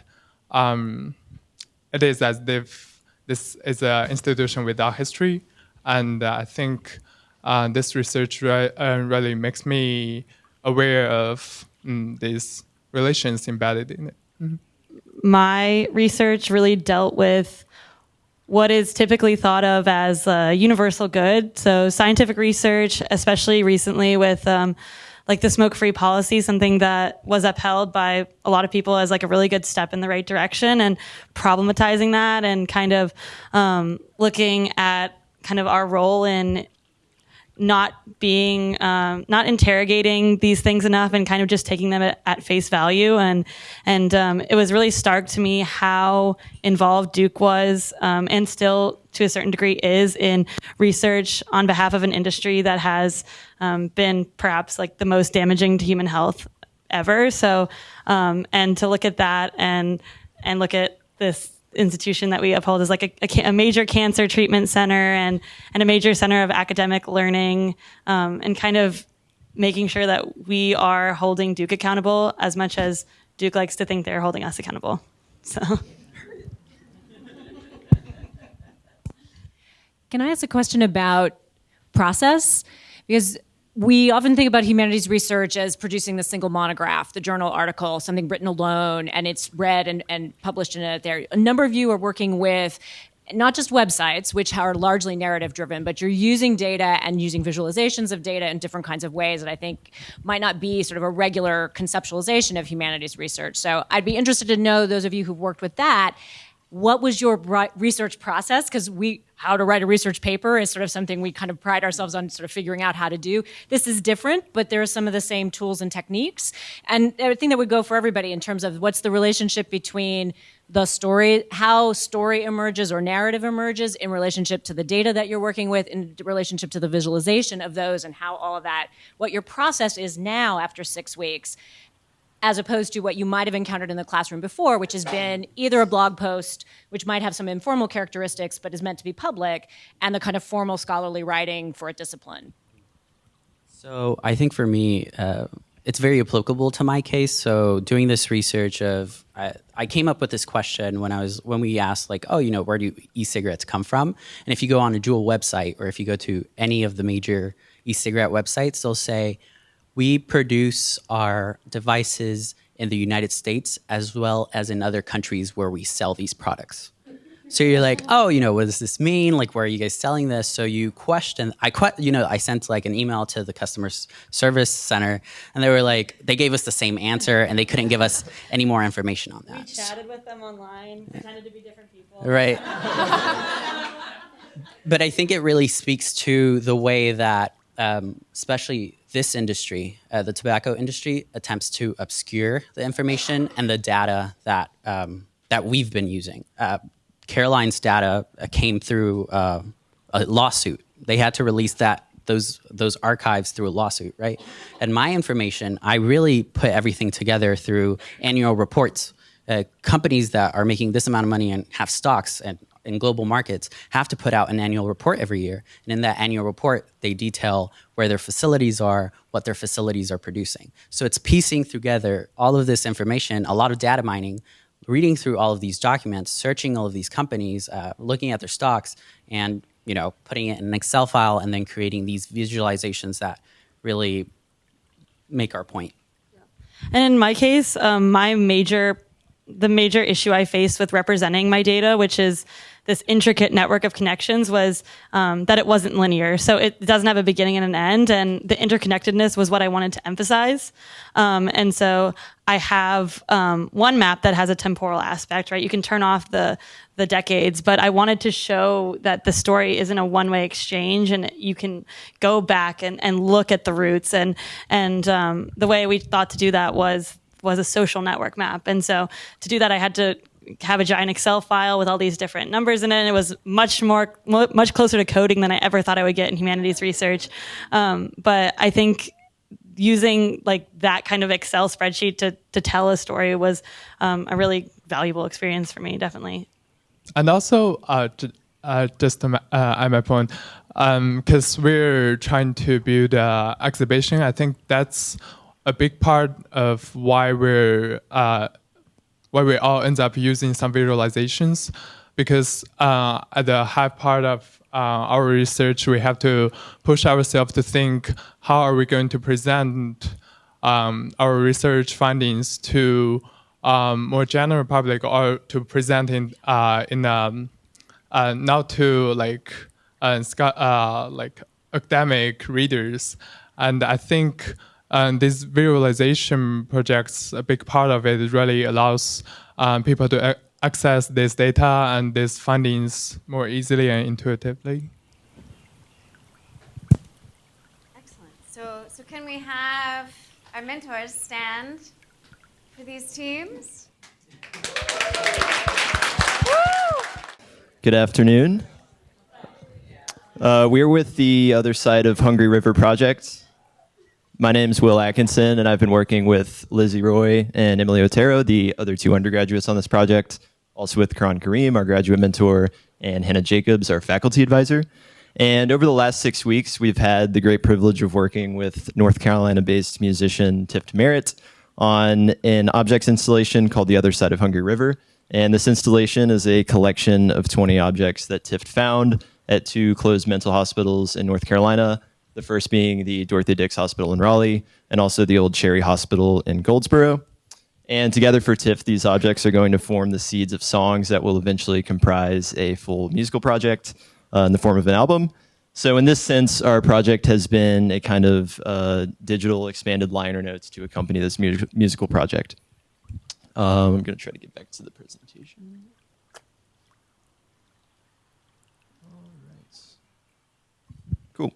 it is as if this is an institution without history, and I think this research really makes me aware of these relations embedded in it. Mm-hmm. My research really dealt with what is typically thought of as a universal good. So scientific research, especially recently with the smoke-free policy, something that was upheld by a lot of people as a really good step in the right direction, and problematizing that and kind of looking at kind of our role in not interrogating these things enough and kind of just taking them at face value. And it was really stark to me how involved Duke was, and still to a certain degree is, in research on behalf of an industry that has been perhaps the most damaging to human health ever. So, and to look at that and look at this institution that we uphold as a major cancer treatment center and a major center of academic learning, and kind of making sure that we are holding Duke accountable as much as Duke likes to think they're holding us accountable. So, can I ask a question about process? Because we often think about humanities research as producing the single monograph, the journal article, something written alone, and it's read and published in it. There, a number of you are working with not just websites, which are largely narrative driven, but you're using data and using visualizations of data in different kinds of ways that I think might not be sort of a regular conceptualization of humanities research. So I'd be interested to know, those of you who've worked with that, what was your research process? Because how to write a research paper is sort of something we kind of pride ourselves on sort of figuring out how to do. This is different, but there are some of the same tools and techniques. And I think that would go for everybody in terms of what's the relationship between the story, how story emerges or narrative emerges in relationship to the data that you're working with, in relationship to the visualization of those, and how all of that, what your process is now after 6 weeks. as opposed to what you might have encountered in the classroom before, which has been either a blog post, which might have some informal characteristics but is meant to be public, and the kind of formal scholarly writing for a discipline. So I think for me, it's very applicable to my case. So doing this research I came up with this question when we asked like, oh, where do e-cigarettes come from? And if you go on a Juul website, or if you go to any of the major e-cigarette websites, they'll say, we produce our devices in the United States as well as in other countries where we sell these products. So you're like, oh, what does this mean? Like, where are you guys selling this? So you question. I sent like an email to the customer service center, and they were like, they gave us the same answer, and they couldn't give us any more information on that. We chatted with them online, pretended to be different people. Right. But I think it really speaks to the way that, especially this industry, the tobacco industry, attempts to obscure the information and the data that we've been using. Caroline's data came through a lawsuit. They had to release those archives through a lawsuit, right? And my information, I really put everything together through annual reports. Companies that are making this amount of money and have stocks and in global markets have to put out an annual report every year. And in that annual report, they detail where their facilities are, what their facilities are producing. So it's piecing together all of this information, a lot of data mining, reading through all of these documents, searching all of these companies, looking at their stocks, and putting it in an Excel file, and then creating these visualizations that really make our point. And in my case, the major issue I faced with representing my data, which is this intricate network of connections, was that it wasn't linear. So it doesn't have a beginning and an end, and the interconnectedness was what I wanted to emphasize. And so I have one map that has a temporal aspect, right? You can turn off the decades, but I wanted to show that the story isn't a one-way exchange, and you can go back and look at the roots. And the way we thought to do that was a social network map. And so to do that, I had to have a giant Excel file with all these different numbers in it. And it was much closer to coding than I ever thought I would get in humanities research. But I think using like that kind of Excel spreadsheet to tell a story was a really valuable experience for me, definitely. And also, just to add my point, because we're trying to build an exhibition, I think that's a big part of why we all end up using some visualizations, because at the high part of our research, we have to push ourselves to think, how are we going to present our research findings to more general public, or to present in not to like academic readers. And I think this visualization projects, a big part of it really allows people to access this data and these findings more easily and intuitively. Excellent. So can we have our mentors stand for these teams? Good afternoon. We're with the other side of Hungry River Project. My name's Will Atkinson, and I've been working with Lizzie Roy and Emily Otero, the other two undergraduates on this project, also with Karan Kareem, our graduate mentor, and Hannah Jacobs, our faculty advisor. And over the last 6 weeks, we've had the great privilege of working with North Carolina-based musician Tift Merritt on an objects installation called The Other Side of Hungry River. And this installation is a collection of 20 objects that Tift found at two closed mental hospitals in North Carolina, the first being the Dorothy Dix Hospital in Raleigh, and also the old Cherry Hospital in Goldsboro. And together for Tift, these objects are going to form the seeds of songs that will eventually comprise a full musical project in the form of an album. So in this sense, our project has been a kind of digital expanded liner notes to accompany this musical project. I'm going to try to get back to the presentation. Cool.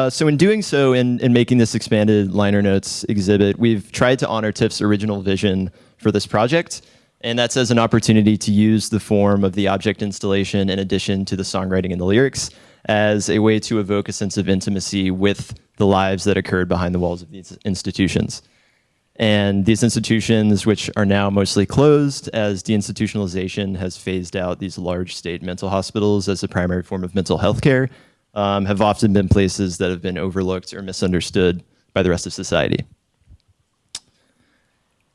So in doing so, in making this expanded liner notes exhibit, we've tried to honor Tift's original vision for this project, and that's as an opportunity to use the form of the object installation in addition to the songwriting and the lyrics as a way to evoke a sense of intimacy with the lives that occurred behind the walls of these institutions. And these institutions, which are now mostly closed as deinstitutionalization has phased out these large state mental hospitals as the primary form of mental health care, have often been places that have been overlooked or misunderstood by the rest of society.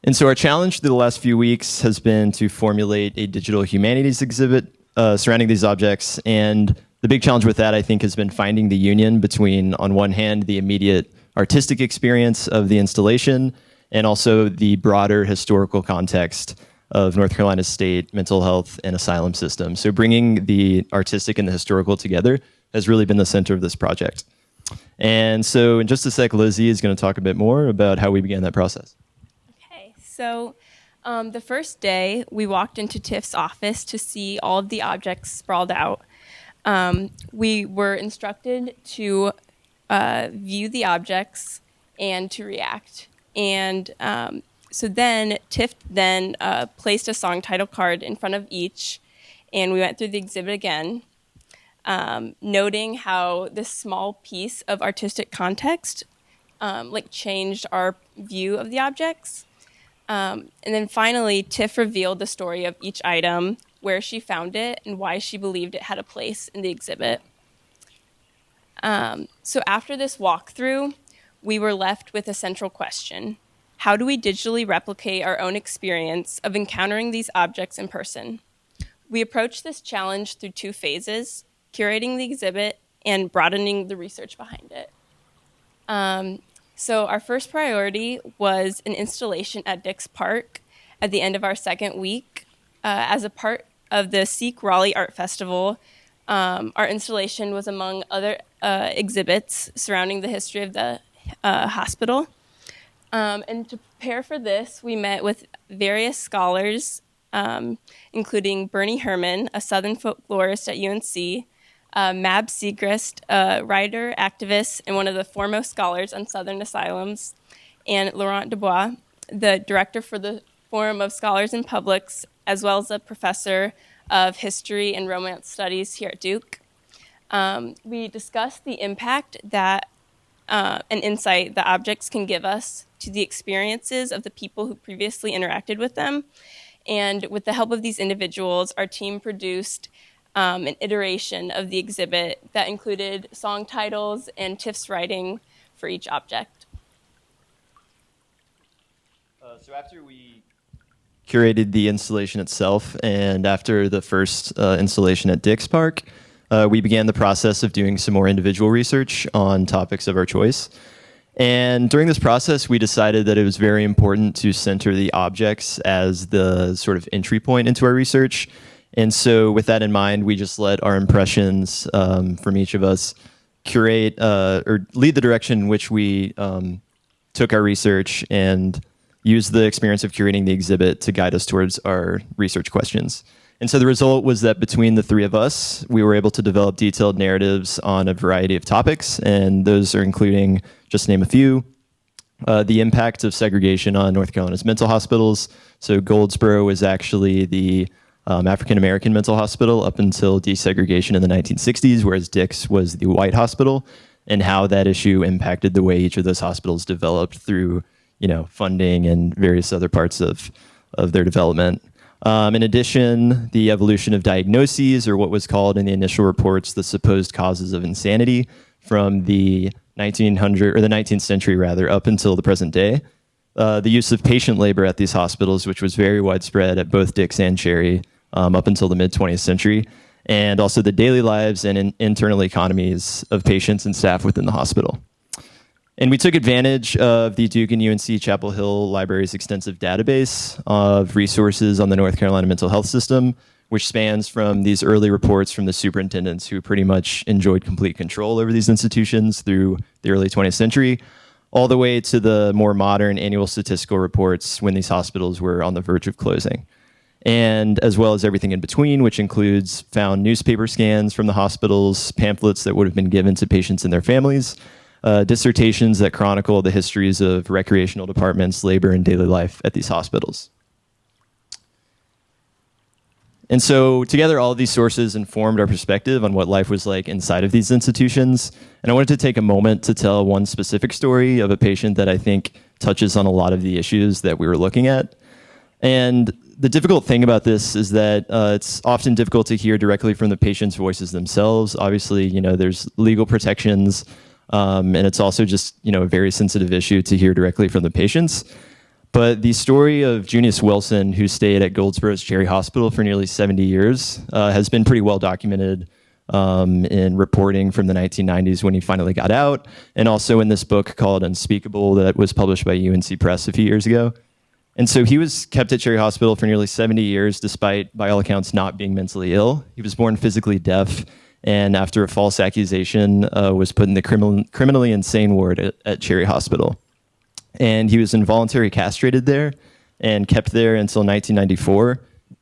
And so our challenge through the last few weeks has been to formulate a digital humanities exhibit surrounding these objects. And the big challenge with that, I think, has been finding the union between, on one hand, the immediate artistic experience of the installation and also the broader historical context of North Carolina's state mental health and asylum system. So bringing the artistic and the historical together has really been the center of this project. And so in just a sec, Lizzie is going to talk a bit more about how we began that process. So the first day, we walked into Tift's office to see all of the objects sprawled out. We were instructed to view the objects and to react. And so then Tift then placed a song title card in front of each, and we went through the exhibit again, noting how this small piece of artistic context changed our view of the objects. And then finally, Tiff revealed the story of each item, where she found it, and why she believed it had a place in the exhibit. So after this walkthrough, we were left with a central question. How do we digitally replicate our own experience of encountering these objects in person? We approached this challenge through two phases: curating the exhibit and broadening the research behind it. So our first priority was an installation at Dix Park at the end of our second week. As a part of the Seek Raleigh Art Festival, our installation was among other exhibits surrounding the history of the hospital. And to prepare for this, we met with various scholars, including Bernie Herman, a Southern folklorist at UNC, Mab Segrist, a writer, activist, and one of the foremost scholars on Southern asylums, and Laurent Dubois, the director for the Forum of Scholars and Publics, as well as a professor of history and Romance studies here at Duke. We discussed the impact that and insight the objects can give us to the experiences of the people who previously interacted with them. And with the help of these individuals, our team produced an iteration of the exhibit that included song titles and Tift's writing for each object. So after we curated the installation itself, and after the first installation at Dix Park, we began the process of doing some more individual research on topics of our choice. And during this process, we decided that it was very important to center the objects as the sort of entry point into our research. And so with that in mind, we just let our impressions from each of us curate or lead the direction in which we took our research and used the experience of curating the exhibit to guide us towards our research questions. And so the result was that between the three of us, we were able to develop detailed narratives on a variety of topics, and those are including, just to name a few, the impact of segregation on North Carolina's mental hospitals. So Goldsboro was actually the African-American mental hospital up until desegregation in the 1960s, whereas Dix was the white hospital, and how that issue impacted the way each of those hospitals developed through, funding and various other parts of their development. In addition, the evolution of diagnoses, or what was called in the initial reports the supposed causes of insanity, from the 19th century rather, up until the present day. The use of patient labor at these hospitals, which was very widespread at both Dix and Cherry up until the mid-20th century, and also the daily lives and internal economies of patients and staff within the hospital. And we took advantage of the Duke and UNC Chapel Hill Library's extensive database of resources on the North Carolina mental health system, which spans from these early reports from the superintendents who pretty much enjoyed complete control over these institutions through the early 20th century, all the way to the more modern annual statistical reports when these hospitals were on the verge of closing. And as well as everything in between, which includes found newspaper scans from the hospitals, pamphlets that would have been given to patients and their families, dissertations that chronicle the histories of recreational departments, labor, and daily life at these hospitals. And so together, all of these sources informed our perspective on what life was like inside of these institutions. And I wanted to take a moment to tell one specific story of a patient that I think touches on a lot of the issues that we were looking at. And the difficult thing about this is that it's often difficult to hear directly from the patient's voices themselves. Obviously, there's legal protections, and it's also just, a very sensitive issue to hear directly from the patients. But the story of Junius Wilson, who stayed at Goldsboro's Cherry Hospital for nearly 70 years, has been pretty well documented in reporting from the 1990s when he finally got out, and also in this book called Unspeakable that was published by UNC Press a few years ago. And so he was kept at Cherry Hospital for nearly 70 years, despite, by all accounts, not being mentally ill. He was born physically deaf, and after a false accusation, was put in the criminally insane ward at Cherry Hospital. And he was involuntarily castrated there and kept there until 1994.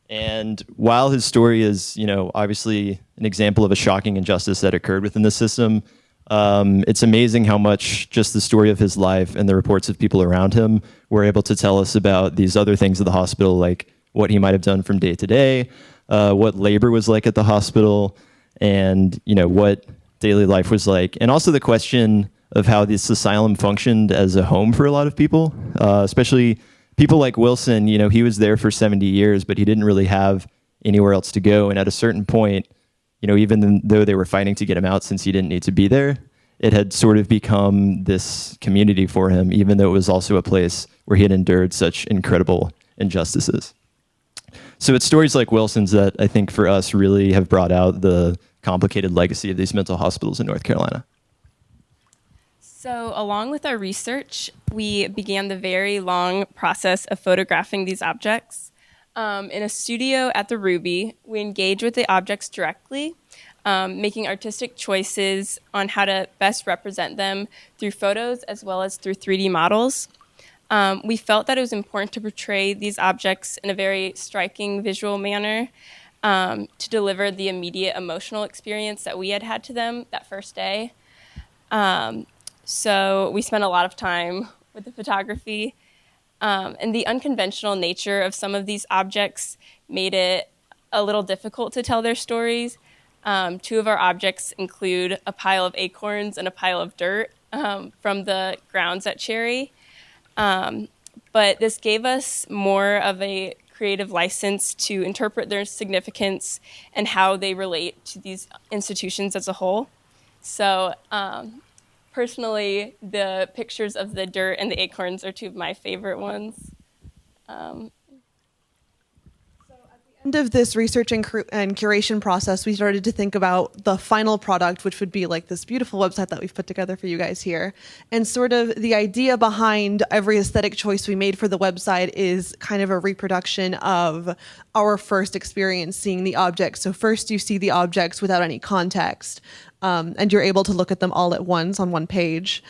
And while his story is, obviously an example of a shocking injustice that occurred within the system, it's amazing how much just the story of his life and the reports of people around him were able to tell us about these other things of the hospital, like what he might have done from day to day, what labor was like at the hospital, and, what daily life was like. And also the question of how this asylum functioned as a home for a lot of people, especially people like Wilson. He was there for 70 years, but he didn't really have anywhere else to go. And at a certain point, even though they were fighting to get him out since he didn't need to be there, it had sort of become this community for him, even though it was also a place where he had endured such incredible injustices. So it's stories like Wilson's that I think for us really have brought out the complicated legacy of these mental hospitals in North Carolina. So along with our research, we began the very long process of photographing these objects. In a studio at the Ruby, we engage with the objects directly, making artistic choices on how to best represent them through photos as well as through 3D models. We felt that it was important to portray these objects in a very striking visual manner to deliver the immediate emotional experience that we had to them that first day. So we spent a lot of time with the photography, and the unconventional nature of some of these objects made it a little difficult to tell their stories. Two of our objects include a pile of acorns and a pile of dirt from the grounds at Cherry. But this gave us more of a creative license to interpret their significance and how they relate to these institutions as a whole. So personally, the pictures of the dirt and the acorns are two of my favorite ones. End of this research and curation process, we started to think about the final product, which would be like this beautiful website that we've put together for you guys here. And sort of the idea behind every aesthetic choice we made for the website is kind of a reproduction of our first experience seeing the objects. So first you see the objects without any context, and you're able to look at them all at once on one page.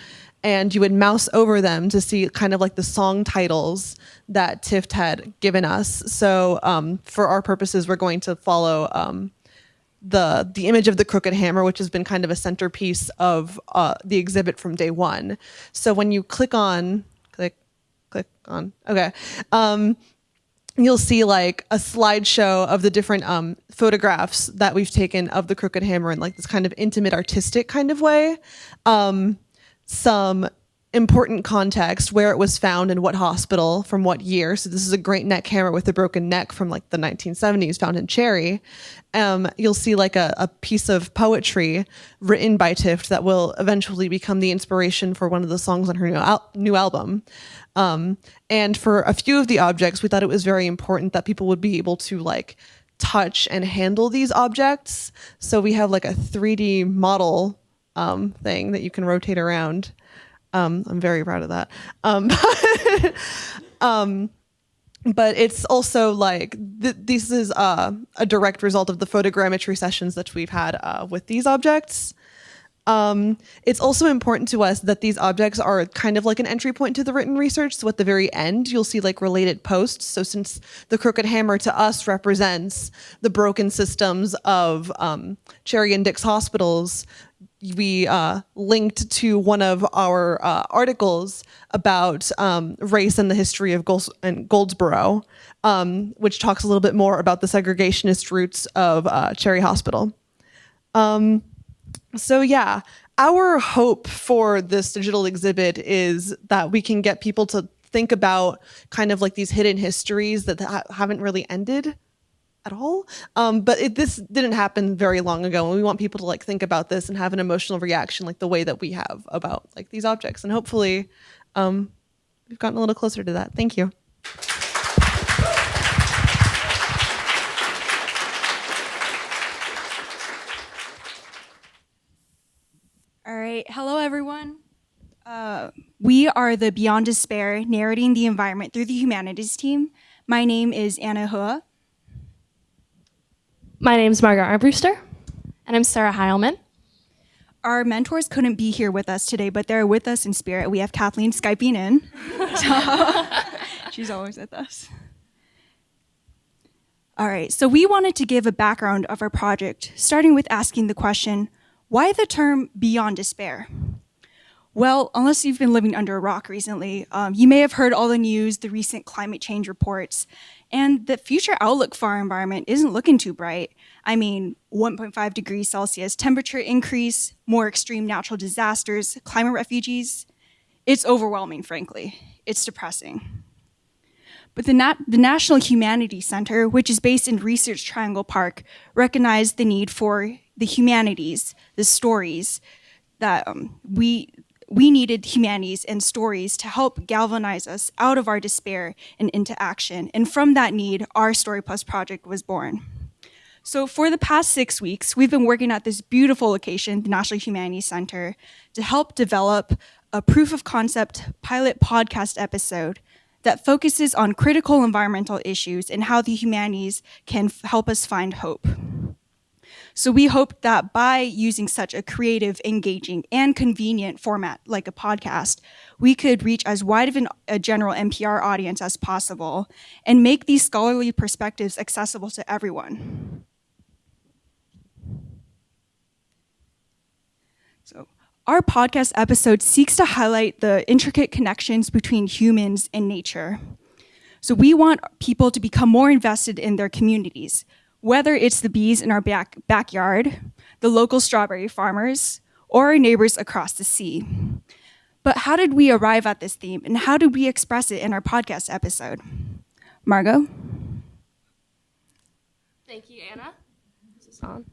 And you would mouse over them to see kind of like the song titles that Tift had given us. So for our purposes, we're going to follow the image of the crooked hammer, which has been kind of a centerpiece of the exhibit from day one. So when you click on, okay. You'll see like a slideshow of the different photographs that we've taken of the crooked hammer in like this kind of intimate artistic kind of way. Some important context, where it was found in what hospital, from what year. So this is a great neck hammer with a broken neck from like the 1970s found in Cherry. You'll see like a piece of poetry written by Tift that will eventually become the inspiration for one of the songs on her new album. And for a few of the objects, we thought it was very important that people would be able to like touch and handle these objects. So we have like a 3D model thing that you can rotate around. I'm very proud of that. But it's also like, this is a direct result of the photogrammetry sessions that we've had with these objects. It's also important to us that these objects are kind of like an entry point to the written research. So at the very end, you'll see like related posts. So since the crooked hammer to us represents the broken systems of Cherry and Dix hospitals, we linked to one of our articles about race and the history of Goldsboro, which talks a little bit more about the segregationist roots of Cherry Hospital. So yeah, our hope for this digital exhibit is that we can get people to think about kind of like these hidden histories that haven't really ended at all. But this didn't happen very long ago, and we want people to like think about this and have an emotional reaction like the way that we have about like these objects. And hopefully we've gotten a little closer to that. Thank you. All right, hello everyone. We are the Beyond Despair, Narrating the Environment through the Humanities team. My name is Anna Hua. My name is Margaret Armbruster. And I'm Sarah Heilman. Our mentors couldn't be here with us today, but they're with us in spirit. We have Kathleen Skyping in. She's always with us. All right, so we wanted to give a background of our project, starting with asking the question, why the term Beyond Despair? Well, unless you've been living under a rock recently, you may have heard all the news, the recent climate change reports, and the future outlook for our environment isn't looking too bright. I mean, 1.5 degrees Celsius temperature increase, more extreme natural disasters, climate refugees. It's overwhelming, frankly. It's depressing. But the National Humanities Center, which is based in Research Triangle Park, recognized the need for the humanities, the stories, that we needed humanities and stories to help galvanize us out of our despair and into action. And from that need, our Story Plus project was born. So for the past 6 weeks, we've been working at this beautiful location, the National Humanities Center, to help develop a proof of concept pilot podcast episode that focuses on critical environmental issues and how the humanities can help us find hope. So we hope that by using such a creative, engaging, and convenient format like a podcast, we could reach as wide of a general NPR audience as possible and make these scholarly perspectives accessible to everyone. So our podcast episode seeks to highlight the intricate connections between humans and nature. So we want people to become more invested in their communities, whether it's the bees in our backyard, the local strawberry farmers, or our neighbors across the sea. But how did we arrive at this theme, and how did we express it in our podcast episode? Margot? Thank you, Anna. Is this on?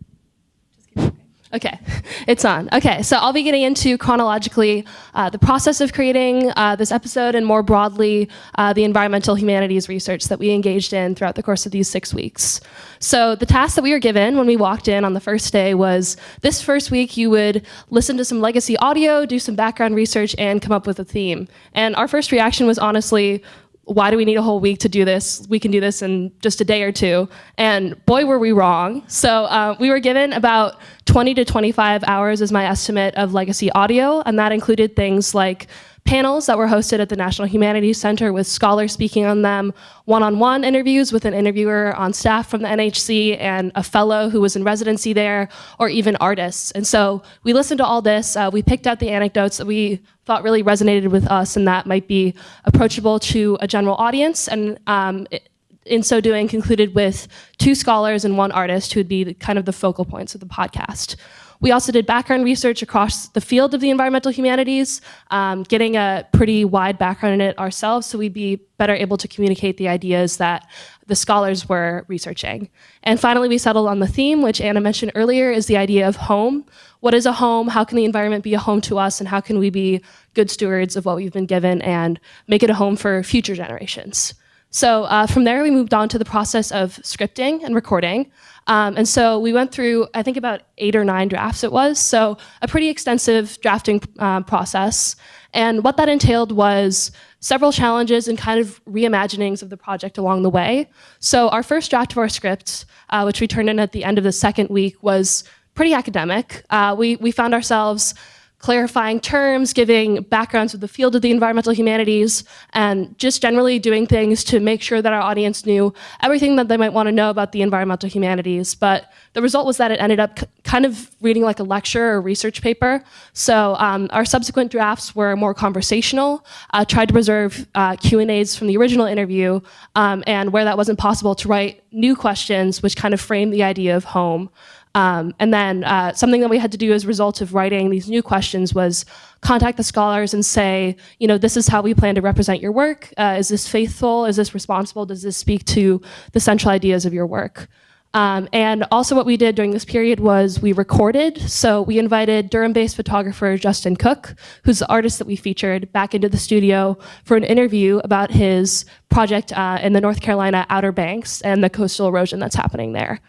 Okay, it's on. Okay, so I'll be getting into chronologically the process of creating this episode and more broadly the environmental humanities research that we engaged in throughout the course of these 6 weeks. So the task that we were given when we walked in on the first day was this first week you would listen to some legacy audio, do some background research, and come up with a theme. And our first reaction was honestly, why do we need a whole week to do this? We can do this in just a day or two. And boy, were we wrong. So we were given about 20 to 25 hours as my estimate of legacy audio. And that included things like panels that were hosted at the National Humanities Center with scholars speaking on them, one-on-one interviews with an interviewer on staff from the NHC and a fellow who was in residency there, or even artists. And so we listened to all this. We picked out the anecdotes that we thought really resonated with us and that might be approachable to a general audience. And in so doing, concluded with 2 scholars and 1 artist who would be kind of the focal points of the podcast. We also did background research across the field of the environmental humanities, getting a pretty wide background in it ourselves so we'd be better able to communicate the ideas that the scholars were researching. And finally, we settled on the theme, which Anna mentioned earlier, is the idea of home. What is a home? How can the environment be a home to us? And how can we be good stewards of what we've been given and make it a home for future generations? So from there, we moved on to the process of scripting and recording. And so we went through, I think about 8 or 9 drafts it was, so a pretty extensive drafting process. And what that entailed was several challenges and kind of reimaginings of the project along the way. So our first draft of our script, which we turned in at the end of the second week, was pretty academic. We found ourselves clarifying terms, giving backgrounds of the field of the environmental humanities, and just generally doing things to make sure that our audience knew everything that they might want to know about the environmental humanities. But the result was that it ended up kind of reading like a lecture or research paper. So our subsequent drafts were more conversational, tried to preserve Q&As from the original interview, and where that wasn't possible, to write new questions which kind of framed the idea of home. And then something that we had to do as a result of writing these new questions was contact the scholars and say, this is how we plan to represent your work. Is this faithful? Is this responsible? Does this speak to the central ideas of your work? And also what we did during this period was we recorded. So we invited Durham-based photographer Justin Cook, who's the artist that we featured, back into the studio for an interview about his project in the North Carolina Outer Banks and the coastal erosion that's happening there.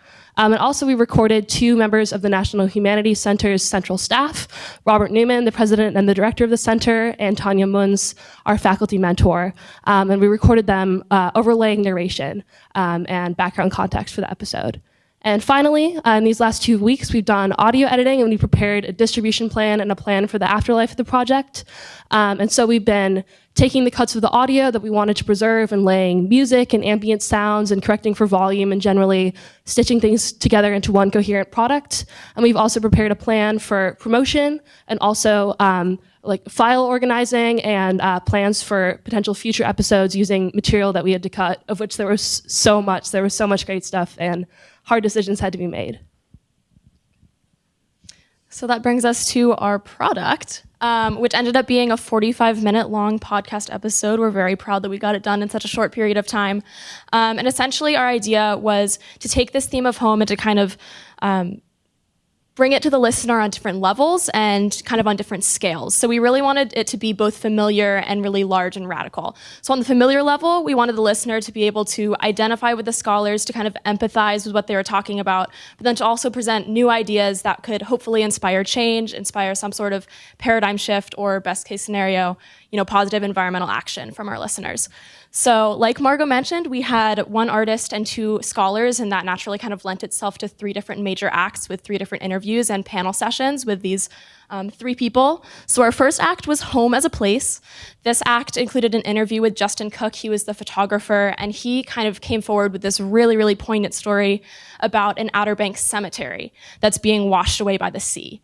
And also we recorded 2 members of the National Humanities Center's central staff, Robert Newman, the president and the director of the center, and Tanya Munz, our faculty mentor. And we recorded them overlaying narration and background context for the episode. And finally, in these last 2 weeks, we've done audio editing, and we prepared a distribution plan and a plan for the afterlife of the project. And so we've been taking the cuts of the audio that we wanted to preserve and laying music and ambient sounds and correcting for volume and generally stitching things together into one coherent product. And we've also prepared a plan for promotion and also like file organizing and plans for potential future episodes using material that we had to cut, of which there was so much. There was so much great stuff, and hard decisions had to be made. So that brings us to our product, which ended up being a 45-minute long podcast episode. We're very proud that we got it done in such a short period of time. And essentially our idea was to take this theme of home and to kind of bring it to the listener on different levels and kind of on different scales. So we really wanted it to be both familiar and really large and radical. So on the familiar level, we wanted the listener to be able to identify with the scholars, to kind of empathize with what they were talking about, but then to also present new ideas that could hopefully inspire change, inspire some sort of paradigm shift, or best case scenario, positive environmental action from our listeners. So like Margot mentioned, we had 1 artist and 2 scholars, and that naturally kind of lent itself to 3 different major acts with 3 different interviews and panel sessions with these 3 people. So our first act was Home as a Place. This act included an interview with Justin Cook. He was the photographer, and he kind of came forward with this really, really poignant story about an Outer Banks cemetery that's being washed away by the sea.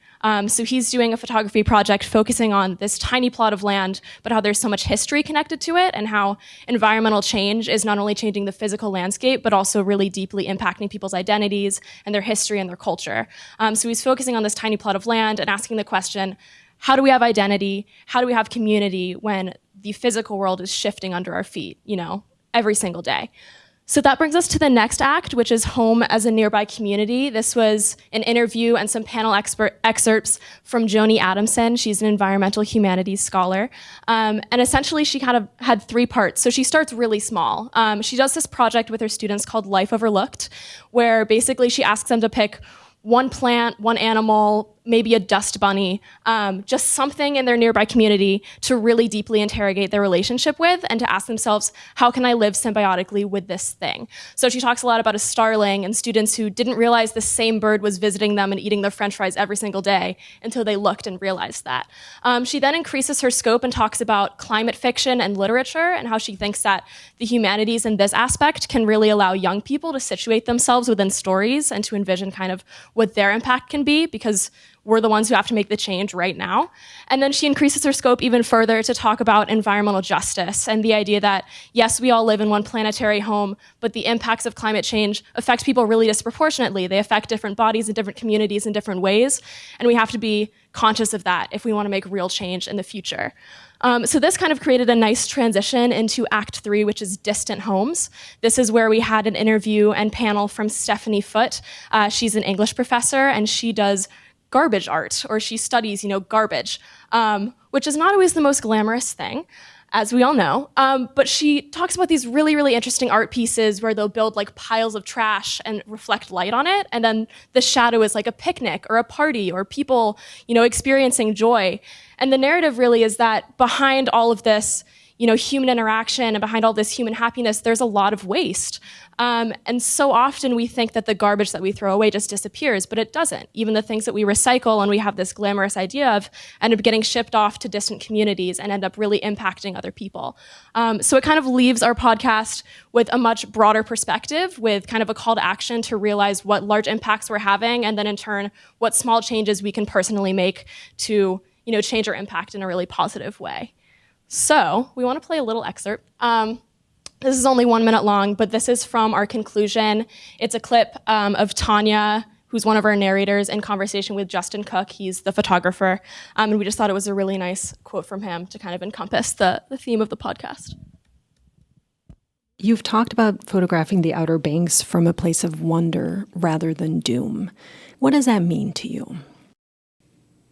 So he's doing a photography project focusing on this tiny plot of land, but how there's so much history connected to it, and how environmental change is not only changing the physical landscape, but also really deeply impacting people's identities and their history and their culture. So he's focusing on this tiny plot of land and asking the question, how do we have identity? How do we have community when the physical world is shifting under our feet, every single day? So that brings us to the next act, which is Home as a Nearby Community. This was an interview and some panel excerpts from Joni Adamson. She's an environmental humanities scholar. And essentially, she kind of had 3 parts. So she starts really small. She does this project with her students called Life Overlooked, where basically she asks them to pick 1 plant, 1 animal, maybe a dust bunny, just something in their nearby community to really deeply interrogate their relationship with, and to ask themselves, how can I live symbiotically with this thing? So she talks a lot about a starling and students who didn't realize the same bird was visiting them and eating their french fries every single day until they looked and realized that. She then increases her scope and talks about climate fiction and literature, and how she thinks that the humanities in this aspect can really allow young people to situate themselves within stories and to envision kind of what their impact can be, because we're the ones who have to make the change right now. And then she increases her scope even further to talk about environmental justice and the idea that, yes, we all live in one planetary home, but the impacts of climate change affect people really disproportionately. They affect different bodies and different communities in different ways, and we have to be conscious of that if we want to make real change in the future. So this kind of created a nice transition into Act 3, which is Distant Homes. This is where we had an interview and panel from Stephanie Foote. She's an English professor, and she does garbage art, or she studies, garbage, which is not always the most glamorous thing, as we all know. But she talks about these really, really interesting art pieces where they'll build like piles of trash and reflect light on it. And then the shadow is like a picnic or a party or people, experiencing joy. And the narrative really is that behind all of this, human interaction and behind all this human happiness, there's a lot of waste. And so often we think that the garbage that we throw away just disappears, but it doesn't. Even the things that we recycle and we have this glamorous idea of end up getting shipped off to distant communities and end up really impacting other people. So it kind of leaves our podcast with a much broader perspective, with kind of a call to action to realize what large impacts we're having, and then in turn, what small changes we can personally make to change our impact in a really positive way. So we want to play a little excerpt. This is only 1 minute long, but this is from our conclusion. It's a clip of Tanya, who's one of our narrators, in conversation with Justin Cook. He's the photographer. And we just thought it was a really nice quote from him to kind of encompass the theme of the podcast. You've talked about photographing the Outer Banks from a place of wonder rather than doom. What does that mean to you?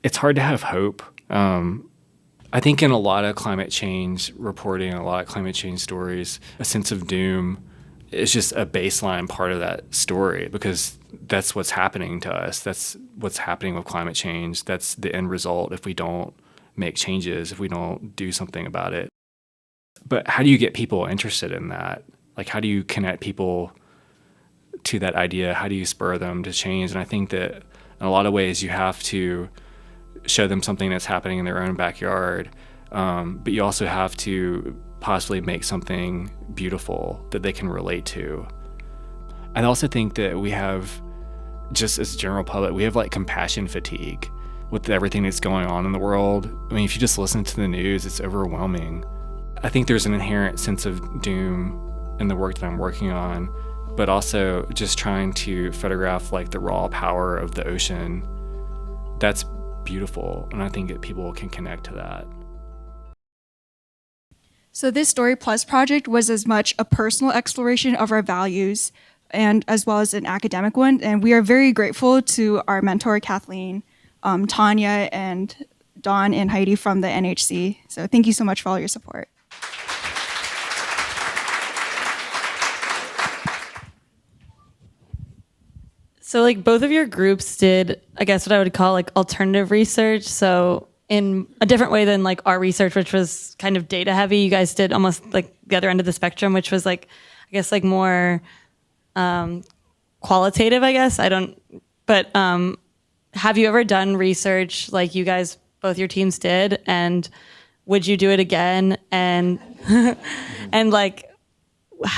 It's hard to have hope. I think in a lot of climate change reporting, a lot of climate change stories, a sense of doom is just a baseline part of that story, because that's what's happening to us. That's what's happening with climate change. That's the end result if we don't make changes, if we don't do something about it. But how do you get people interested in that? Like, how do you connect people to that idea? How do you spur them to change? And I think that in a lot of ways you have to show them something that's happening in their own backyard, but you also have to possibly make something beautiful that they can relate to. I also think that we have, just as a general public, we have like compassion fatigue with everything that's going on in the world. I mean, if you just listen to the news, it's overwhelming. I think there's an inherent sense of doom in the work that I'm working on, but also just trying to photograph like the raw power of the ocean. That's beautiful, and I think that people can connect to that. So this Story Plus project was as much a personal exploration of our values and as well as an academic one, and we are very grateful to our mentor Kathleen, Tanya, and Dawn and Heidi from the NHC. So thank you so much for all your support. So like both of your groups did, I guess what I would call like alternative research. So in a different way than like our research, which was kind of data heavy, you guys did almost like the other end of the spectrum, which was like, I guess like more qualitative, I guess. But have you ever done research like you guys, both your teams did? And would you do it again? And, and like,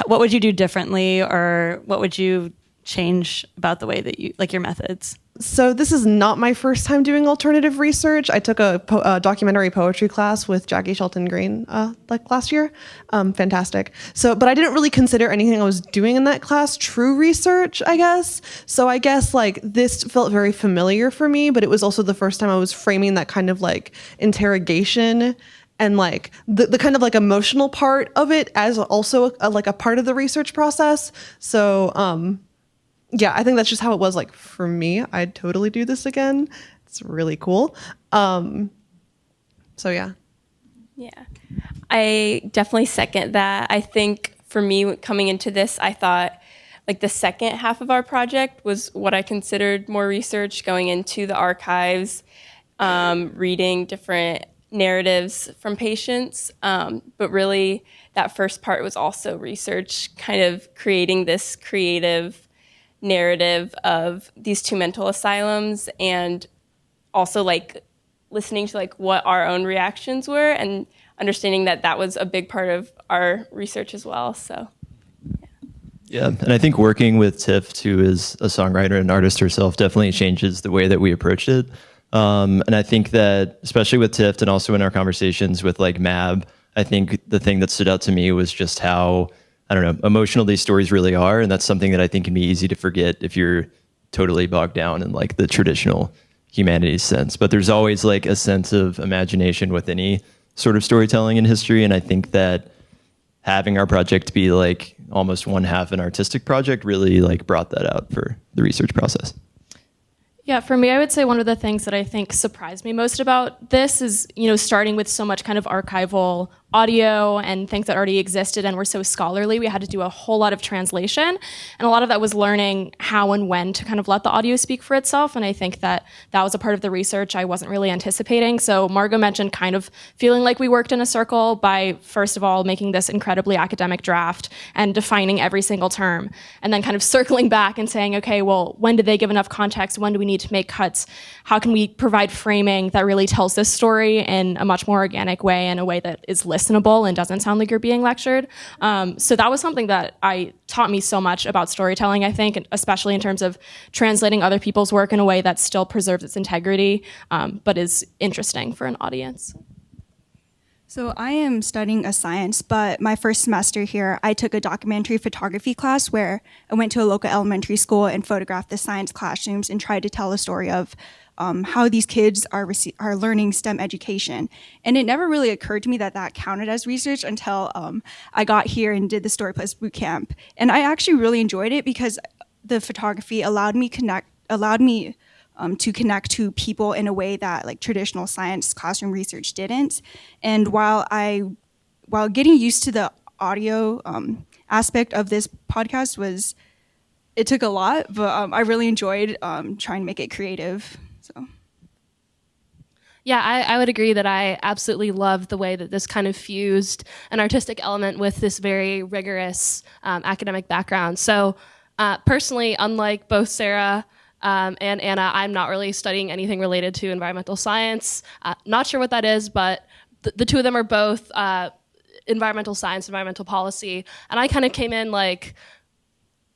what would you do differently, or what would you change about the way that you like your methods? So this is not my first time doing alternative research. I took a documentary poetry class with Jackie Shelton Green like last year. Fantastic. So, but I didn't really consider anything I was doing in that class true research, I guess. So I guess like this felt very familiar for me, but it was also the first time I was framing that kind of like interrogation and like the kind of like emotional part of it as also like a part of the research process. So, yeah, I think that's just how it was like for me. I'd totally do this again. It's really cool. So yeah. Yeah, I definitely second that. I think for me coming into this, I thought like the second half of our project was what I considered more research, going into the archives, reading different narratives from patients. But really that first part was also research, kind of creating this creative narrative of these two mental asylums, and also like listening to like what our own reactions were and understanding that that was a big part of our research as well. So yeah, and I think working with Tift, who is a songwriter and artist herself, definitely changes the way that we approached it. And I think that especially with Tift and also in our conversations with like Mab, I think the thing that stood out to me was just how, I don't know, emotional these stories really are. And that's something that I think can be easy to forget if you're totally bogged down in like the traditional humanities sense. But there's always like a sense of imagination with any sort of storytelling in history. And I think that having our project be like almost one half an artistic project really like brought that out for the research process. Yeah, for me, I would say one of the things that I think surprised me most about this is, starting with so much kind of archival audio and things that already existed and were so scholarly, we had to do a whole lot of translation. And a lot of that was learning how and when to kind of let the audio speak for itself. And I think that that was a part of the research I wasn't really anticipating. So Margot mentioned kind of feeling like we worked in a circle by, first of all, making this incredibly academic draft and defining every single term, and then kind of circling back and saying, okay, well, when did they give enough context? When do we need to make cuts? How can we provide framing that really tells this story in a much more organic way, in a way that is listenable and doesn't sound like you're being lectured? So that was something that taught me so much about storytelling, I think, especially in terms of translating other people's work in a way that still preserves its integrity, but is interesting for an audience. So I am studying a science, but my first semester here, I took a documentary photography class where I went to a local elementary school and photographed the science classrooms and tried to tell a story of how these kids are learning STEM education. And it never really occurred to me that that counted as research until I got here and did the Story Plus bootcamp. And I actually really enjoyed it because the photography allowed me to connect to people in a way that like traditional science classroom research didn't. And while getting used to the audio aspect of this podcast it took a lot, but I really enjoyed trying to make it creative. So. Yeah, I would agree that I absolutely loved the way that this kind of fused an artistic element with this very rigorous academic background. So personally, unlike both Sarah and Anna, I'm not really studying anything related to environmental science. Not sure what that is, but the two of them are both environmental science, environmental policy. And I kind of came in like,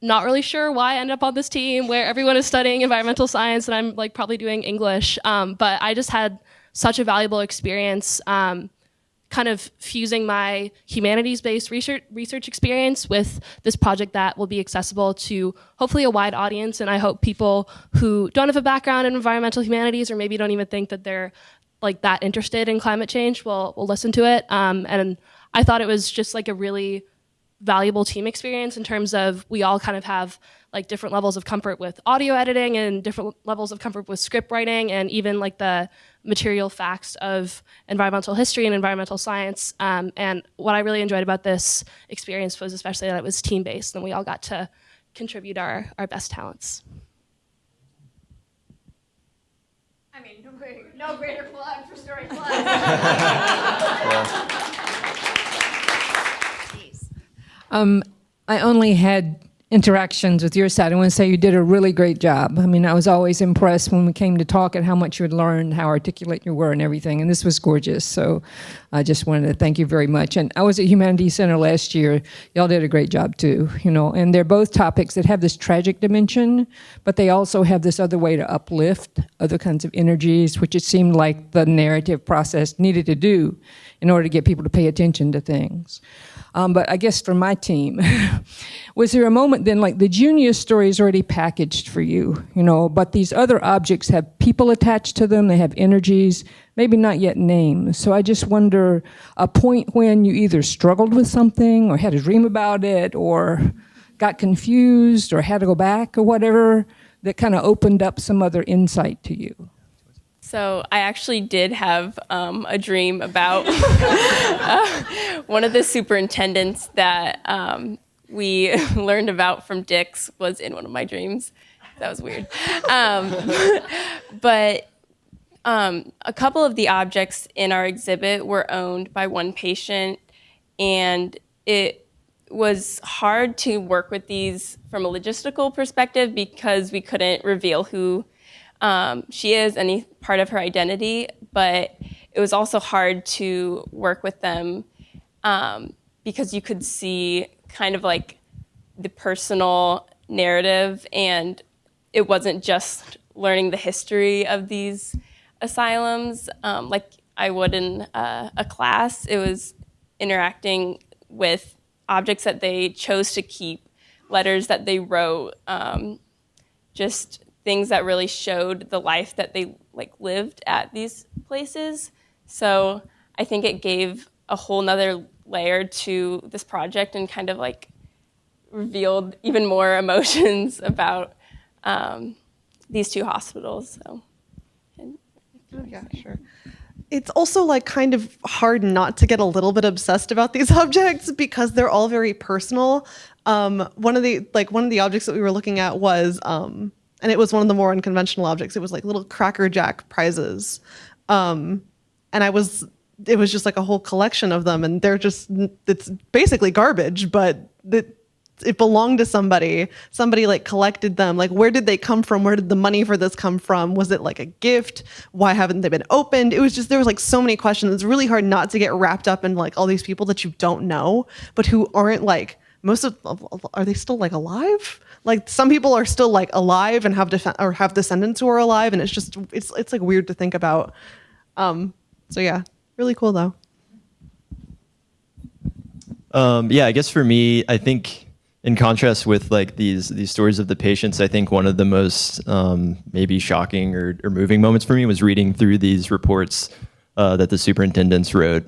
not really sure why I ended up on this team where everyone is studying environmental science and I'm like probably doing English. But I just had such a valuable experience kind of fusing my humanities-based research experience with this project that will be accessible to hopefully a wide audience. And I hope people who don't have a background in environmental humanities or maybe don't even think that they're like that interested in climate change will listen to it. And I thought it was just like a really valuable team experience in terms of we all kind of have like different levels of comfort with audio editing and different levels of comfort with script writing and even like the material facts of environmental history and environmental science. And what I really enjoyed about this experience was especially that it was team-based and we all got to contribute our best talents. I mean, no greater plug for Story Plus. I only had interactions with your side. I want to say you did a really great job. I mean, I was always impressed when we came to talk at how much you had learned, how articulate you were and everything, and this was gorgeous. So I just wanted to thank you very much. And I was at Humanities Center last year. Y'all did a great job too, and they're both topics that have this tragic dimension, but they also have this other way to uplift other kinds of energies, which it seemed like the narrative process needed to do in order to get people to pay attention to things. But I guess for my team, was there a moment then, like the junior story is already packaged for you, but these other objects have people attached to them, they have energies, maybe not yet names. So I just wonder a point when you either struggled with something or had a dream about it or got confused or had to go back or whatever that kind of opened up some other insight to you. So I actually did have a dream about one of the superintendents that we learned about from Dix was in one of my dreams. That was weird. But a couple of the objects in our exhibit were owned by one patient, and it was hard to work with these from a logistical perspective because we couldn't reveal who she is, any part of her identity, but it was also hard to work with them because you could see kind of like the personal narrative, and it wasn't just learning the history of these asylums like I would in a class. It was interacting with objects that they chose to keep, letters that they wrote, just things that really showed the life that they lived at these places. So I think it gave a whole nother layer to this project and kind of revealed even more emotions about these two hospitals. So. Yeah, sure. it's also like kind of hard not to get a little bit obsessed about these objects because they're all very personal. One of the objects that we were looking at was, and it was one of the more unconventional objects. It was like little Cracker Jack prizes. And it was just like a whole collection of them, and it's basically garbage, but it belonged to somebody. Somebody like collected them. Like, where did they come from? Where did the money for this come from? Was it like a gift? Why haven't they been opened? There was like so many questions. It's really hard not to get wrapped up in like all these people that you don't know, but who aren't like, are they still like alive? Like some people are still like alive and have descendants who are alive. And it's like weird to think about. So yeah, really cool though. Yeah, I guess for me, I think in contrast with like these stories of the patients, I think one of the most maybe shocking or moving moments for me was reading through these reports that the superintendents wrote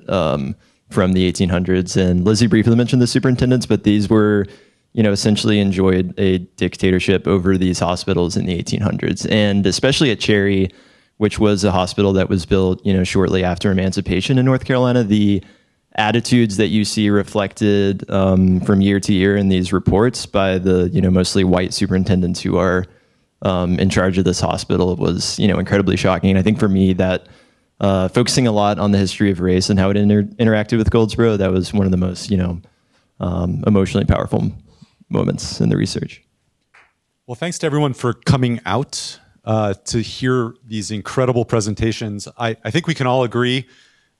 from the 1800s. And Lizzie briefly mentioned the superintendents, but these were, essentially enjoyed a dictatorship over these hospitals in the 1800s. And especially at Cherry, which was a hospital that was built, shortly after emancipation in North Carolina, the attitudes that you see reflected from year to year in these reports by the mostly white superintendents who are in charge of this hospital was incredibly shocking. And I think for me that focusing a lot on the history of race and how it interacted with Goldsboro, that was one of the most emotionally powerful moments in the research. Well, thanks to everyone for coming out to hear these incredible presentations. I think we can all agree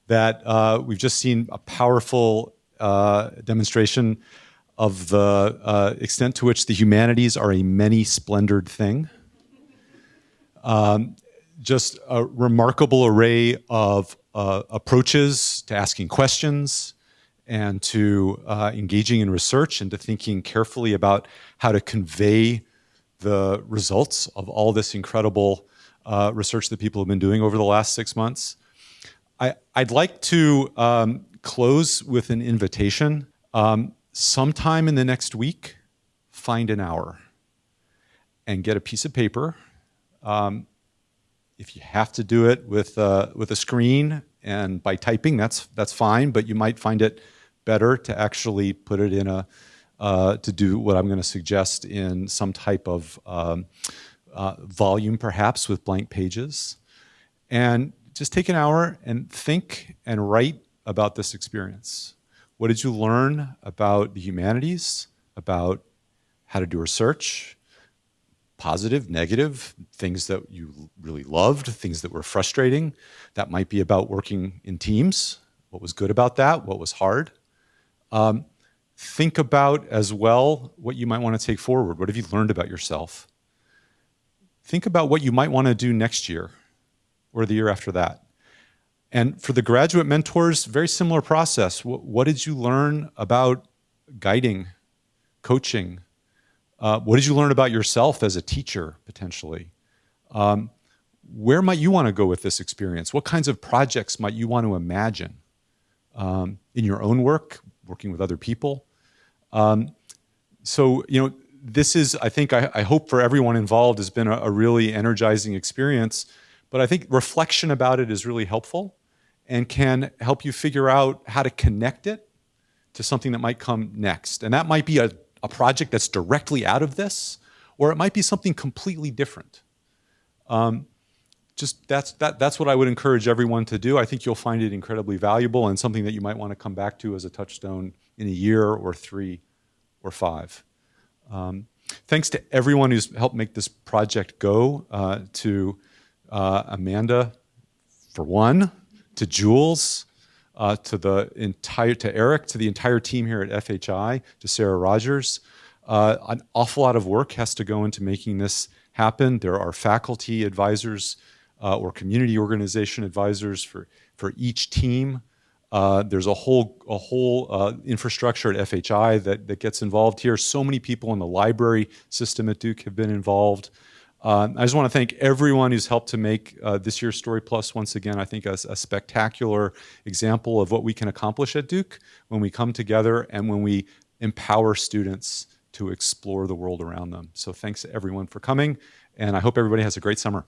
that we've just seen a powerful demonstration of the extent to which the humanities are a many-splendored thing. Just a remarkable array of approaches to asking questions and to engaging in research and to thinking carefully about how to convey the results of all this incredible research that people have been doing over the last 6 months. I'd like to close with an invitation. Sometime in the next week, find an hour and get a piece of paper. If you have to do it with a screen and by typing, that's fine, but you might find it better to actually put it in to do what I'm going to suggest in some type of volume, perhaps with blank pages. And just take an hour and think and write about this experience. What did you learn about the humanities, about how to do research, positive, negative, things that you really loved, things that were frustrating? That might be about working in teams. What was good about that? What was hard? Think about as well what you might want to take forward. What have you learned about yourself? Think about what you might want to do next year or the year after that. And for the graduate mentors, very similar process. What did you learn about guiding, coaching? What did you learn about yourself as a teacher, potentially? Where might you want to go with this experience? What kinds of projects might you want to imagine in your own work, working with other people? So, this is, I think, I hope for everyone involved has been a really energizing experience. But I think reflection about it is really helpful and can help you figure out how to connect it to something that might come next. And that might be a project that's directly out of this, or it might be something completely different. That's what I would encourage everyone to do. I think you'll find it incredibly valuable and something that you might want to come back to as a touchstone in a year or 3 or 5. Thanks to everyone who's helped make this project go, to Amanda, for one, to Jules, to Eric, to the entire team here at FHI, to Sarah Rogers. An awful lot of work has to go into making this happen. There are faculty advisors or community organization advisors for each team. There's a whole infrastructure at FHI that gets involved here. So many people in the library system at Duke have been involved. I just want to thank everyone who's helped to make this year's Story Plus, once again, I think a spectacular example of what we can accomplish at Duke when we come together and when we empower students to explore the world around them. So thanks to everyone for coming, and I hope everybody has a great summer.